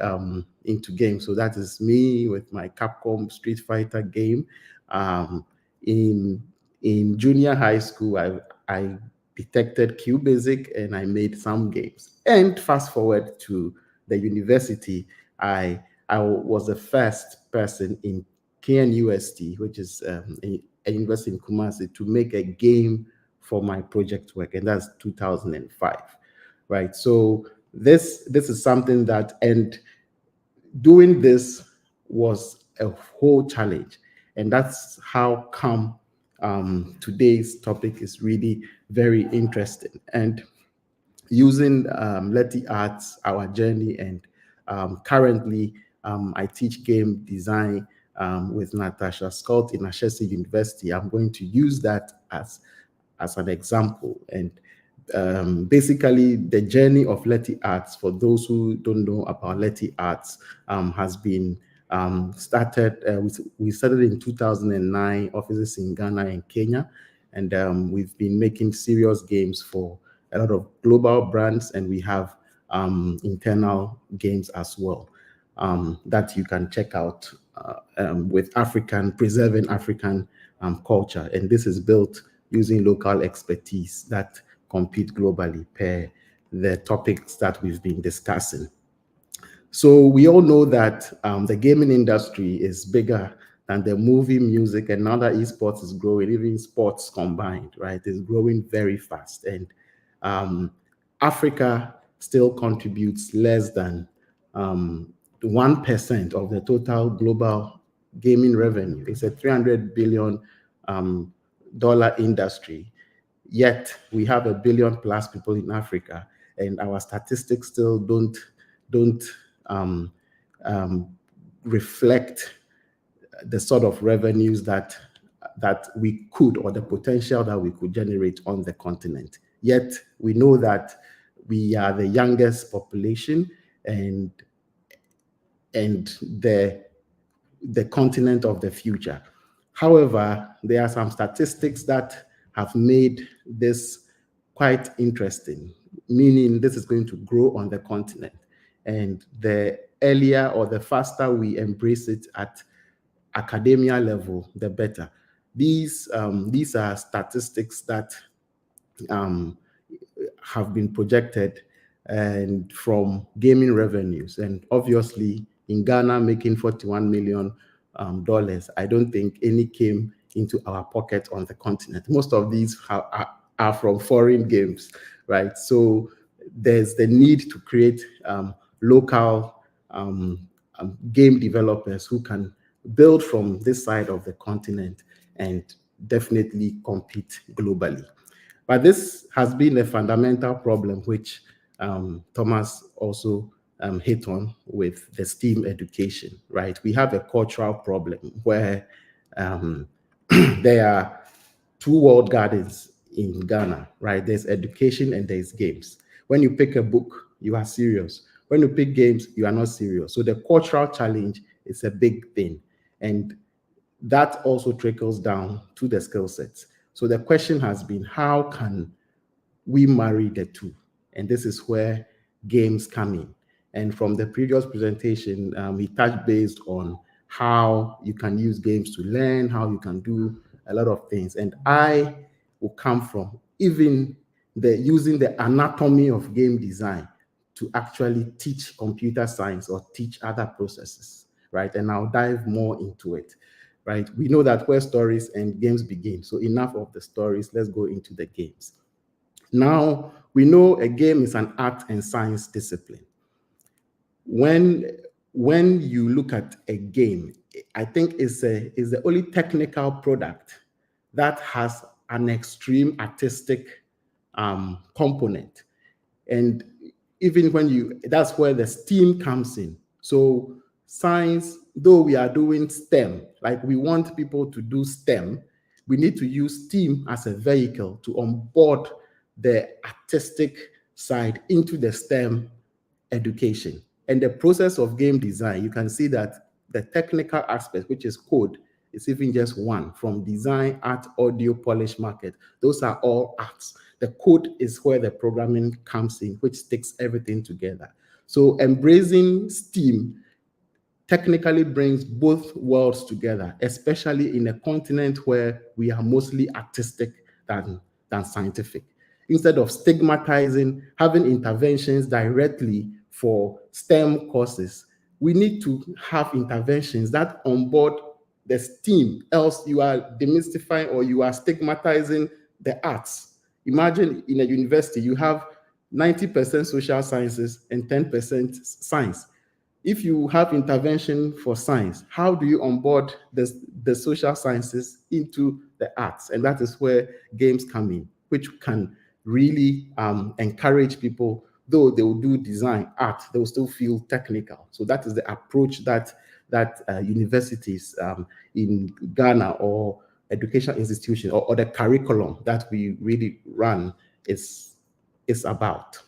into games. So that is me with my Capcom Street Fighter game. In junior high school, I detected QBasic and I made some games. And fast forward to the university, I was the first person in KNUST, which is a university in Kumasi, to make a game for my project work, and that's 2005, right? So this is something that, and doing this was a whole challenge, and that's how come today's topic is really very interesting. And using Letty Arts, our journey, and currently I teach game design with Natasha Scott in Ashesi University. I'm going to use that as an example. And basically, the journey of Letty Arts, for those who don't know about Letty Arts, has been started. We started in 2009, offices in Ghana and Kenya, and we've been making serious games for a lot of global brands, and we have internal games as well that you can check out with preserving African culture. And this is built using local expertise that compete globally per the topics that we've been discussing. So we all know that the gaming industry is bigger than the movie, music, and now that esports is growing, even sports combined, right? It's growing very fast. And Africa still contributes less than 1% of the total global gaming revenue. It's a $300 billion dollar industry. Yet we have 1 billion plus people in Africa, and our statistics still don't reflect the sort of revenues that we could, or the potential that we could generate on the continent. Yet we know that we are the youngest population and the continent of the future. However, there are some statistics that have made this quite interesting, meaning this is going to grow on the continent. And the earlier or the faster we embrace it at academia level, the better. These are statistics that have been projected and from gaming revenues. And obviously, in Ghana, making $41 million, I don't think any came into our pocket on the continent. Most of these are from foreign games, right? So there's the need to create local game developers who can build from this side of the continent and definitely compete globally. But this has been a fundamental problem, which Thomas also hit on with the STEAM education, right? We have a cultural problem where there are two walled gardens in Ghana, right? There's education and there's games. When you pick a book, you are serious. When you pick games, you are not serious. So the cultural challenge is a big thing. And that also trickles down to the skill sets. So the question has been, how can we marry the two? And this is where games come in. And from the previous presentation, we touched based on how you can use games to learn, how you can do a lot of things. And I will come from even using the anatomy of game design to actually teach computer science or teach other processes, right? And I'll dive more into it, right? We know that where stories and games begin. So enough of the stories, let's go into the games. Now, we know a game is an art and science discipline. When you look at a game, I think it's the only technical product that has an extreme artistic component. And even when that's where the STEAM comes in. So science, though we are doing STEM, like we want people to do STEM, we need to use STEAM as a vehicle to onboard the artistic side into the STEM education. And the process of game design, you can see that the technical aspect, which is code, is even just one. From design, art, audio, polish, market, those are all arts. The code is where the programming comes in, which sticks everything together. So embracing STEAM technically brings both worlds together, especially in a continent where we are mostly artistic than scientific. Instead of stigmatizing, having interventions directly for STEM courses, we need to have interventions that onboard the STEAM, else you are demystifying or you are stigmatizing the arts. Imagine in a university, you have 90% social sciences and 10% science. If you have intervention for science, how do you onboard the social sciences into the arts? And that is where games come in, which can really encourage people, though they will do design, art, they will still feel technical. So that is the approach that universities in Ghana or education institutions or the curriculum that we really run is about.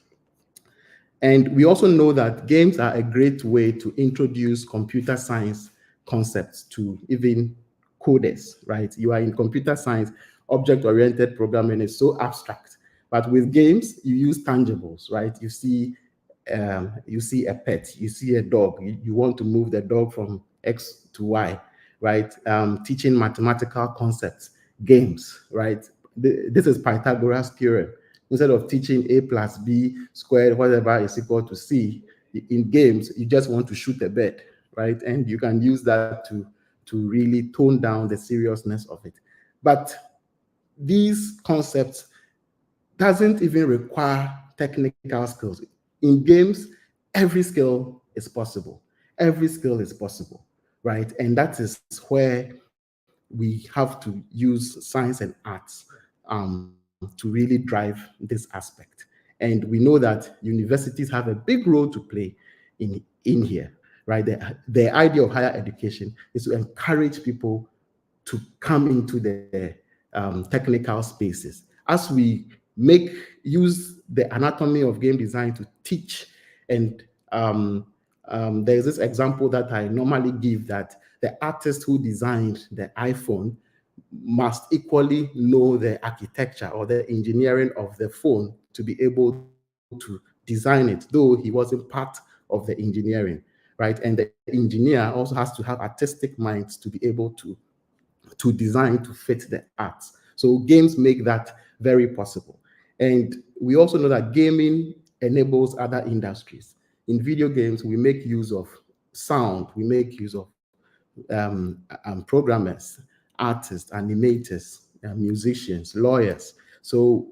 And we also know that games are a great way to introduce computer science concepts to even coders, right? You are in computer science, object-oriented programming is so abstract. But with games, you use tangibles, right? You see a pet, you see a dog, you want to move the dog from X to Y, right? Teaching mathematical concepts, games, right? This is Pythagoras' theorem. Instead of teaching A plus B squared, whatever is equal to C, in games, you just want to shoot a bird, right? And you can use that to really tone down the seriousness of it. But these concepts doesn't even require technical skills. In games, every skill is possible. Every skill is possible. right? And that is where we have to use science and arts to really drive this aspect. And we know that universities have a big role to play in here, right? The idea of higher education is to encourage people to come into the technical spaces. As we use the anatomy of game design to teach, and there's this example that I normally give, that the artist who designed the iPhone must equally know the architecture or the engineering of the phone to be able to design it, though he wasn't part of the engineering, right? And the engineer also has to have artistic minds to be able to design to fit the arts. So games make that very possible. And we also know that gaming enables other industries. In video games, we make use of sound, we make use of programmers, artists, animators, musicians, lawyers. So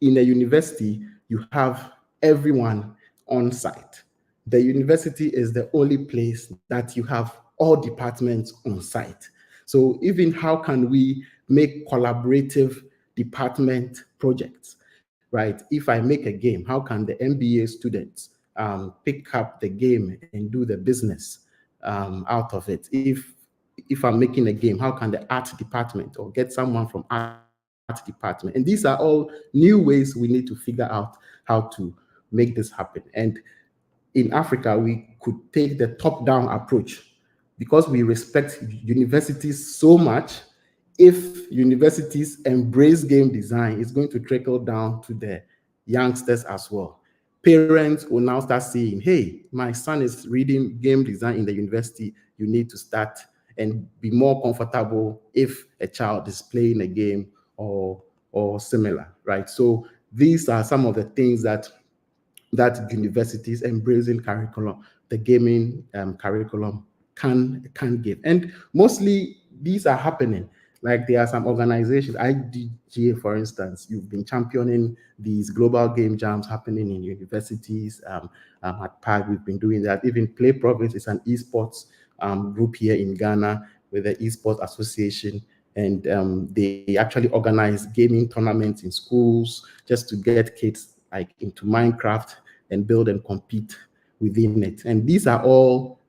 in a university, you have everyone on site. The university is the only place that you have all departments on site. So even how can we make collaborative department projects, right? If I make a game, how can the MBA students pick up the game and do the business out of it? If I'm making a game, how can the art department or get someone from art department? And these are all new ways we need to figure out how to make this happen. And in Africa, we could take the top-down approach because we respect universities so much. If universities embrace game design, it's going to trickle down to the youngsters as well. Parents will now start saying, hey, my son is reading game design in the university. You need to start and be more comfortable if a child is playing a game or similar, right? So these are some of the things that universities embracing curriculum, the gaming curriculum can give. And mostly these are happening. Like there are some organizations, IGDA, for instance, you've been championing these global game jams happening in universities. At PAG, we've been doing that. Even Play Province is an esports group here in Ghana with the Esports Association. And they actually organize gaming tournaments in schools just to get kids like into Minecraft and build and compete within it. And these are all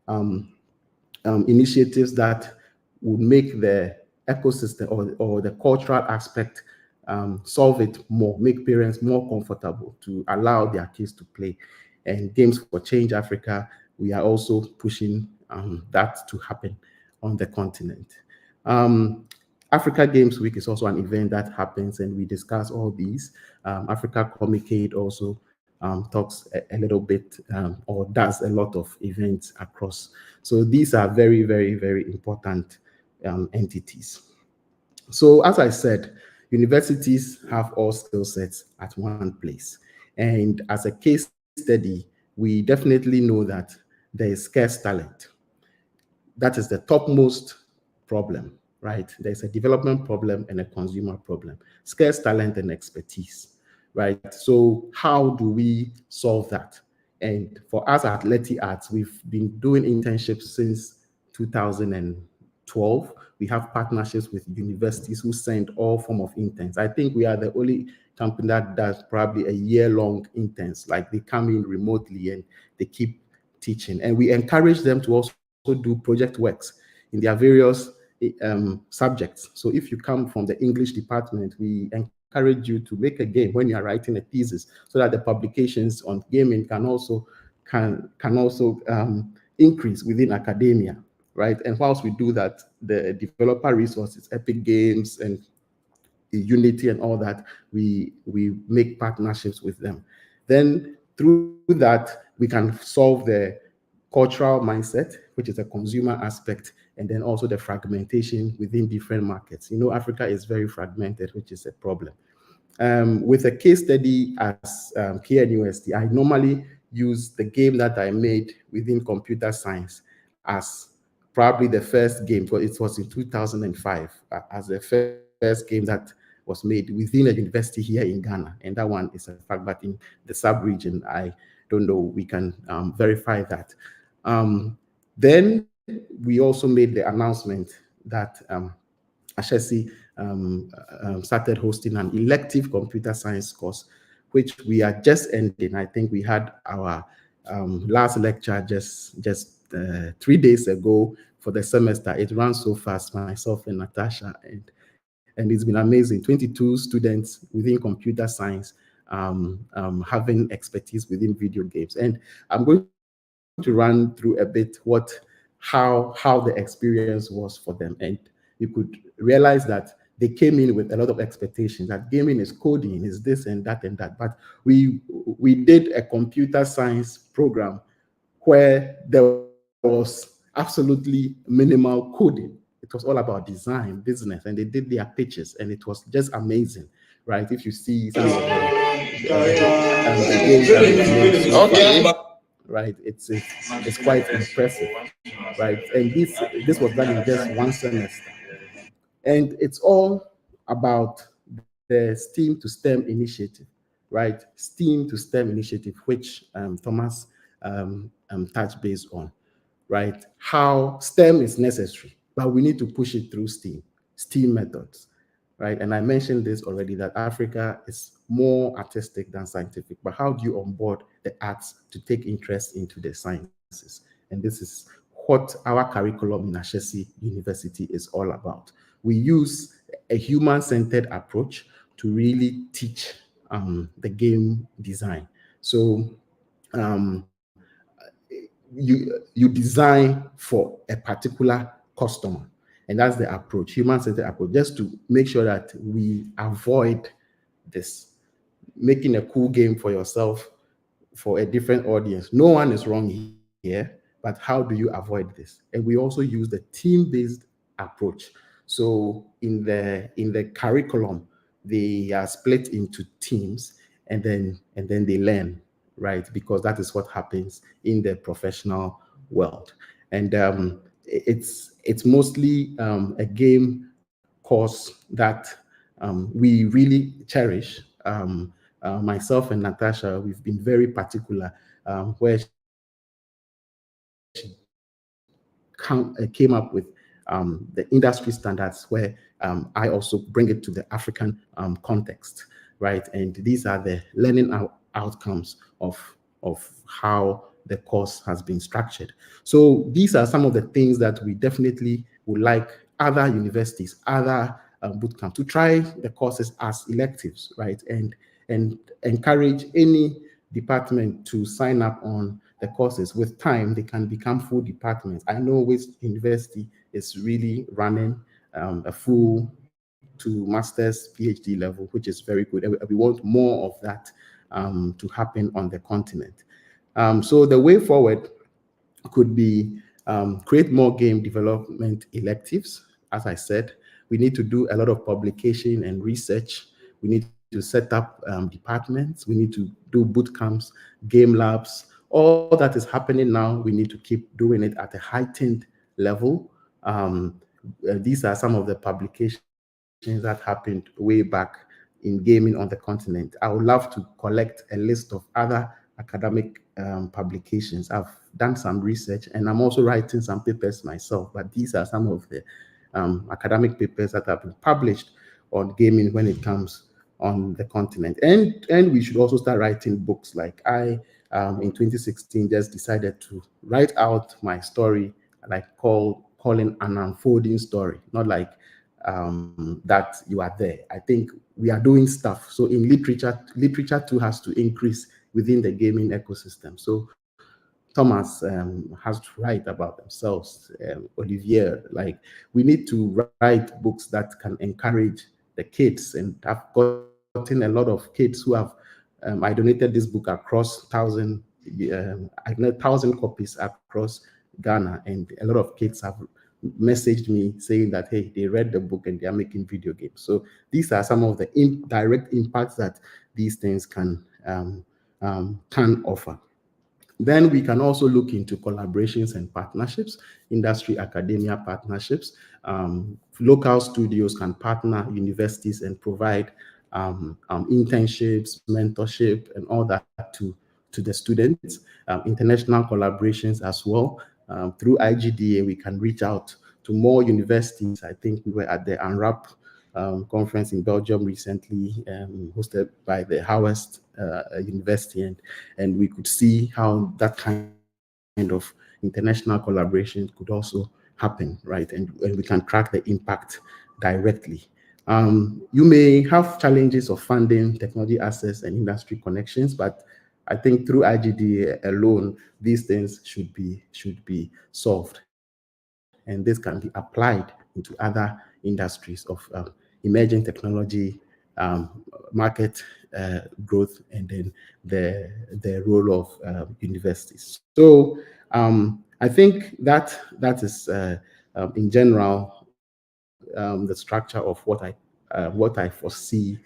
initiatives that would make the ecosystem or the cultural aspect solve it more, make parents more comfortable to allow their kids to play. And Games for Change Africa, we are also pushing that to happen on the continent. Africa Games Week is also an event that happens, and we discuss all these. Africa Comicade also talks a little bit or does a lot of events across. So these are very, very, very important entities. So as I said, universities have all skill sets at one place. And as a case study, we definitely know that there is scarce talent. That is the topmost problem, right? There's a development problem and a consumer problem. Scarce talent and expertise, right? So how do we solve that? And for us at Leti Arts, we've been doing internships since 2012. We have partnerships with universities who send all form of interns. I think we are the only company that does probably a year-long interns. Like they come in remotely and they keep teaching. And we encourage them to also do project works in their various subjects. So if you come from the English department, we encourage you to make a game when you are writing a thesis, so that the publications on gaming can also increase within academia, right? And whilst we do that, the developer resources, Epic Games and Unity and all that, we make partnerships with them. Then through that, we can solve the cultural mindset, which is a consumer aspect, and then also the fragmentation within different markets. You know, Africa is very fragmented, which is a problem. With a case study as KNUST, I normally use the game that I made within computer science as probably the first game, because it was in 2005, as the first game that was made within a university here in Ghana. And that one is a fact, but in the sub-region, I don't know, we can verify that. Then we also made the announcement that Ashesi started hosting an elective computer science course, which we are just ending. I think we had our last lecture just 3 days ago for the semester. It ran so fast, myself and Natasha, and it's been amazing. 22 students within computer science having expertise within video games. And I'm going to run through a bit how the experience was for them. And you could realize that they came in with a lot of expectations that gaming is coding, is this and that and that. But we did a computer science program where there was absolutely minimal coding. It was all about design, business, and they did their pitches, and it was just amazing, right? If you see some of the games that they made so far, right? It's quite impressive, right? And this was done in just one semester, and it's all about the STEAM to STEM initiative, right? STEAM to STEM initiative, which Thomas touched base on, right? How STEM is necessary, but we need to push it through STEAM methods, right? And I mentioned this already, that Africa is more artistic than scientific, but how do you onboard the arts to take interest into the sciences? And this is what our curriculum in Ashesi University is all about. We use a human-centered approach to really teach the game design. So you design for a particular customer, and that's the approach, human-centered approach, just to make sure that we avoid this making a cool game for yourself for a different audience. No one is wrong here, but how do you avoid this? And we also use the team-based approach. So in the curriculum, they are split into teams, and then they learn, right? Because that is what happens in the professional world. And it's mostly a game course that we really cherish. Myself and Natasha, we've been very particular where she came up with the industry standards, where I also bring it to the African context, right? And these are the learning outcomes of how the course has been structured. So these are some of the things that we definitely would like other universities, other bootcamp to try the courses as electives, right? And encourage any department to sign up on the courses. With time, they can become full departments. I know West University is really running a full to master's PhD level, which is very good. And we want more of that to happen on the continent. So the way forward could be create more game development electives. As I said, we need to do a lot of publication and research. We need to set up departments. We need to do boot camps, game labs. All that is happening now, we need to keep doing it at a heightened level. These are some of the publications that happened way back in gaming on the continent. I would love to collect a list of other academic publications. I've done some research, and I'm also writing some papers myself, but these are some of the academic papers that have been published on gaming when it comes on the continent. And we should also start writing books. Like I, in 2016, just decided to write out my story, like calling an unfolding story, not like that you are there. I think we are doing stuff. So in literature too has to increase within the gaming ecosystem. So Thomas has to write about themselves, Olivier, like we need to write books that can encourage the kids. And I've gotten a lot of kids who have, I donated this book across 1,000 copies across Ghana, and a lot of kids have messaged me saying that, hey, they read the book and they are making video games. So these are some of the direct impacts that these things can offer. Then we can also look into collaborations and partnerships, industry academia partnerships. Local studios can partner universities and provide internships, mentorship, and all that to the students. International collaborations as well. through IGDA, we can reach out to more universities. I think we were at the UNWRAP conference in Belgium recently, hosted by the Howard University, and we could see how that kind of international collaboration could also happen, right? And we can track the impact directly. You may have challenges of funding, technology access, and industry connections, but I think through IGDA alone, these things should be solved. And this can be applied into other industries of emerging technology, market growth, and then the role of universities. So I think that is in general the structure of what I foresee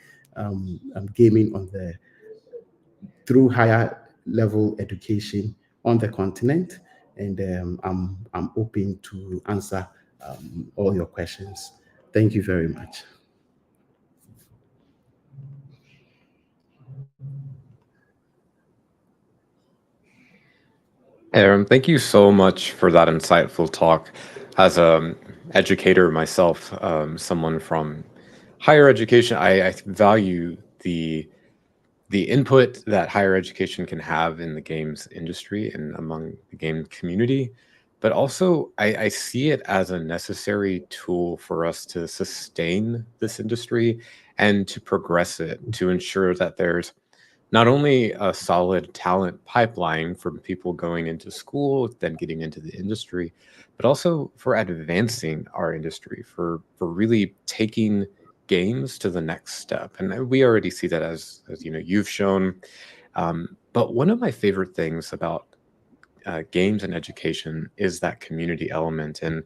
gaming on through higher level education on the continent, and I'm open to answer all your questions. Thank you very much. Aaron, thank you so much for that insightful talk. As an educator myself, someone from higher education, I value the input that higher education can have in the games industry and among the game community, but also I see it as a necessary tool for us to sustain this industry and to progress it, to ensure that there's not only a solid talent pipeline from people going into school, then getting into the industry, but also for advancing our industry, for really taking games to the next step. And we already see that as you've shown. But one of my favorite things about games and education is that community element. And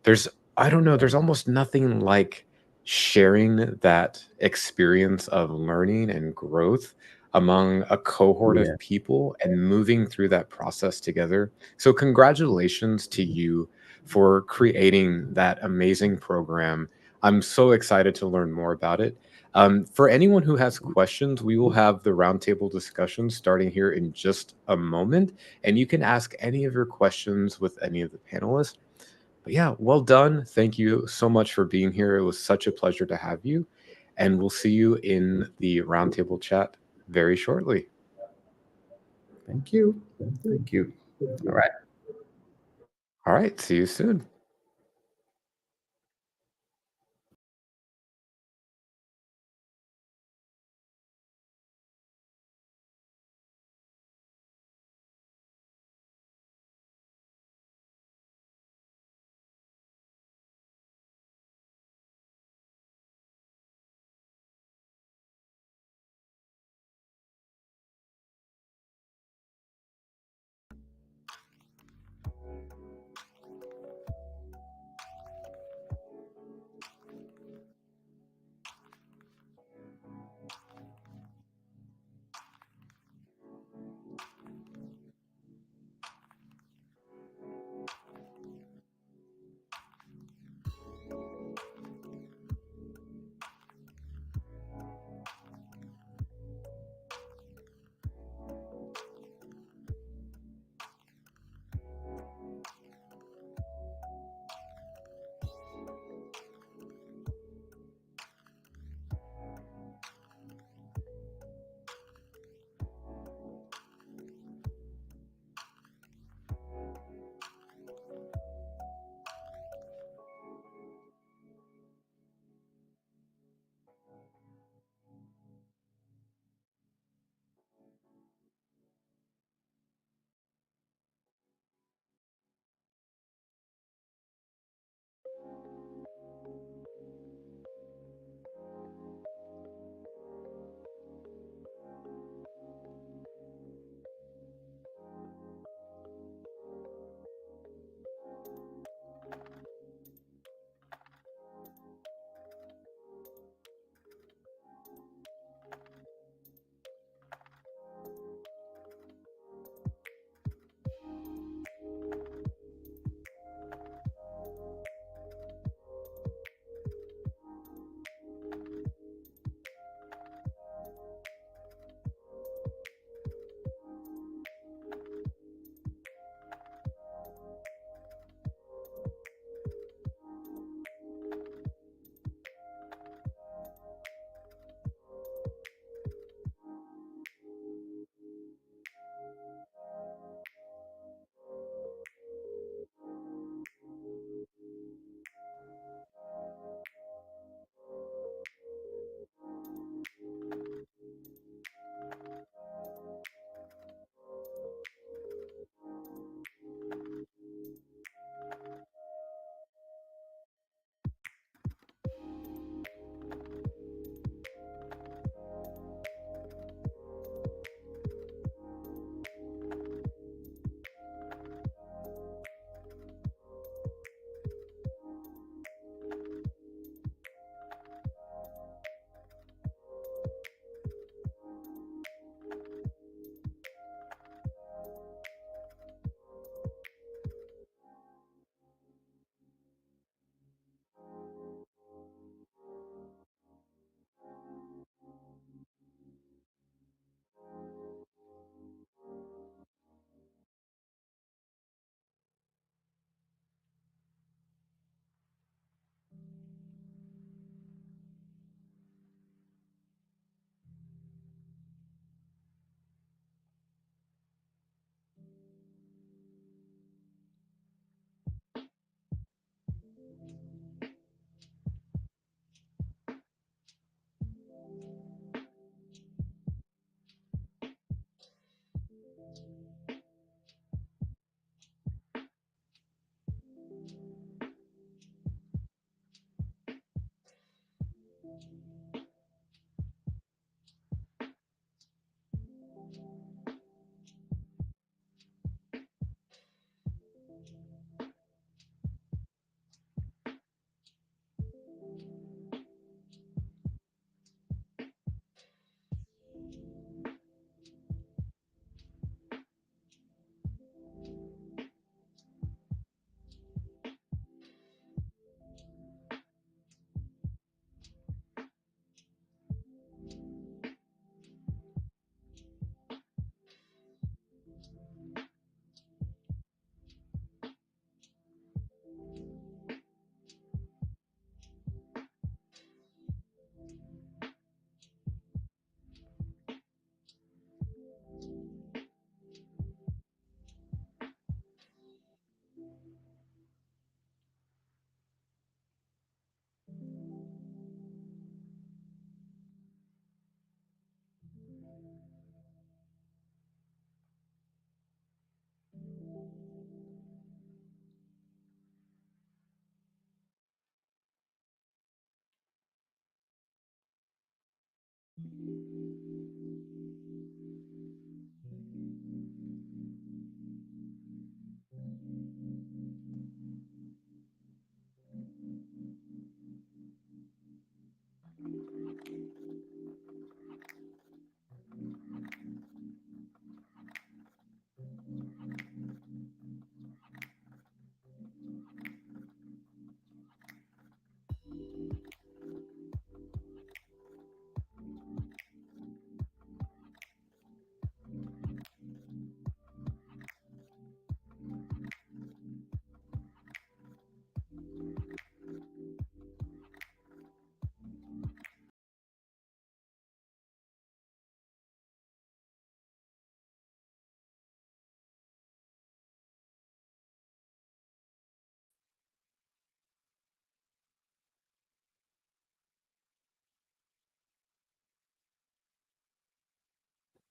there's, I don't know, there's almost nothing like sharing that experience of learning and growth among a cohort of people and moving through that process together. So congratulations to you for creating that amazing program. I'm so excited to learn more about it. For anyone who has questions, we will have the roundtable discussion starting here in just a moment, and you can ask any of your questions with any of the panelists. But yeah, well done. Thank you so much for being here. It was such a pleasure to have you. And we'll see you in the roundtable chat very shortly. Thank you. Thank you. All right. All right. See you soon.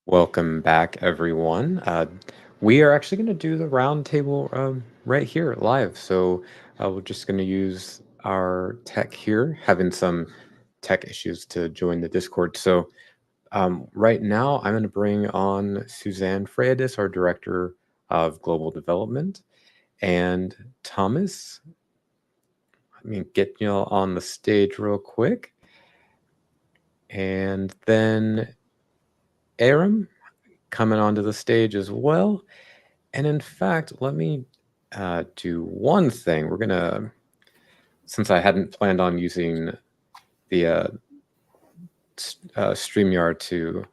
Welcome back, everyone. We are actually going to do the roundtable right here live. So we're just going to use our tech here, having some tech issues to join the Discord. So right now, I'm going to bring on Suzanne Freydis, our Director of Global Development, and Thomas. Let me get you all on the stage real quick. And then Aram coming onto the stage as well. And in fact, let me do one thing. We're going to, since I hadn't planned on using the StreamYard to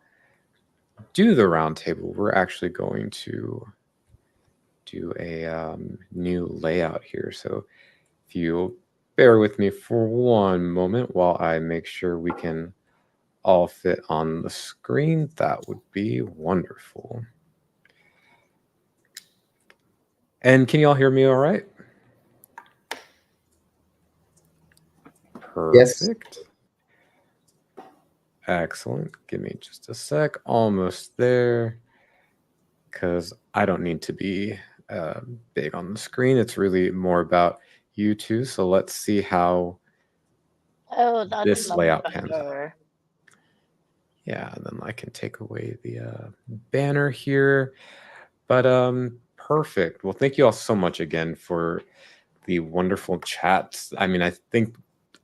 do the roundtable, we're actually going to do a new layout here. So if you bear with me for one moment while I make sure we can all fit on the screen, that would be wonderful. And can you all hear me all right? Perfect. Yes. Excellent. Give me just a sec. Almost there. Because I don't need to be big on the screen. It's really more about you two. So let's see how that's this much layout pans out. better. Yeah, and then I can take away the banner here. But perfect. Well, thank you all so much again for the wonderful chats. I mean, I think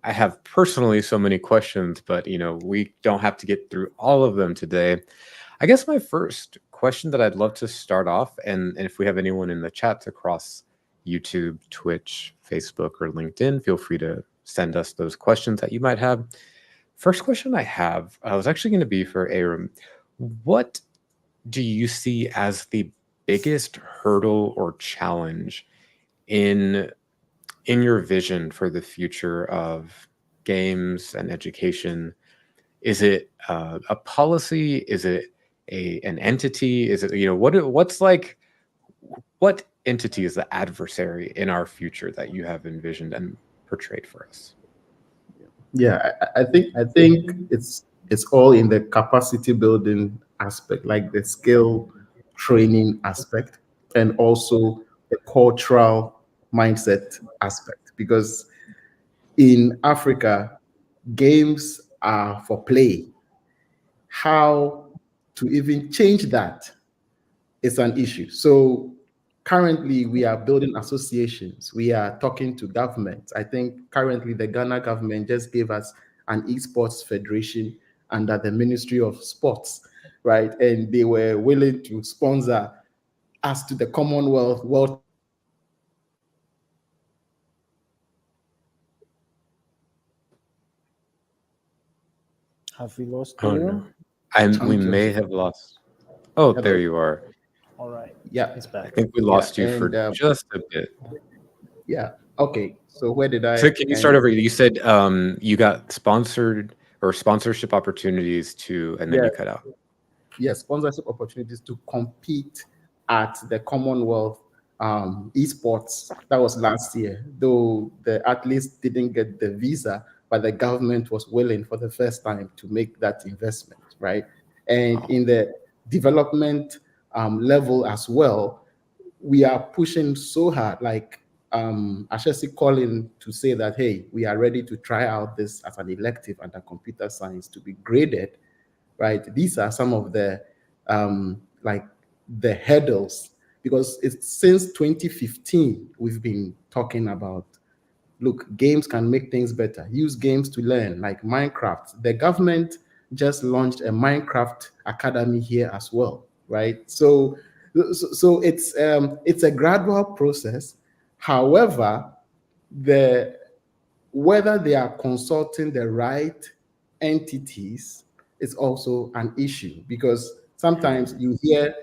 I have personally so many questions, but we don't have to get through all of them today. I guess my first question that I'd love to start off, and if we have anyone in the chats across YouTube, Twitch, Facebook, or LinkedIn, feel free to send us those questions that you might have. First question I have was actually going to be for Aram. What do you see as the biggest hurdle or challenge in your vision for the future of games and education? Is it a policy? Is it an entity? Is it what entity is the adversary in our future that you have envisioned and portrayed for us? Yeah, I think it's all in the capacity building aspect, like the skill training aspect, and also the cultural mindset aspect. Because in Africa, games are for play. How to even change that is an issue. So currently we are building associations. We are talking to governments. I think currently the Ghana government just gave us an esports federation under the Ministry of Sports, right? And they were willing to sponsor us to the Commonwealth World. Have we lost Oh Aaron? no, we may have lost. Oh, Hello? there you are. All right. Yeah, It's I back. think we lost you and for just a bit. yeah. Okay. So where did I? So can you start end? over? You said you got sponsored or sponsorship opportunities and then Yeah. you cut out. Yes, sponsorship opportunities to compete at the Commonwealth esports. That was last year, though the athletes didn't get the visa, but the government was willing for the first time to make that investment, right? And in the development level as well, we are pushing so hard, like Ashesi calling to say that, hey, we are ready to try out this as an elective under computer science to be graded right? These are some of the like the hurdles, because it's since 2015 we've been talking about, look, games can make things better. Use games to learn, like Minecraft. The government just launched a Minecraft academy here as well, right? So it's a gradual process. However, the whether they are consulting the right entities is also an issue, because sometimes you hear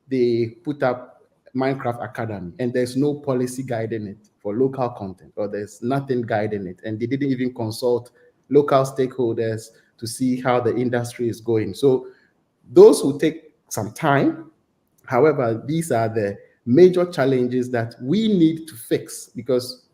they put up Minecraft Academy and there's no policy guiding it for local content, or there's nothing guiding it, and they didn't even consult local stakeholders to see how the industry is going. So those will take some time. However, these are the major challenges that we need to fix, because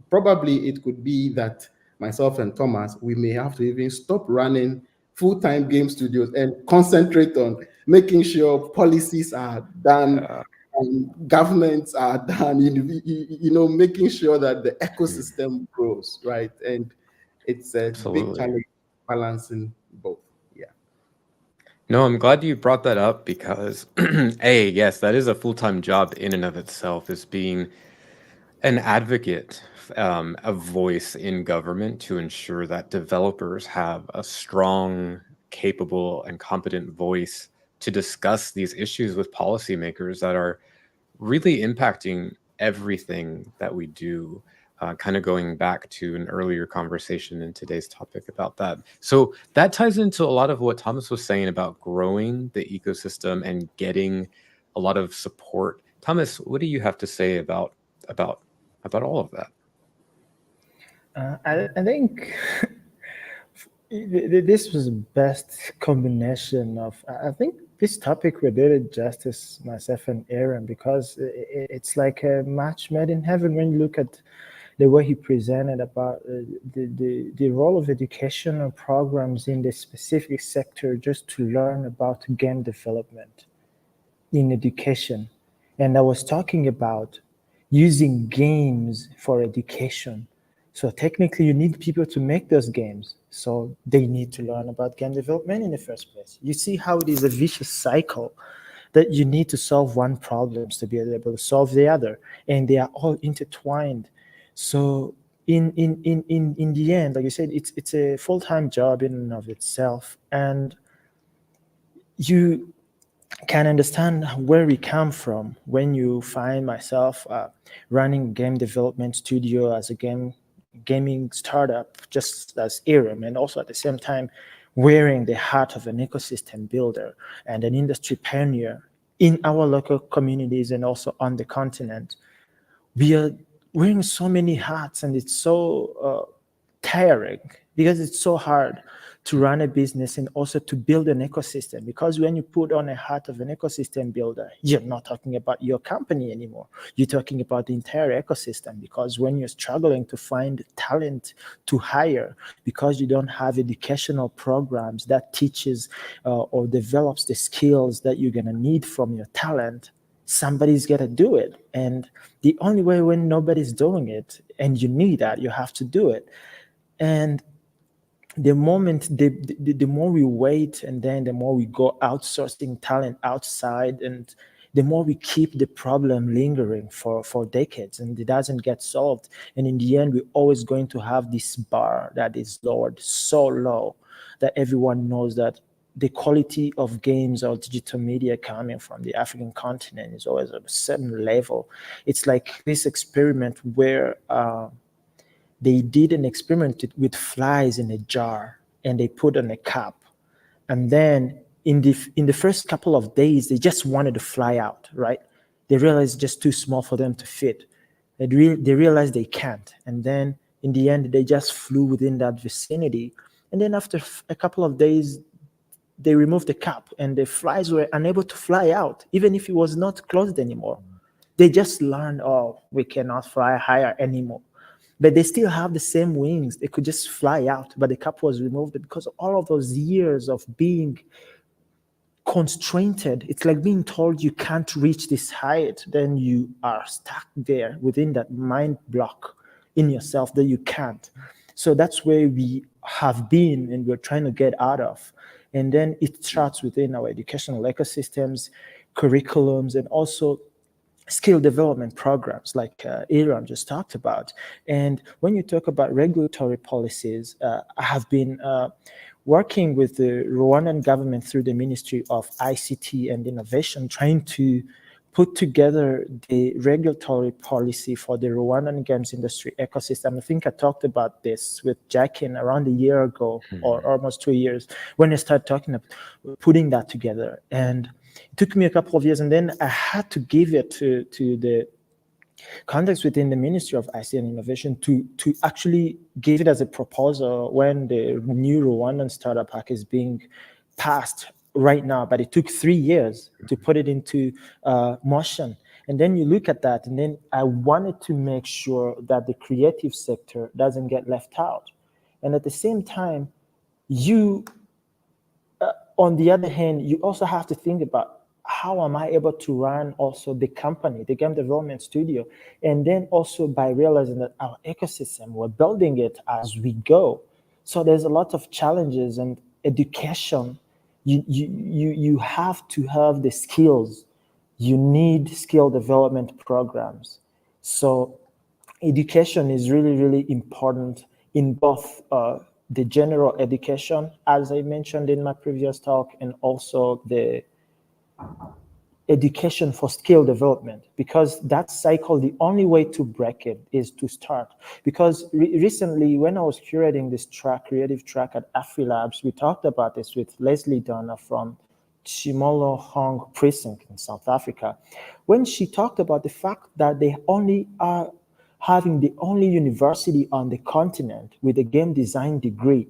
probably it could be that myself and Thomas, we may have to even stop running full-time game studios and concentrate on making sure policies are done, and governments are done, making sure that the ecosystem grows, right? And it's a big challenge balancing both. Yeah. No, I'm glad you brought that up because, yes, that is a full-time job in and of itself, is being an advocate, a voice in government to ensure that developers have a strong, capable, and competent voice to discuss these issues with policymakers that are really impacting everything that we do. Kind of going back to an earlier conversation in today's topic about that. So that ties into a lot of what Thomas was saying about growing the ecosystem and getting a lot of support. Thomas, what do you have to say about all of that? I think this was the best combination of, I think this topic we did it justice, myself and Aaron, because it's like a match made in heaven when you look at the way he presented about the role of educational programs in the specific sector just to learn about game development in education. And I was talking about using games for education. So technically you need people to make those games. So they need to learn about game development in the first place. You see how it is a vicious cycle, that you need to solve one problem to be able to solve the other. And they are all intertwined. So in the end, like you said, it's a full-time job in and of itself. And you can understand where we come from when you find myself running a game development studio as a gaming startup, just as Aram, and also at the same time wearing the hat of an ecosystem builder and an industry pioneer in our local communities and also on the continent. We are wearing so many hats, and it's so tiring because it's so hard to run a business and also to build an ecosystem. Because when you put on a hat of an ecosystem builder, you're not talking about your company anymore. You're talking about the entire ecosystem. Because when you're struggling to find talent to hire, because you don't have educational programs that teaches or develops the skills that you're gonna need from your talent, somebody's got to do it. And the only way when nobody's doing it, and you need that, you have to do it. And the more we wait, and then the more we go outsourcing talent outside, and the more we keep the problem lingering for decades, and it doesn't get solved. And in the end, we're always going to have this bar that is lowered so low that everyone knows that the quality of games or digital media coming from the African continent is always at a certain level. It's like this experiment where they did an experiment with flies in a jar, and they put on a cap. And then in the first couple of days, they just wanted to fly out, right? They realized it's just too small for them to fit. They realized they can't. And then in the end, they just flew within that vicinity. And then after a couple of days, they removed the cap, and the flies were unable to fly out, even if it was not closed anymore. They just learned, oh, we cannot fly higher anymore. But they still have the same wings. They could just fly out, but the cap was removed because of all of those years of being constrained. It's like being told you can't reach this height, then you are stuck there within that mind block in yourself that you can't. So that's where we have been, and we're trying to get out of. And then it starts within our educational ecosystems, curriculums, and also skill development programs like Aram just talked about. And when you talk about regulatory policies, I have been working with the Rwandan government through the Ministry of ICT and Innovation, trying to put together the regulatory policy for the Rwandan games industry ecosystem. I think I talked about this with Jackin around a year ago, or almost 2 years, when I started talking about putting that together. And it took me a couple of years, and then I had to give it to the context within the Ministry of ICT and Innovation to actually give it as a proposal when the new Rwandan Startup Act is being passed right now. But it took 3 years to put it into motion. And then you look at that, and then I wanted to make sure that the creative sector doesn't get left out. And at the same time, you, on the other hand, you also have to think about how am I able to run also the company, the game development studio, and then also by realizing that our ecosystem, we're building it as we go. So there's a lot of challenges, and education, you have to have the skills. You need skill development programs. So education is really, really important in both the general education, as I mentioned in my previous talk, and also the education for skill development, because that cycle, the only way to break it is to start. Because recently, when I was curating this track, creative track at AfriLabs, we talked about this with Leslie Donner from Chimolo Hong Precinct in South Africa, when she talked about the fact that they only are having the only university on the continent with a game design degree.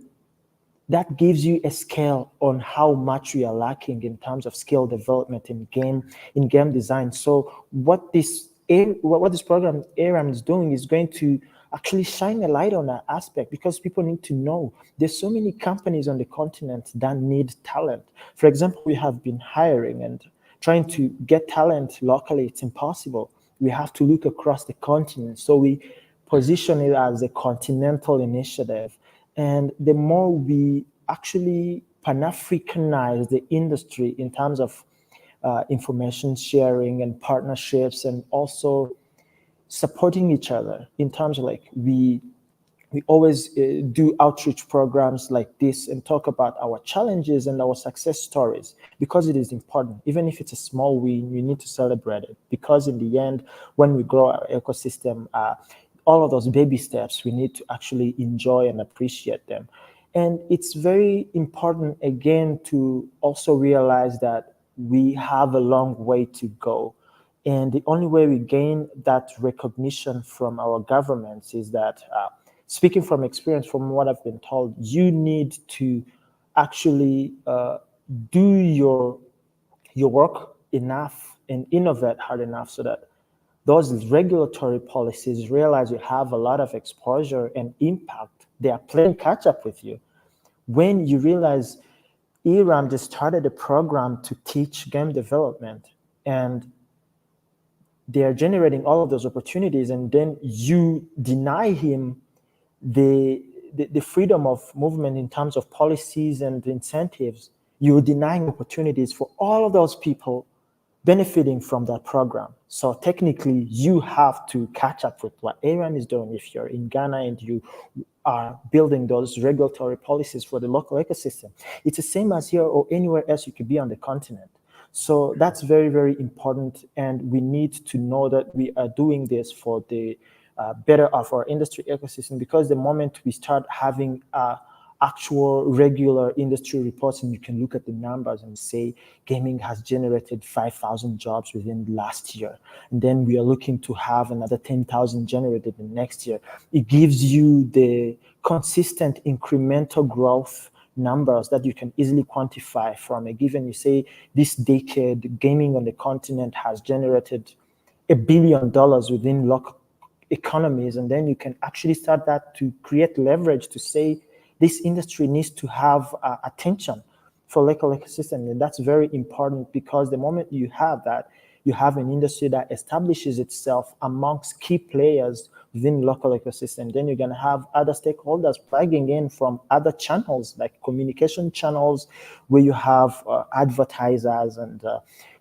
That gives you a scale on how much we are lacking in terms of skill development in game design. So what this program ARAM is doing is going to actually shine a light on that aspect, because people need to know there's so many companies on the continent that need talent. For example, we have been hiring and trying to get talent locally. It's impossible. We have to look across the continent. So we position it as a continental initiative. And the more we actually Pan-Africanize the industry in terms of information sharing and partnerships, and also supporting each other in terms of like we always do outreach programs like this and talk about our challenges and our success stories, because it is important. Even if it's a small win, we need to celebrate it, because in the end, when we grow our ecosystem, all of those baby steps, we need to actually enjoy and appreciate them. And it's very important, again, to also realize that we have a long way to go. And the only way we gain that recognition from our governments is that, speaking from experience, from what I've been told, you need to actually do your work enough and innovate hard enough so that those regulatory policies realize you have a lot of exposure and impact. They are playing catch up with you. When you realize ERAM just started a program to teach game development, and they are generating all of those opportunities, and then you deny him the freedom of movement in terms of policies and incentives, you're denying opportunities for all of those people benefiting from that program. So technically, you have to catch up with what Aaron is doing if you're in Ghana and you are building those regulatory policies for the local ecosystem. It's the same as here or anywhere else you could be on the continent. So that's very, very important, and we need to know that we are doing this for the better of our industry ecosystem, because the moment we start having actual regular industry reports, and you can look at the numbers and say gaming has generated 5,000 jobs within last year, and then we are looking to have another 10,000 generated in next year, it gives you the consistent incremental growth numbers that you can easily quantify from a given. You say this decade gaming on the continent has generated $1 billion within local economies, and then you can actually start that to create leverage to say this industry needs to have attention for local ecosystem. And that's very important, because the moment you have that, you have an industry that establishes itself amongst key players within local ecosystem. Then you're going to have other stakeholders plugging in from other channels, like communication channels, where you have advertisers and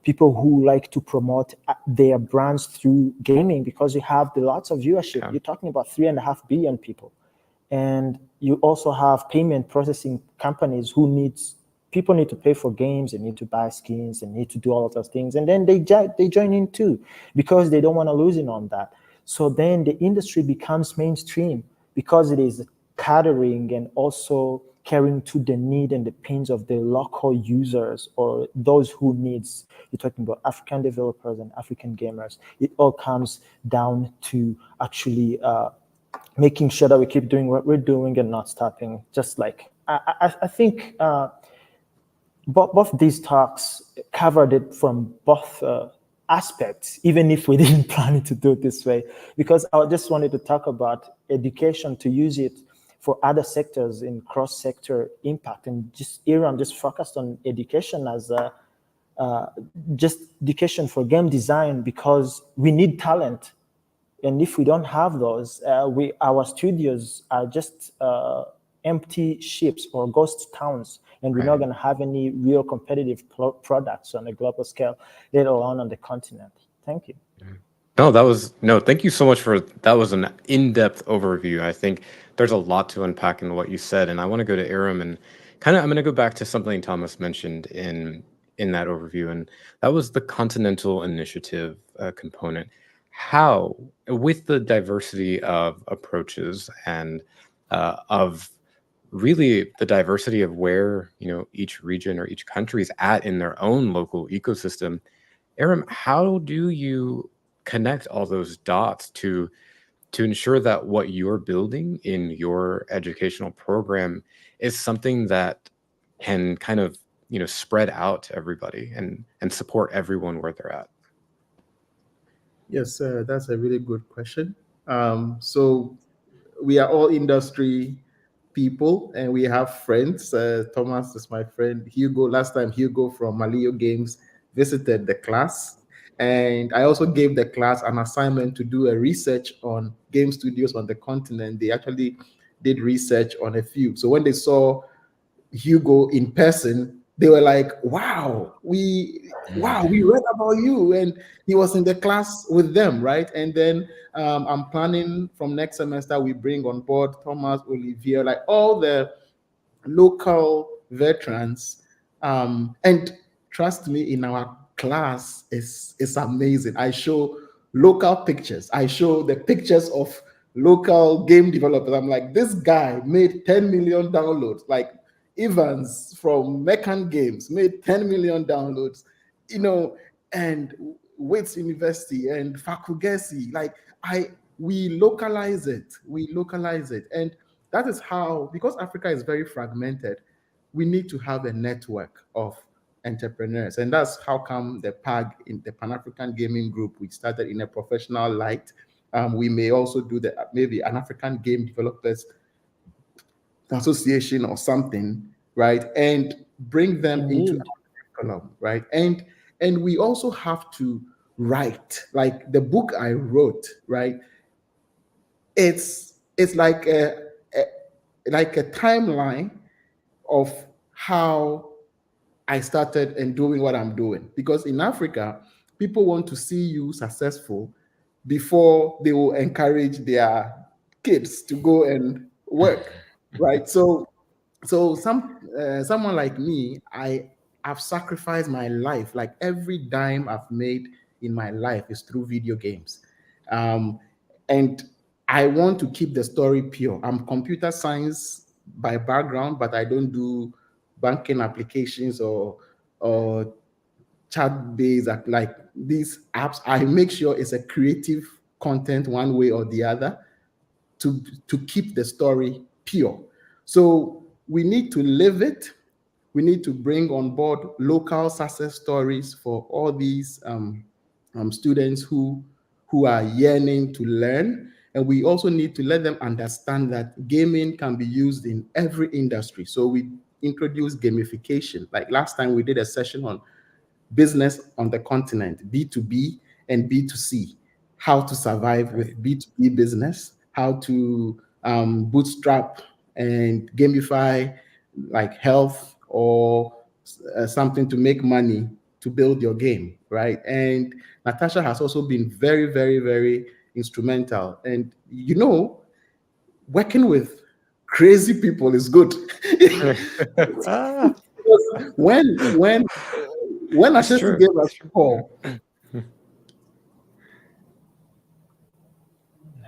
people who like to promote their brands through gaming, because you have lots of viewership. You're talking about 3.5 billion people. And you also have payment processing companies who people need to pay for games, they need to buy skins, they need to do all of those things. And then they join in too, because they don't want to lose in on that. So then the industry becomes mainstream because it is catering and also caring to the need and the pains of the local users or those who needs. You're talking about African developers and African gamers. It all comes down to actually making sure that we keep doing what we're doing and not stopping. Just like I think both these talks covered it from both aspects, even if we didn't plan it to do it this way, because I just wanted to talk about education, to use it for other sectors in cross-sector impact. And just here I'm just focused on education as just education for game design, because we need talent. And if we don't have those, our studios are just empty ships or ghost towns, and we're not going to have any real competitive products on a global scale, let alone on the continent. Thank you. Thank you so much that was an in-depth overview. I think there's a lot to unpack in what you said, and I want to go to Aram and I'm going to go back to something Thomas mentioned in that overview, and that was the Continental Initiative component. How, with the diversity of approaches and of really the diversity of where each region or each country is at in their own local ecosystem, Aram, how do you connect all those dots to ensure that what you're building in your educational program is something that can kind of spread out to everybody and support everyone where they're at? Yes, that's a really good question. So we are all industry people and we have friends. Thomas is my friend. Hugo, last time Hugo from Malio Games visited the class. And I also gave the class an assignment to do a research on game studios on the continent. They actually did research on a few. So when they saw Hugo in person, they were like, wow, we read about you. And he was in the class with them, right? And then I'm planning from next semester, we bring on board Thomas, Olivier, like all the local veterans. And trust me, in our class, it's amazing. I show local pictures. I show the pictures of local game developers. I'm like, this guy made 10 million downloads. Like Evans from Meccan Games made 10 million downloads, and Wits University and Fakugesi. Like we localize it. And that is how, because Africa is very fragmented, we need to have a network of entrepreneurs. And that's how come the PAG, in the Pan-African Gaming Group, we started in a professional light. We may also do maybe an African Game Developers Association or something, right? And bring them into our curriculum, right? And we also have to write, like the book I wrote, right? It's like a timeline of how I started and doing what I'm doing. Because in Africa, people want to see you successful before they will encourage their kids to go and work, right? So someone like me, I've sacrificed my life. Like every dime I've made in my life is through video games. And I want to keep the story pure. I'm computer science by background, but I don't do banking applications or chat-based like these apps. I make sure it's a creative content one way or the other to keep the story pure. So we need to live it. We need to bring on board local success stories for all these students who are yearning to learn. And we also need to let them understand that gaming can be used in every industry. So we introduce gamification. Like last time we did a session on business on the continent, B2B and B2C. how to survive with B2B business, how to bootstrap and gamify like health or something to make money to build your game, right? And Natasha has also been very, very, very instrumental. And you know, working with crazy people is good. Ah, when it's Ashesi true. gave us It's a true. call,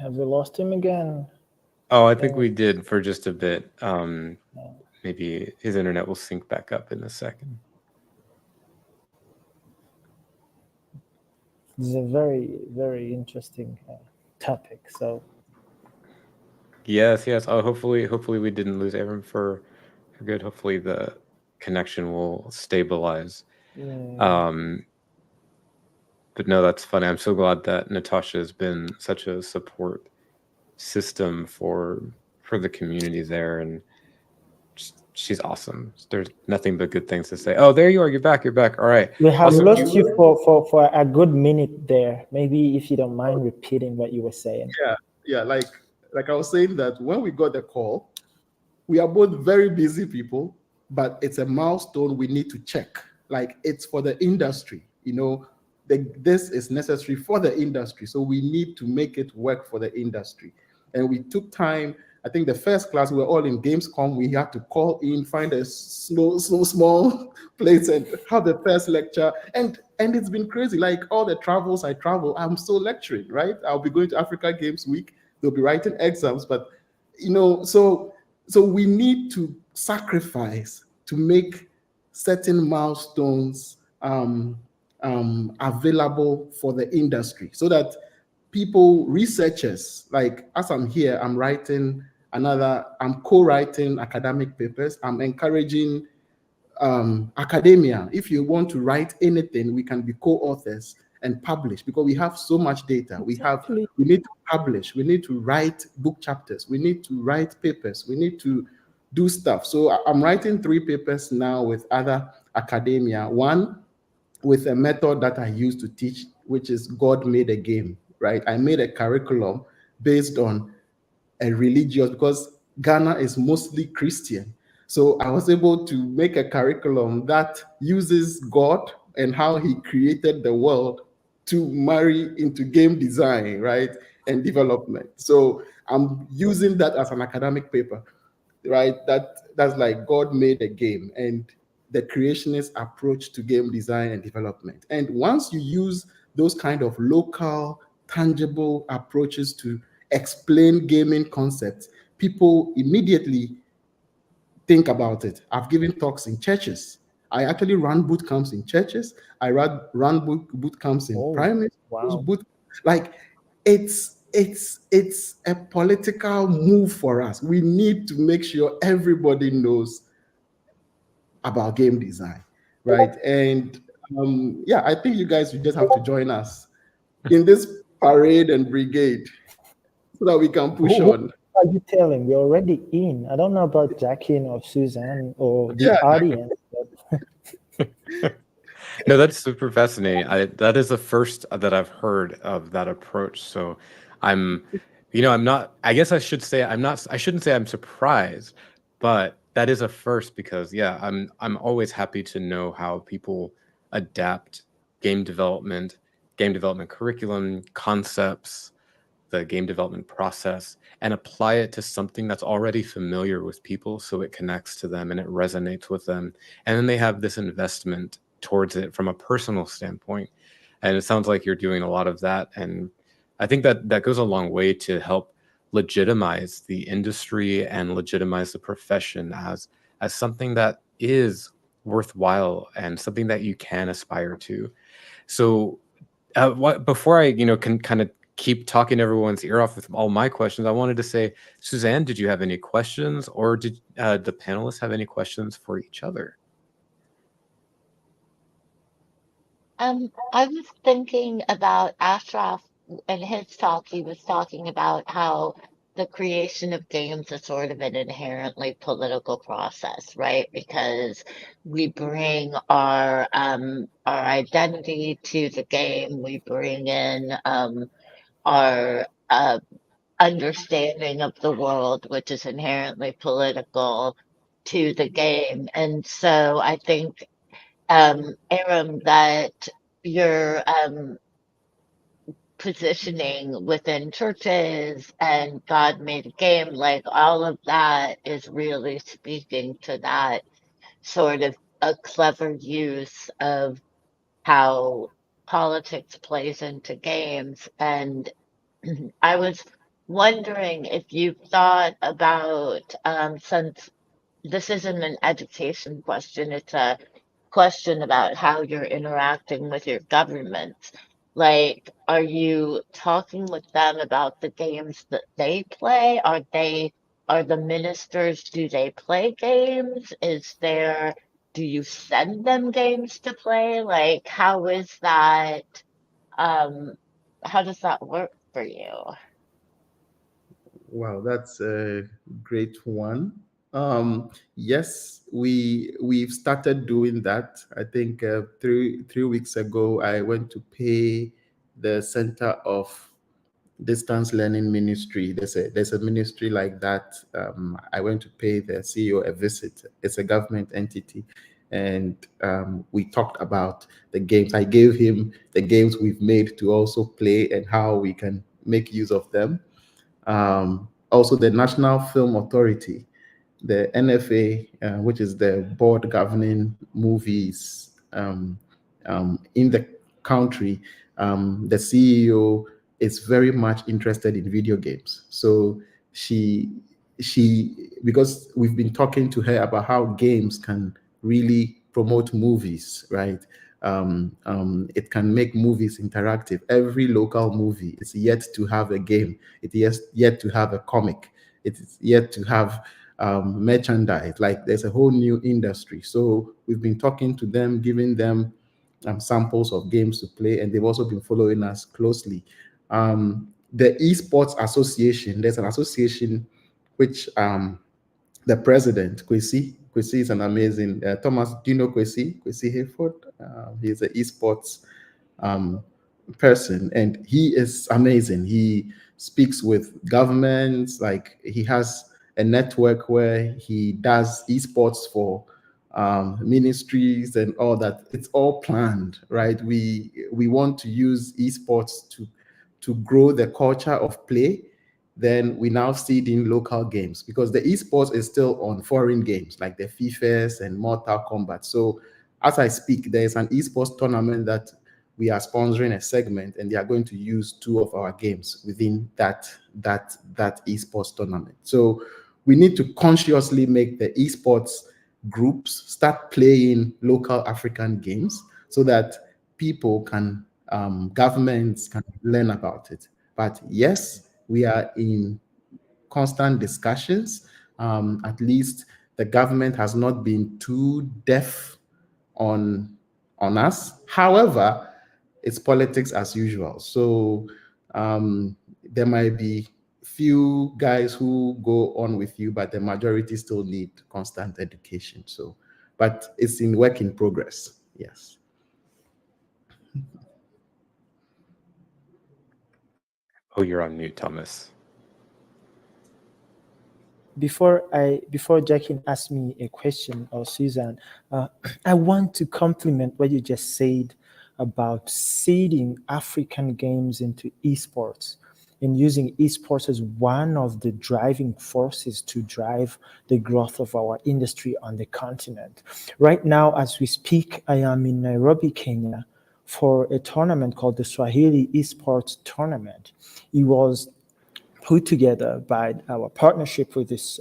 Have we lost him again? Oh, I think we did for just a bit. Maybe his internet will sync back up in a second. This is a very, very interesting topic. So Yes, yes. Oh, hopefully we didn't lose Aaron for good. Hopefully the connection will stabilize. yeah, But no, that's funny. I'm so glad that Natasha has been such a support system for the community there, and she's awesome. There's nothing but good things to say. Oh, there you are. You're back. You're back. All right. we have Also, lost you for a good minute there. Maybe if you don't mind repeating what you were saying. yeah, like I was saying that when we got the call, we are both very busy people, but it's a milestone we need to check. Like it's for the industry, you know, this is necessary for the industry. So we need to make it work for the industry. And we took time. I think the first class, we were all in Gamescom. We had to call in, find a small place and have the first lecture. And it's been crazy. Like all the travels I travel, I'm still lecturing, right? I'll be going to Africa Games Week. They'll be writing exams, but you know, so we need to sacrifice to make certain milestones available for the industry so that people, researchers, like as I'm here, I'm co-writing academic papers. I'm encouraging academia. If you want to write anything, we can be co-authors and publish because we have so much data. Exactly. We need to publish. We need to write book chapters. We need to write papers. We need to do stuff. So I'm writing 3 papers now with other academia. One with a method that I use to teach, which is God made a game, right? I made a curriculum based on a religious, because Ghana is mostly Christian. So I was able to make a curriculum that uses God and how he created the world to marry into game design, right? And development. So I'm using that as an academic paper, right? That's like God made a game and the creationist approach to game design and development. And once you use those kind of local, tangible approaches to explain gaming concepts, people immediately think about it. I've given talks in churches. I actually run boot camps in churches. I run boot camps in primary schools. Wow. Like it's a political move for us. We need to make sure everybody knows about game design, right? And yeah, I think you guys will just have to join us in this parade and brigade so that we can push Who on. are you telling? We're already in. I don't know about Jackie or Suzanne or the Yeah. audience. But no, that's super fascinating. That is the first that I've heard of that approach. So I'm, I'm not, I guess I should say I shouldn't say I'm surprised, but that is a first because yeah, I'm always happy to know how people adapt game development curriculum, concepts, the game development process, and apply it to something that's already familiar with people so it connects to them and it resonates with them. And then they have this investment towards it from a personal standpoint. And it sounds like you're doing a lot of that. And I think that goes a long way to help legitimize the industry and legitimize the profession as something that is worthwhile and something that you can aspire to. So before I can kind of keep talking everyone's ear off with all my questions, I wanted to say, Suzanne, did you have any questions, or did the panelists have any questions for each other? I was thinking about Ashraf in his talk. He was talking about how the creation of games is sort of an inherently political process, right? Because we bring our identity to the game. We bring in our understanding of the world, which is inherently political, to the game. And so I think, Aram, that your positioning within churches and God made a game, like all of that is really speaking to that sort of a clever use of how politics plays into games. And I was wondering if you thought about, since this isn't an education question, it's a question about how you're interacting with your governments. Like, are you talking with them about the games that they play? Are the ministers, do they play games? Do you send them games to play? Like, um, how does that work for you? Wow, that's a great one. Yes, we've started doing that. I think three weeks ago, I went to pay the Center of Distance Learning Ministry. There's a ministry like that. I went to pay the CEO a visit. It's a government entity, and we talked about the games. I gave him the games we've made to also play and how we can make use of them. Also, the National Film Authority, the NFA, which is the board governing movies in the country, the CEO is very much interested in video games. So she because we've been talking to her about how games can really promote movies, right? It can make movies interactive. Every local movie is yet to have a game. It is yet to have a comic. It is yet to have merchandise. Like there's a whole new industry. So we've been talking to them, giving them samples of games to play, and they've also been following us closely. The Esports Association, there's an association which the president, Kwesi is an amazing, Thomas, do you know Kwesi? Kwesi Hayford? He's an esports person, and he is amazing. He speaks with governments, like he has a network where he does esports for ministries and all that. It's all planned, right? We want to use esports to grow the culture of play. Then we now see it in local games because the esports is still on foreign games like the FIFAs and Mortal Kombat. So as I speak, there is an esports tournament that we are sponsoring a segment, and they are going to use two of our games within that esports tournament. So we need to consciously make the esports groups start playing local African games so that people can, governments can learn about it. But yes, we are in constant discussions. At least the government has not been too deaf on us. However, it's politics as usual. So there might be few guys who go on with you, but the majority still need constant education. So, but it's in work in progress. Yes. Oh, you're on mute, Thomas. Before Jackie asks me a question, or Susan, I want to compliment what you just said about seeding African games into esports and using esports as one of the driving forces to drive the growth of our industry on the continent. Right now, as we speak, I am in Nairobi, Kenya, for a tournament called the Swahili Esports Tournament. It was put together by our partnership with this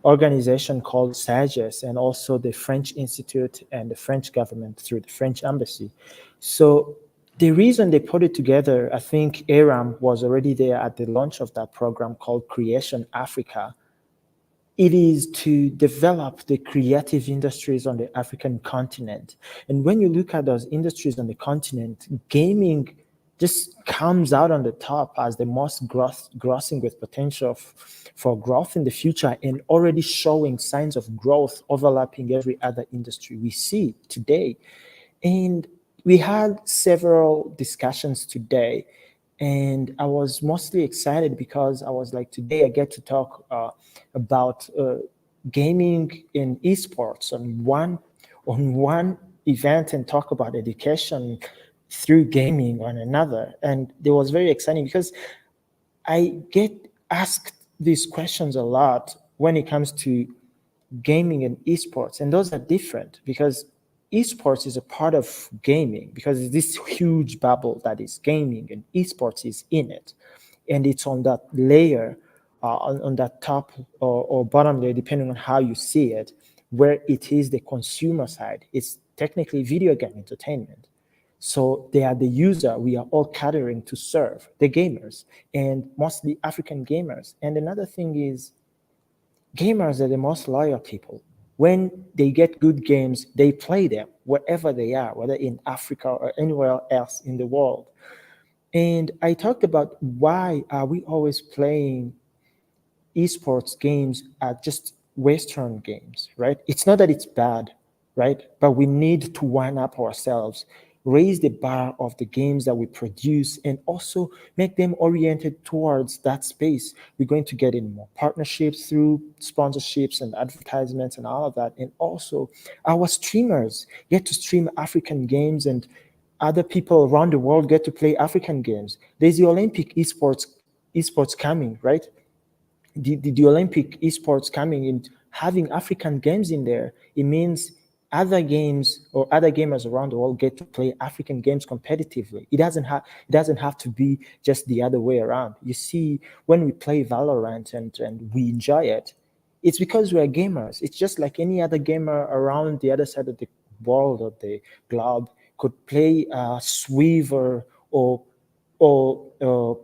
organization called SAGES, and also the French Institute and the French government through the French embassy. So the reason they put it together, I think Aram was already there at the launch of that program called Creation Africa. It is to develop the creative industries on the African continent. And when you look at those industries on the continent, gaming just comes out on the top as the most grossing with potential for growth in the future, and already showing signs of growth overlapping every other industry we see today. And we had several discussions today, And I was mostly excited because I was like, today I get to talk about gaming in esports on one event and talk about education through gaming on another. And it was very exciting because I get asked these questions a lot when it comes to gaming and esports, and those are different because esports is a part of gaming because it's this huge bubble that is gaming and esports is in it, and it's on that layer, on that top or bottom layer, depending on how you see it, where it is the consumer side. It's technically video game entertainment. So they are the user we are all catering to serve, the gamers, and mostly African gamers. And another thing is, gamers are the most loyal people. When they get good games, they play them wherever they are, whether in Africa or anywhere else in the world. And I talked about why are we always playing esports games are just Western games, right? It's not that it's bad, right? But we need to one up ourselves, raise the bar of the games that we produce, and also make them oriented towards that space. We're going to get in more partnerships through sponsorships and advertisements and all of that. And also, our streamers get to stream African games, and other people around the world get to play African games. There's the Olympic esports coming, right? The Olympic esports coming in, having African games in there, it means other games or other gamers around the world get to play African games competitively. It doesn't have to be just the other way around. You see, when we play Valorant and we enjoy it, it's because we're gamers. It's just like any other gamer around the other side of the world or the globe could play Sweaver or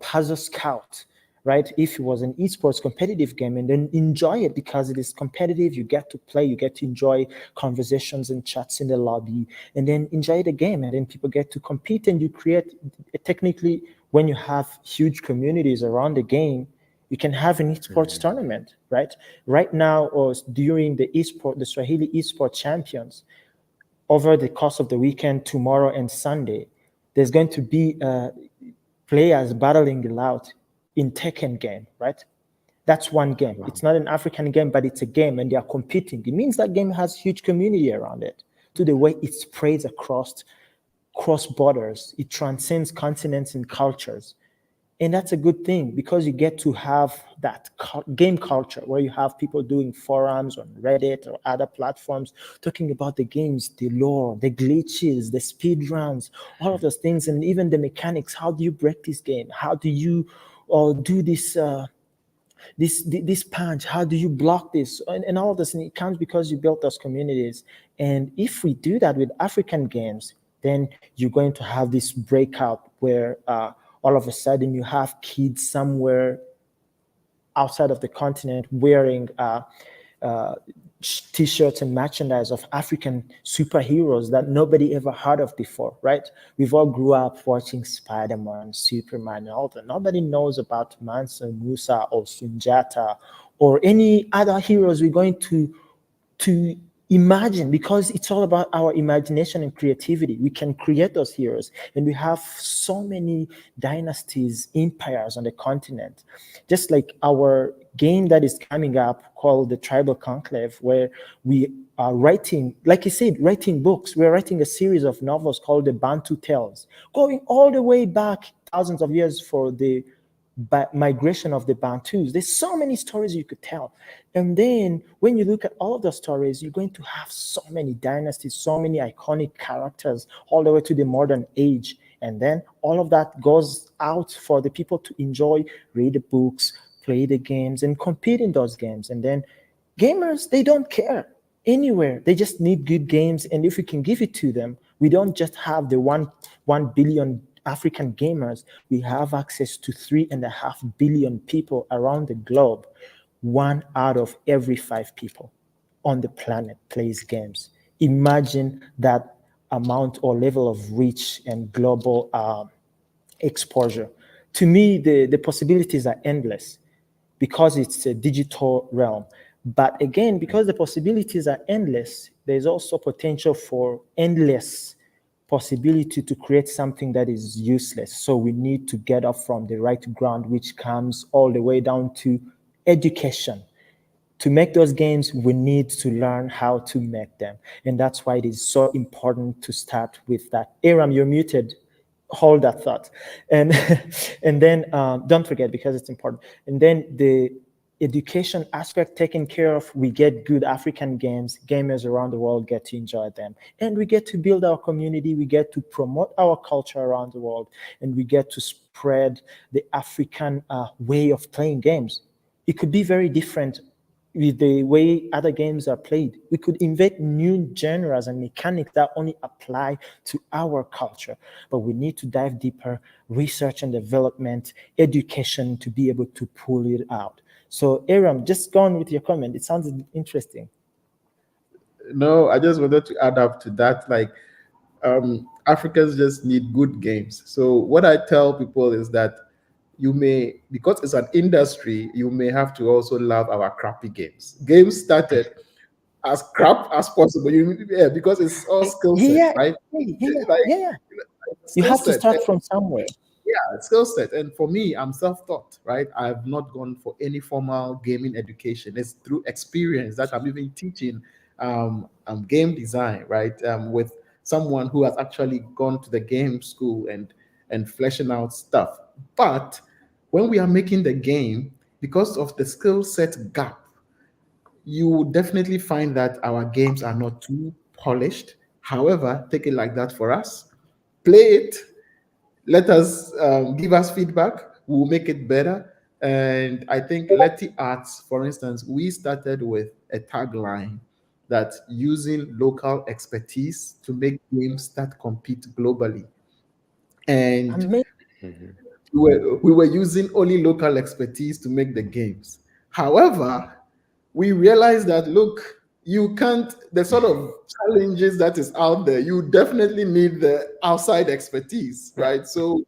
Puzzle Scout, right? If it was an esports competitive game, and then enjoy it because it is competitive, you get to play, you get to enjoy conversations and chats in the lobby, and then enjoy the game, and then people get to compete, and you create, technically, when you have huge communities around the game, you can have an esports tournament, right? Right now, or during the Swahili esports champions, over the course of the weekend, tomorrow and Sunday, there's going to be players battling it out in Tekken game, right? That's one game. It's not an African game, but it's a game, and they are competing. It means that game has huge community around it, to the way it spreads across borders. It transcends continents and cultures. And that's a good thing because you get to have that game culture where you have people doing forums on Reddit or other platforms talking about the games, the lore, the glitches, the speed runs, all of those things, and even the mechanics. How do you break this game? How do you do this punch? How do you block this? And all of this, and it comes because you built those communities. And if we do that with African games, then you're going to have this breakout where all of a sudden you have kids somewhere outside of the continent wearing t-shirts and merchandise of African superheroes that nobody ever heard of before, right? We've all grew up watching Spider-Man, Superman, and all that. Nobody knows about Mansa Musa or Sunjata or any other heroes we're going to imagine, because it's all about our imagination and creativity. We can create those heroes, and we have so many dynasties, empires on the continent. Just like our game that is coming up called the Tribal Conclave, where we are writing, like I said, writing books. We're writing a series of novels called the Bantu Tales, going all the way back thousands of years for the migration of the Bantus. There's so many stories you could tell. And then when you look at all of the stories, you're going to have so many dynasties, so many iconic characters, all the way to the modern age. And then all of that goes out for the people to enjoy, read the books, play the games, and compete in those games. And then gamers, they don't care anywhere. They just need good games. And if we can give it to them, we don't just have the 1 billion African gamers, we have access to 3.5 billion people around the globe. 1 out of every 5 people on the planet plays games. Imagine that amount or level of reach and global exposure. To me, the possibilities are endless because it's a digital realm. But again, because the possibilities are endless, there's also potential for endless possibility to create something that is useless. So we need to get up from the right ground, which comes all the way down to education. To make those games, we need to learn how to make them. And that's why it is so important to start with that. Aram, you're muted. Hold that thought. And, and then don't forget, because it's important. And then the education aspect taken care of, we get good African games, gamers around the world get to enjoy them. And we get to build our community, we get to promote our culture around the world, and we get to spread the African way of playing games. It could be very different with the way other games are played. We could invent new genres and mechanics that only apply to our culture, but we need to dive deeper, research and development, education to be able to pull it out. So Aram, just go on with your comment. It sounds interesting. No, I just wanted to add up to that. Like, Africans just need good games. So what I tell people is that you may, because it's an industry, you may have to also love our crappy games. Games started as crap as possible. Yeah, because it's all skill set, right? You have to start from somewhere. Yeah, skill set. And for me, I'm self-taught, right? I've not gone for any formal gaming education. It's through experience that I'm even teaching game design, right? With someone who has actually gone to the game school and fleshing out stuff. But when we are making the game, because of the skill set gap, you will definitely find that our games are not too polished. However, take it like that for us. Play it, let us give us feedback, we'll make it better. And I think Letty Arts, for instance, we started with a tagline that using local expertise to make games that compete globally. And we were using only local expertise to make the games. However, we realized that, look, you can't, the sort of challenges that is out there, you definitely need the outside expertise, right? So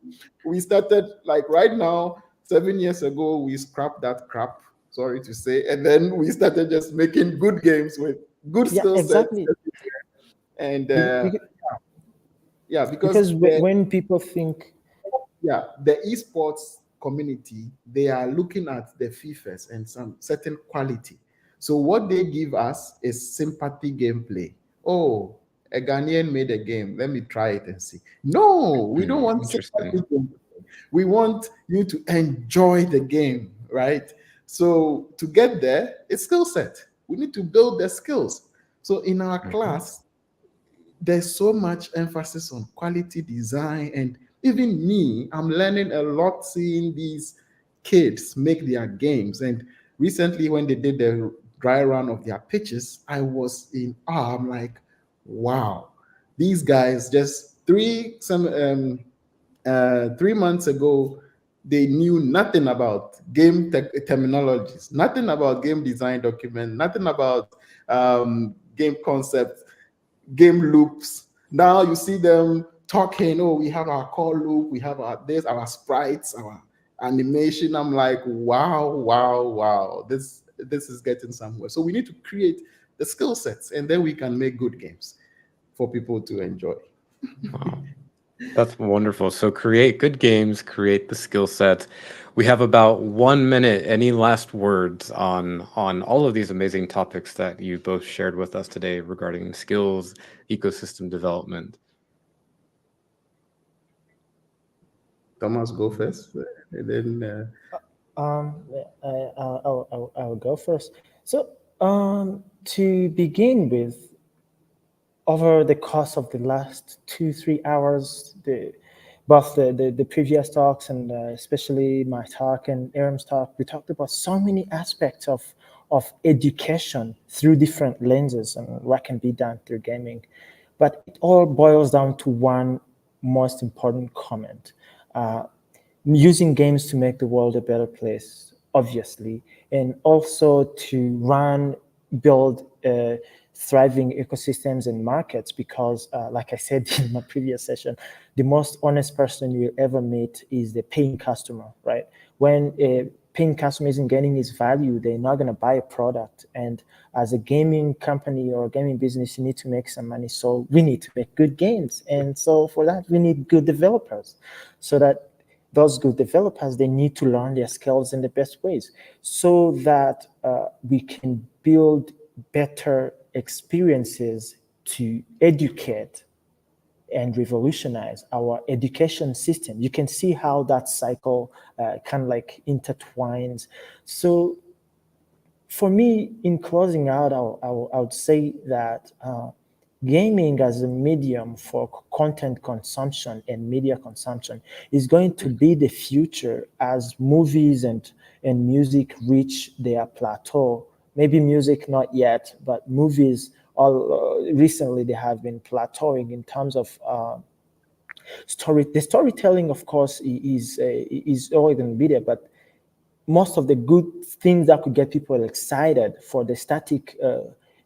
we started, like right now, 7 years ago, we scrapped that crap, sorry to say, and then we started just making good games with good skill sets. Exactly. And because when people think, the esports community, they are looking at the FIFAs and some certain quality. So what they give us is sympathy gameplay. Oh, a Ghanaian made a game. Let me try it and see. No, we don't want sympathy gameplay. We want you to enjoy the game, right? So to get there, it's skill set. We need to build the skills. So in our class, there's so much emphasis on quality design. And even me, I'm learning a lot seeing these kids make their games. And recently when they did the dry run of their pitches, I was in awe. I'm like, wow, these guys just 3 months ago, they knew nothing about game terminologies, nothing about game design document, nothing about game concepts, game loops. Now you see them talking, oh, we have our core loop, we have our sprites, our animation. I'm like, wow, this is getting somewhere. So we need to create the skill sets, and then we can make good games for people to enjoy. Wow. That's wonderful. So create good games, create the skill set. We have about 1 minute. Any last words on all of these amazing topics that you both shared with us today regarding skills, ecosystem development? Thomas, go first, and then I'll go first. So to begin with, over the course of the last 2-3 hours, both the previous talks and especially my talk and Aram's talk, we talked about so many aspects of education through different lenses and what can be done through gaming. But it all boils down to one most important comment. Using games to make the world a better place, obviously, and also to build thriving ecosystems and markets, because like I said in my previous session, the most honest person you will ever meet is the paying customer, right? When a paying customer isn't getting his value, they're not going to buy a product. And as a gaming company or a gaming business, you need to make some money. So we need to make good games. And so for that, we need good developers. So that those good developers, they need to learn their skills in the best ways so that we can build better experiences to educate and revolutionize our education system. You can see how that cycle kind of like intertwines. So for me, in closing out, I would say that gaming as a medium for content consumption and media consumption is going to be the future as movies and music reach their plateau. Maybe music not yet, but movies recently they have been plateauing in terms of the storytelling. Of course, is always going to be there, but most of the good things that could get people excited for the static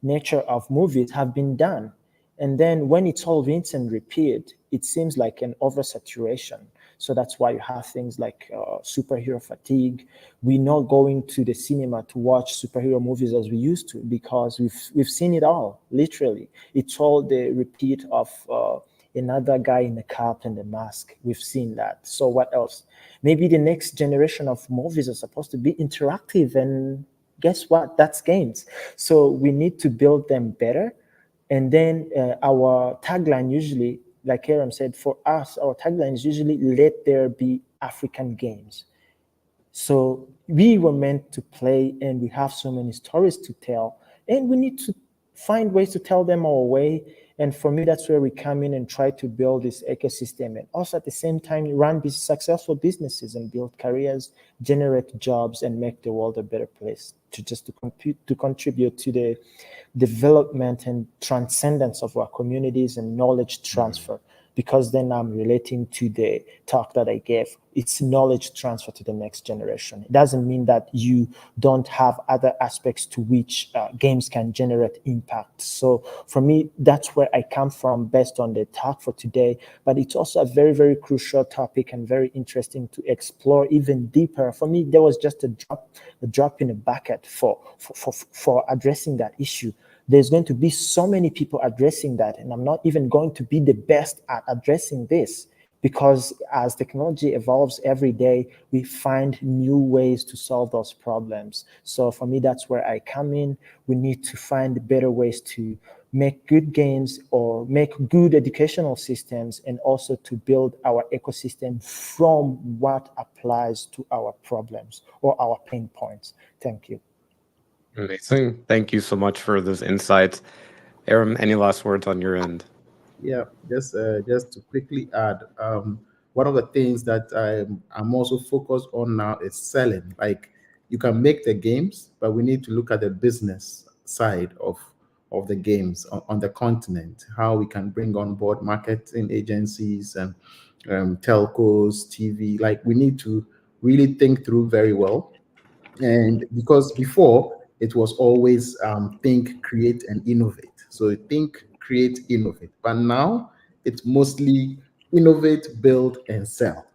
nature of movies have been done. And then when it's all rinse and repeat, it seems like an oversaturation. So that's why you have things like superhero fatigue. We're not going to the cinema to watch superhero movies as we used to because we've seen it all, literally. It's all the repeat of another guy in the cap and the mask. We've seen that. So what else? Maybe the next generation of movies are supposed to be interactive, and guess what? That's games. So we need to build them better. And then our tagline usually, like Aram said, for us, our tagline is usually let there be African games. So we were meant to play, and we have so many stories to tell, and we need to find ways to tell them our way. And for me, that's where we come in and try to build this ecosystem, and also at the same time run successful businesses and build careers, generate jobs, and make the world a better place to contribute to the development and transcendence of our communities and knowledge transfer. Because then I'm relating to the talk that I gave. It's knowledge transfer to the next generation. It doesn't mean that you don't have other aspects to which games can generate impact. So for me, that's where I come from based on the talk for today. But it's also a very, very crucial topic and very interesting to explore even deeper. For me, there was just a drop in a bucket for addressing that issue. There's going to be so many people addressing that, and I'm not even going to be the best at addressing this, because as technology evolves every day, we find new ways to solve those problems. So for me, that's where I come in. We need to find better ways to make good games or make good educational systems, and also to build our ecosystem from what applies to our problems or our pain points. Thank you. Amazing. Thank you so much for those insights. Aram, any last words on your end? Yeah, just to quickly add, one of the things that I'm also focused on now is selling. Like, you can make the games, but we need to look at the business side of the games on the continent, how we can bring on board marketing agencies and telcos, TV. Like, we need to really think through very well. And because before it was always think, create, and innovate. So think, create, innovate. But now it's mostly innovate, build, and sell,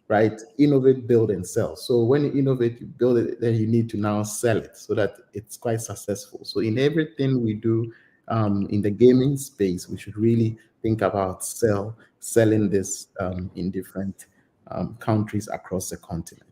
right? Innovate, build, and sell. So when you innovate, you build it, then you need to now sell it so that it's quite successful. So in everything we do in the gaming space, we should really think about selling this in different countries across the continent.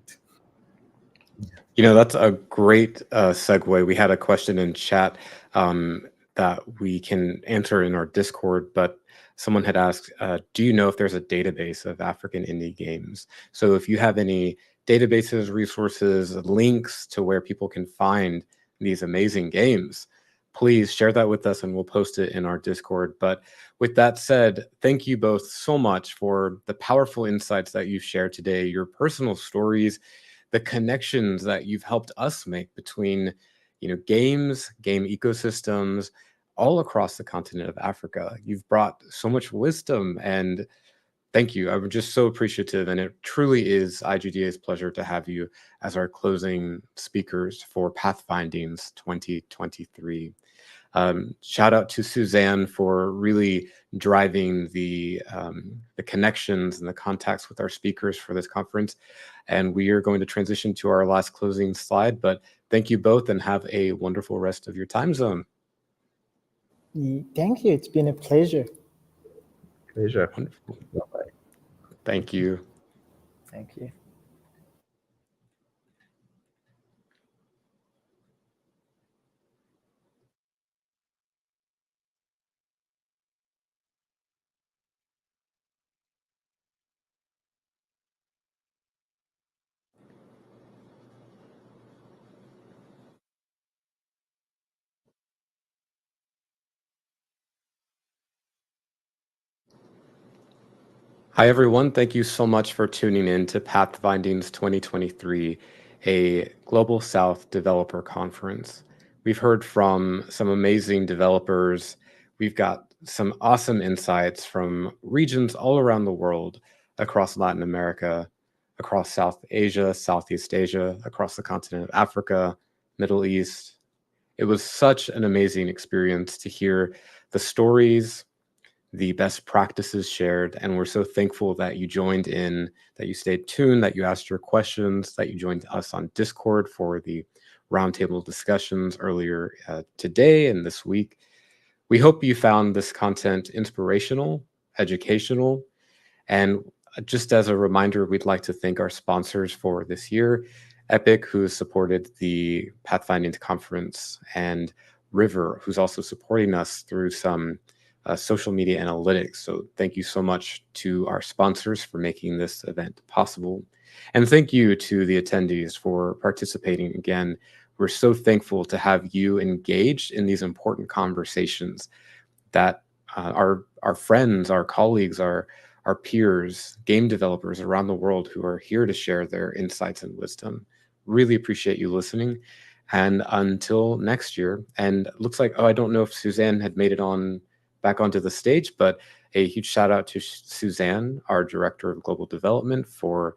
You know, that's a great segue. We had a question in chat that we can answer in our Discord, but someone had asked, do you know if there's a database of African indie games? So if you have any databases, resources, links to where people can find these amazing games, please share that with us and we'll post it in our Discord. But with that said, thank you both so much for the powerful insights that you've shared today, your personal stories, the connections that you've helped us make between, you know, games, game ecosystems all across the continent of Africa. You've brought so much wisdom, and thank you. I'm just so appreciative, and it truly is IGDA's pleasure to have you as our closing speakers for Pathfindings 2023. Shout out to Suzanne for really driving the connections and the contacts with our speakers for this conference. And we are going to transition to our last closing slide, but thank you both and have a wonderful rest of your time zone. Thank you. It's been a pleasure. Pleasure. Wonderful. Bye-bye. Thank you. Thank you. Hi, everyone. Thank you so much for tuning in to Pathfindings 2023, a Global South Developer Conference. We've heard from some amazing developers. We've got some awesome insights from regions all around the world, across Latin America, across South Asia, Southeast Asia, across the continent of Africa, Middle East. It was such an amazing experience to hear the stories, the best practices shared, and we're so thankful that you joined in, that you stayed tuned, that you asked your questions, that you joined us on Discord for the roundtable discussions earlier today and this week. We hope you found this content inspirational, educational, and just as a reminder, we'd like to thank our sponsors for this year, Epic, who has supported the Pathfinding conference, and River, who's also supporting us through some social media analytics. So thank you so much to our sponsors for making this event possible. And thank you to the attendees for participating again. We're so thankful to have you engaged in these important conversations that our friends, our colleagues, our peers, game developers around the world who are here to share their insights and wisdom. Really appreciate you listening. And until next year, and it looks like, oh, I don't know if Suzanne had made it on back onto the stage, but a huge shout out to Suzanne, our Director of Global Development, for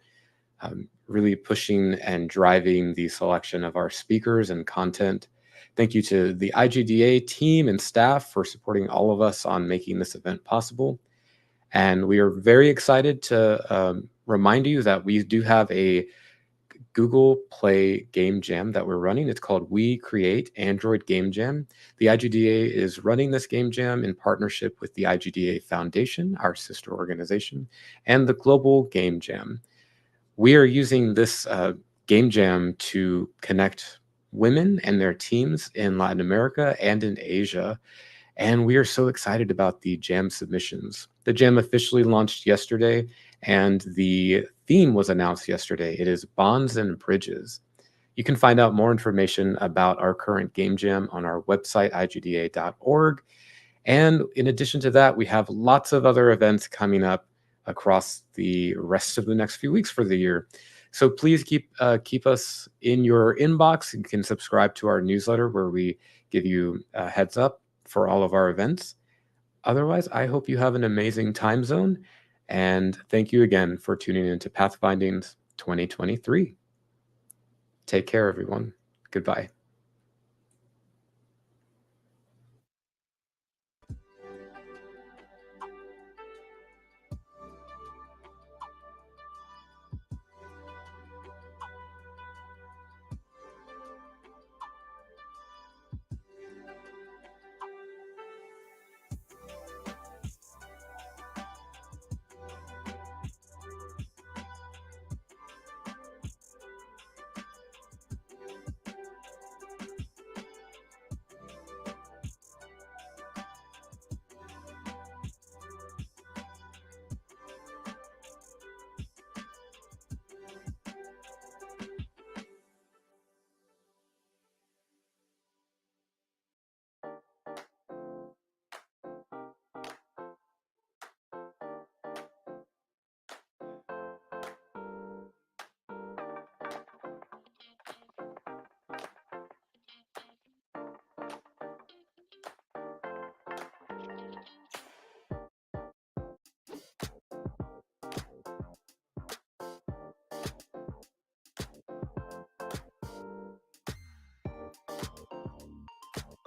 really pushing and driving the selection of our speakers and content. Thank you to the IGDA team and staff for supporting all of us on making this event possible. And we are very excited to remind you that we do have a Google Play Game Jam that we're running. It's called We Create Android Game Jam. The IGDA is running this game jam in partnership with the IGDA Foundation, our sister organization, and the Global Game Jam. We are using this game jam to connect women and their teams in Latin America and in Asia. And we are so excited about the jam submissions. The jam officially launched yesterday, and the theme was announced yesterday. It is Bonds and Bridges. You can find out more information about our current game jam on our website, igda.org. And in addition to that, we have lots of other events coming up across the rest of the next few weeks for the year. So please keep us in your inbox. You can subscribe to our newsletter where we give you a heads up for all of our events. Otherwise, I hope you have an amazing time zone. And thank you again for tuning into Pathfindings 2023. Take care, everyone. Goodbye.